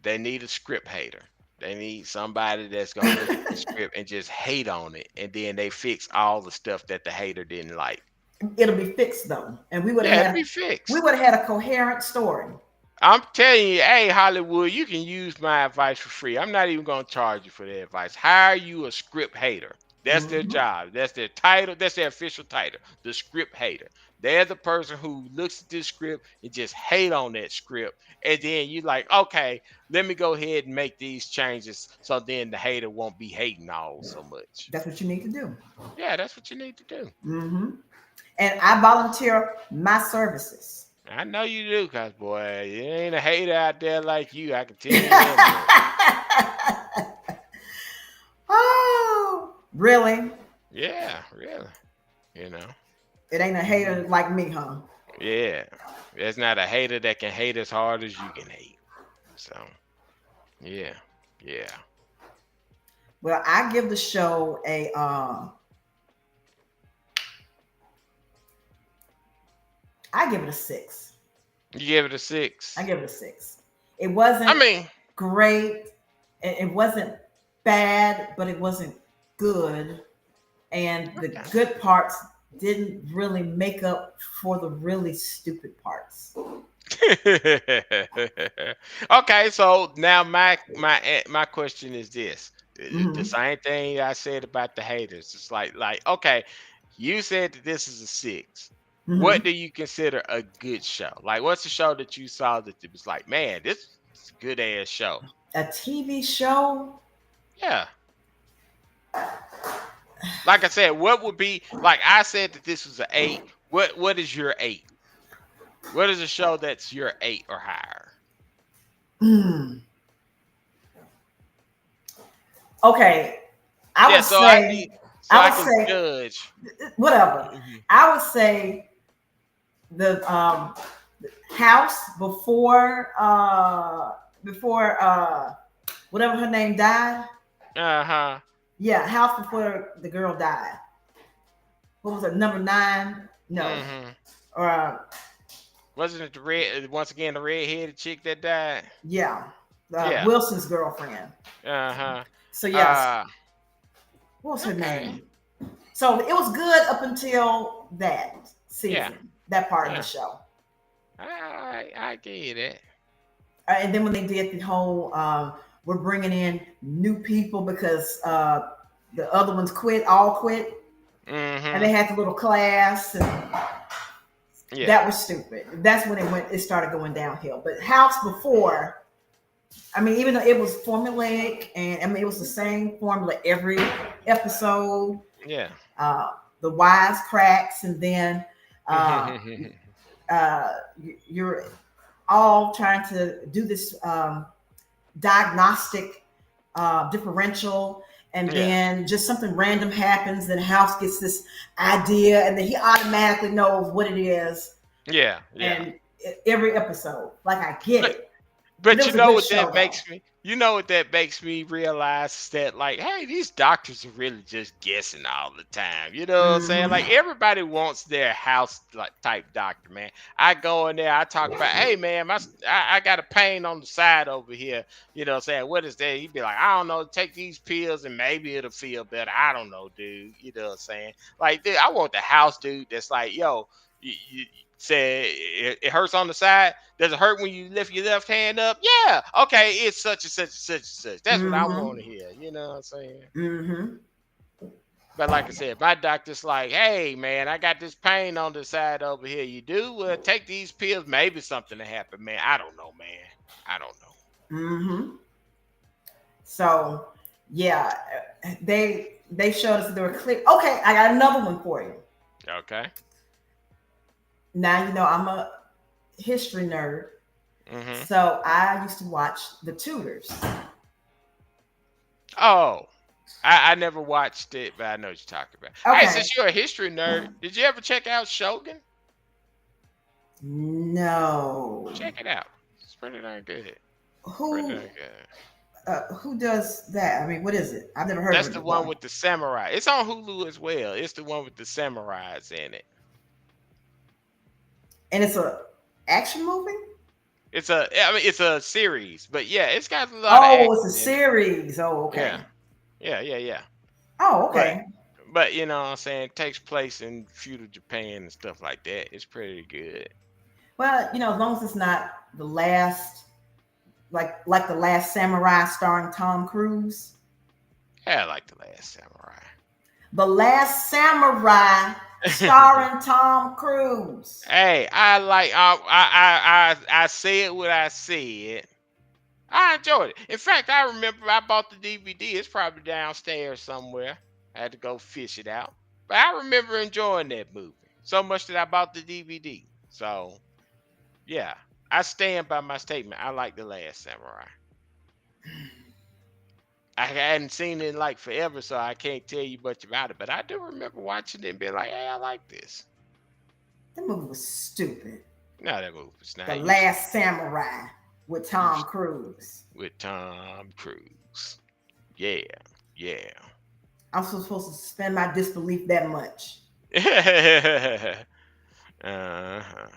they need a script hater. They need somebody that's gonna look at the script and just hate on it, and then they fix all the stuff that the hater didn't like. it'll be fixed though, and Yeah, it'll be we fixed. would have had a coherent story. I'm telling you, hey Hollywood, you can use my advice for free. I'm not even gonna charge you for the advice. Hire you a script hater. That's their job. That's their title. That's their official title. The script hater. They're the person who looks at this script and just hate on that script. And then you like, okay, let me go ahead and make these changes so then the hater won't be hating all so much. That's what you need to do. Yeah, that's what you need to do. And I volunteer my services. I know you do, cause boy, there ain't a hater out there like you. I can tell you that. Oh, really? Yeah, really. You know. It ain't a hater like me, huh? Yeah, there's not a hater that can hate as hard as you can hate. So, yeah. Well, I give the show a I give it a 6. You give it a 6. I give it a 6. It wasn't great. It wasn't bad, but it wasn't good. And the good parts didn't really make up for the really stupid parts. Okay, so now my question is this. The same thing I said about the haters. It's like okay, you said that this is a 6. What do you consider a good show? Like, what's the show that you saw that it was like, man, this is a good ass show? A TV show? Yeah. Like I said, what would be, like I said that this was an 8. What is your 8? What is a show that's your 8 or higher? Okay. I would say judge. Whatever. I would say the house before whatever her name died. Yeah, house before the girl died. What was it? Number 9? No. Or wasn't it the red-headed chick that died? Yeah. Wilson's girlfriend. So yes. What was her name? So it was good up until that season, that part of the show. I get you that. And then when they did the whole, we're bringing in new people because the other ones all quit. And they had the little class. And that was stupid. That's when it started going downhill. But House before, I mean, even though it was formulaic, and I mean, it was the same formula every episode. Yeah. The wise cracks, and then you're all trying to do this diagnostic differential, and then just something random happens, and House gets this idea, and then he automatically knows what it is. Yeah. And every episode, like, I get it. But you know what that makes me? You know what that makes me realize? That, like, hey, these doctors are really just guessing all the time. You know what I'm saying? Like, everybody wants their house type doctor, man. I go in there, I talk about, hey, man, I got a pain on the side over here. You know what I'm saying? What is that? He'd be like, I don't know. Take these pills and maybe it'll feel better. I don't know, dude. You know what I'm saying? Like, dude, I want the house dude that's like, yo, you say it hurts on the side. Does it hurt when you lift your left hand up? Yeah. Okay. It's such and such and such and such. That's what I want to hear. You know what I'm saying? But like I said, my doctor's like, hey, man, I got this pain on the side over here. You do? Take these pills. Maybe something will happen, man. I don't know, man. I don't know. So, yeah, they showed us that they were clear. Okay, I got another one for you. Okay. Now, you know, I'm a history nerd. So I used to watch The Tudors. Oh, I never watched it, but I know what you're talking about. Okay. Hey, since you're a history nerd, did you ever check out Shogun? No. Check it out. It's pretty darn good. Who does that? I mean, what is it? I've never heard of it. That's the one with the samurai. It's on Hulu as well. It's the one with the samurais in it. And it's a action movie? It's a series, but yeah, it's got a lot of action. Oh, it's a series. Oh, okay. Yeah. Oh, okay. But you know what I'm saying? It takes place in feudal Japan and stuff like that. It's pretty good. Well, you know, as long as it's not the last, like the Last Samurai starring Tom Cruise. Yeah, I like the Last Samurai. The Last Samurai, starring Tom Cruise. Hey, I said what I said. I enjoyed it. In fact, I remember I bought the DVD. It's probably downstairs somewhere. I had to go fish it out. But I remember enjoying that movie so much that I bought the DVD. So, yeah, I stand by my statement. I like The Last Samurai. I hadn't seen it in like forever, so I can't tell you much about it. But I do remember watching it and being like, hey, I like this. That movie was stupid. No, that movie was not. The Last Samurai with Tom Cruise. With Tom Cruise. Yeah, yeah. I'm supposed to suspend my disbelief that much. Uh-huh.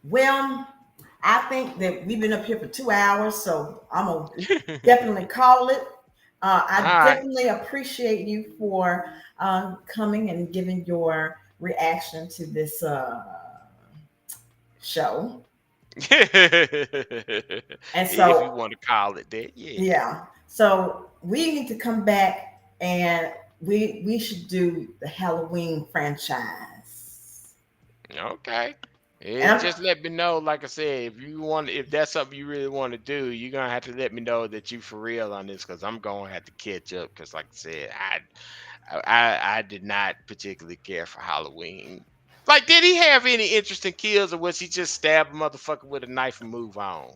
Well, I think that we've been up here for 2 hours, so I'm gonna definitely call it. I definitely appreciate you for coming and giving your reaction to this show. And so, if you want to call it that, yeah. So we need to come back and we should do the Halloween franchise. Okay. Just let me know. Like I said, if that's something you really want to do, you're gonna have to let me know that you for real on this, because I'm gonna have to catch up. Because like I said, I did not particularly care for Halloween. Like, did he have any interesting kills, or was he just stab a motherfucker with a knife and move on?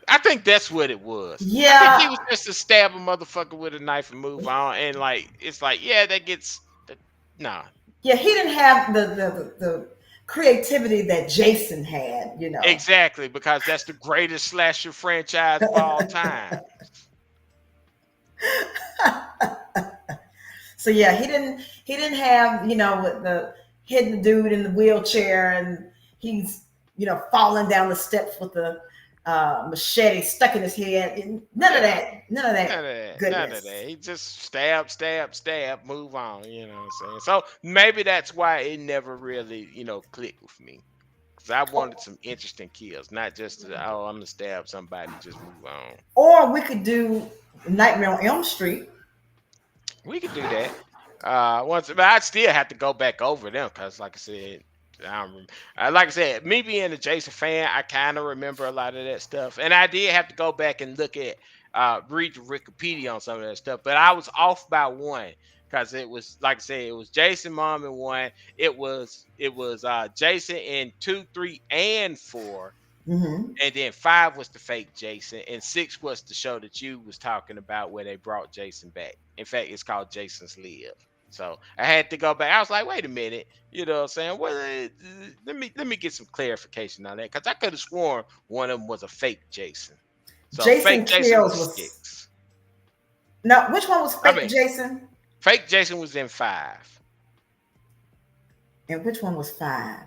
I think that's what it was. Yeah. I think he was just to stab a motherfucker with a knife and move on, and like it's like, yeah, that gets nah. Yeah, he didn't have the creativity that Jason had, you know. Exactly, because that's the greatest slasher franchise of all time. So yeah, he didn't have, you know, the hitting the dude in the wheelchair and he's, you know, falling down the steps with the machete stuck in his head. None of that goodness. None of that. He just stab, move on. You know what I'm saying? So maybe that's why it never really, clicked with me. Because I wanted some interesting kills, not just I'm gonna stab somebody and just move on. Or we could do Nightmare on Elm Street. We could do that. But I'd still have to go back over them because, like I said, like I said, me being a Jason fan, I kind of remember a lot of that stuff, and I did have to go back and look at, read the Wikipedia on some of that stuff. But I was off by one because it was, like I said, it was Jason Mom in 1. It was Jason in 2, 3, and 4. Mm-hmm. And then 5 was the fake Jason, and 6 was the show that you was talking about where they brought Jason back. In fact, it's called Jason's Live. So I had to go back. I was like, wait a minute, you know what I'm saying? Well, let me get some clarification on that, because I could have sworn one of them was a fake Jason. So Jason fake Jason was 6. No, which one was fake Jason? Fake Jason was in 5. And which one was 5?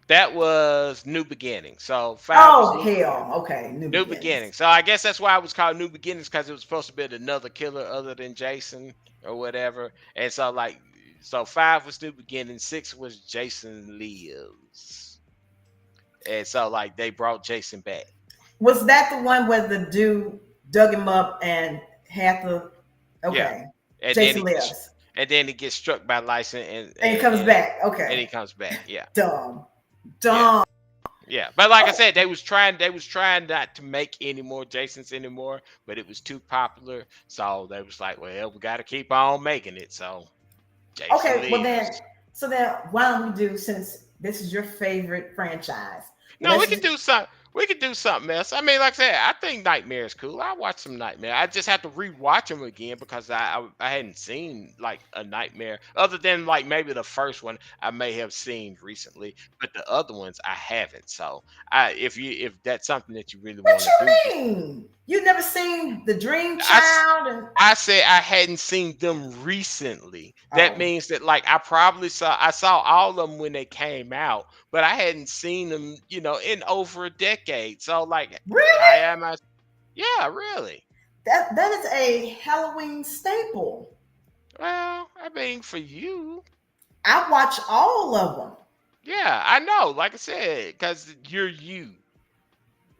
That was New Beginning. So 5. Oh, hell. Okay. New Beginning. So I guess that's why it was called New Beginnings, because it was supposed to be another killer other than Jason or whatever. And so 5 was New Beginning, 6 was Jason Lives. And so they brought Jason back. Was that the one where the dude dug him up and had the yeah. And Jason Lives. And then he gets struck by lightning and he comes back. Okay. And he comes back. Yeah. Dumb. Yeah. But like I said, they was trying not to make any more Jasons anymore, but it was too popular. So they was like, well, we got to keep on making it. So Jason Lives. Well then why don't we do, since this is your favorite franchise? No, we can do something. We could do something else. I mean, like I said, I think Nightmare is cool. I watch some Nightmare. I just have to rewatch them again because I hadn't seen a Nightmare other than maybe the first one I may have seen recently, but the other ones I haven't. So if that's something that you really want to do. What you mean? You never seen The Dream Child? I said I hadn't seen them recently. That means that I saw all of them when they came out, but I hadn't seen them, in over a decade. So really? Yeah, really. That is a Halloween staple. Well, I mean, for you, I watch all of them. Yeah, I know. Like I said, because you're you.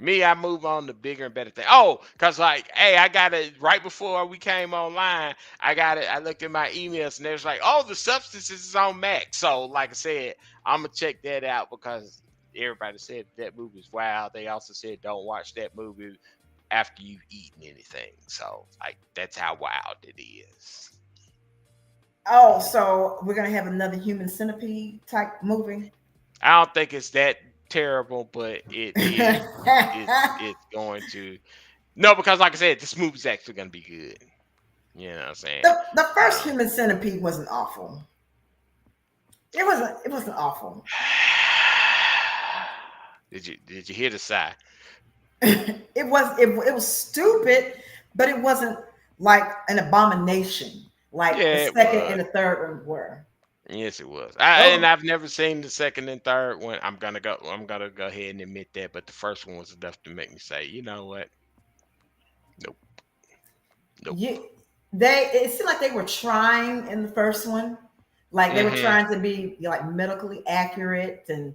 Me, I move on to bigger and better things. Oh, cause like, hey, I got it right before we came online. I got it. I looked at my emails and there's like, oh, the substances is on Max. So, like I said, I'm gonna check that out because everybody said that movie is wild. They also said don't watch that movie after you've eaten anything. So, like, that's how wild it is. Oh, so we're gonna have another human centipede type movie. I don't think it's that terrible, but it is. It's going to. No, because like I said, this movie's actually gonna be good. You know what I'm saying? The first human centipede wasn't awful. It wasn't awful. Did you hear the sigh? It was stupid, but it wasn't like an abomination like the second and the third one were. Yes, it was. And I've never seen the second and third one. I'm gonna go ahead and admit that, but the first one was enough to make me say, you know what? Nope. It seemed like they were trying in the first one, like they were trying to be like medically accurate, and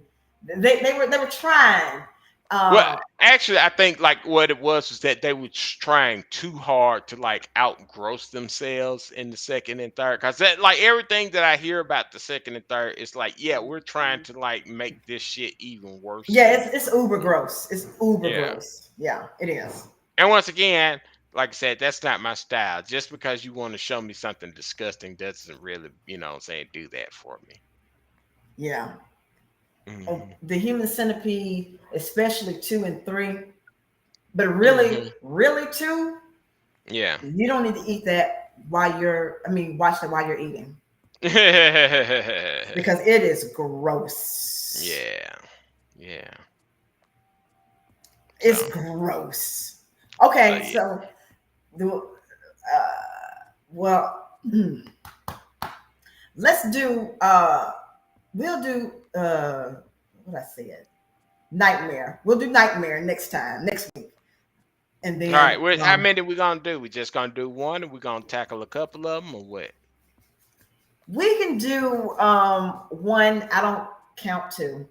they were trying. Well, actually, I think like what it was that they were trying too hard to like outgross themselves in the second and third. Because that like everything that I hear about the second and third is like, yeah, we're trying to like make this shit even worse. Yeah, it's uber gross. It's uber gross. Yeah, it is. And once again, like I said, that's not my style. Just because you want to show me something disgusting doesn't really, you know what I'm saying, do that for me. Yeah. Oh, the human centipede, especially 2 and 3, but really 2. Yeah. You don't need to eat that watch it while you're eating. Because it is gross. Yeah. It's gross. Okay, so let's do we'll do what I said, Nightmare. We'll do Nightmare next week. And then all right, how many we gonna do? We just gonna do one, or we gonna tackle a couple of them, or what? We can do one. I don't count 2,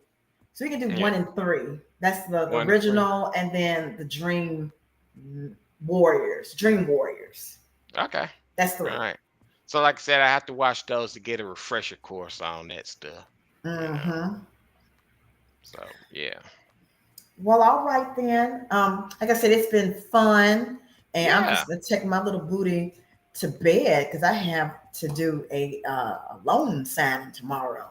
so we can do 1 and 3. That's the original, and then the Dream Warriors. Okay, that's 3. All right. So, like I said, I have to watch those to get a refresher course on that stuff. So, yeah. Well, all right then. Like I said, it's been fun, and I'm just gonna take my little booty to bed because I have to do a loan signing tomorrow.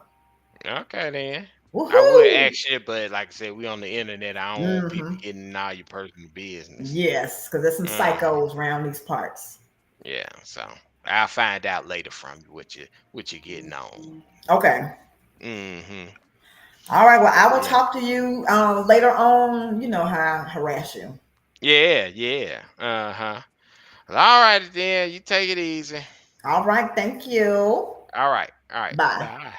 Okay then. Woo-hoo! I would ask you, but like I said, we on the internet. I don't want people getting in all your personal business. Yes, because there's some psychos around these parts. Yeah, so I'll find out later from you what you're getting on. Okay. All right. Well, I will talk to you later on. You know how I harass you. Yeah. All right then. You take it easy. All right. Thank you. All right. Bye.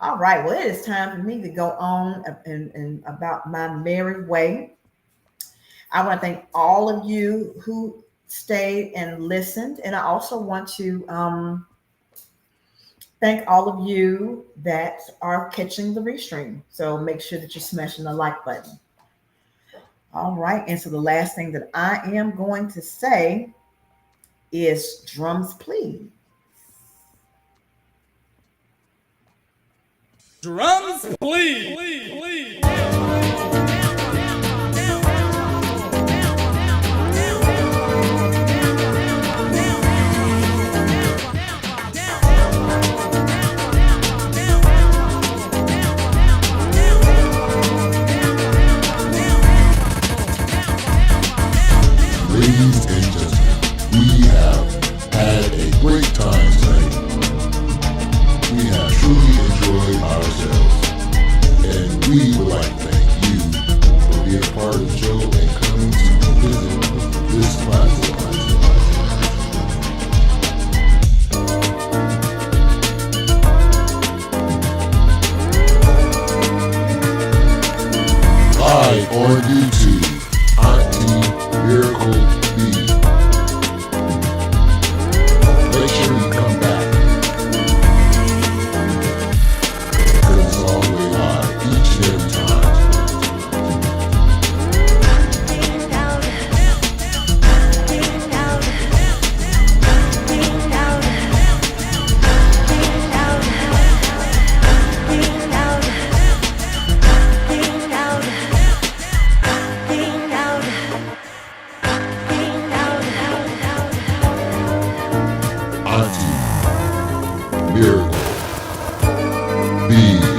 All right. Well, it is time for me to go on and about my merry way. I want to thank all of you who stayed and listened, and I also want to thank all of you that are catching the restream. So make sure that you're smashing the like button. All right. And so the last thing that I am going to say is drums, please. Drums, please. Ladies and gentlemen, we have had a great time tonight. We have truly enjoyed ourselves, and we would like to thank you miracle. Be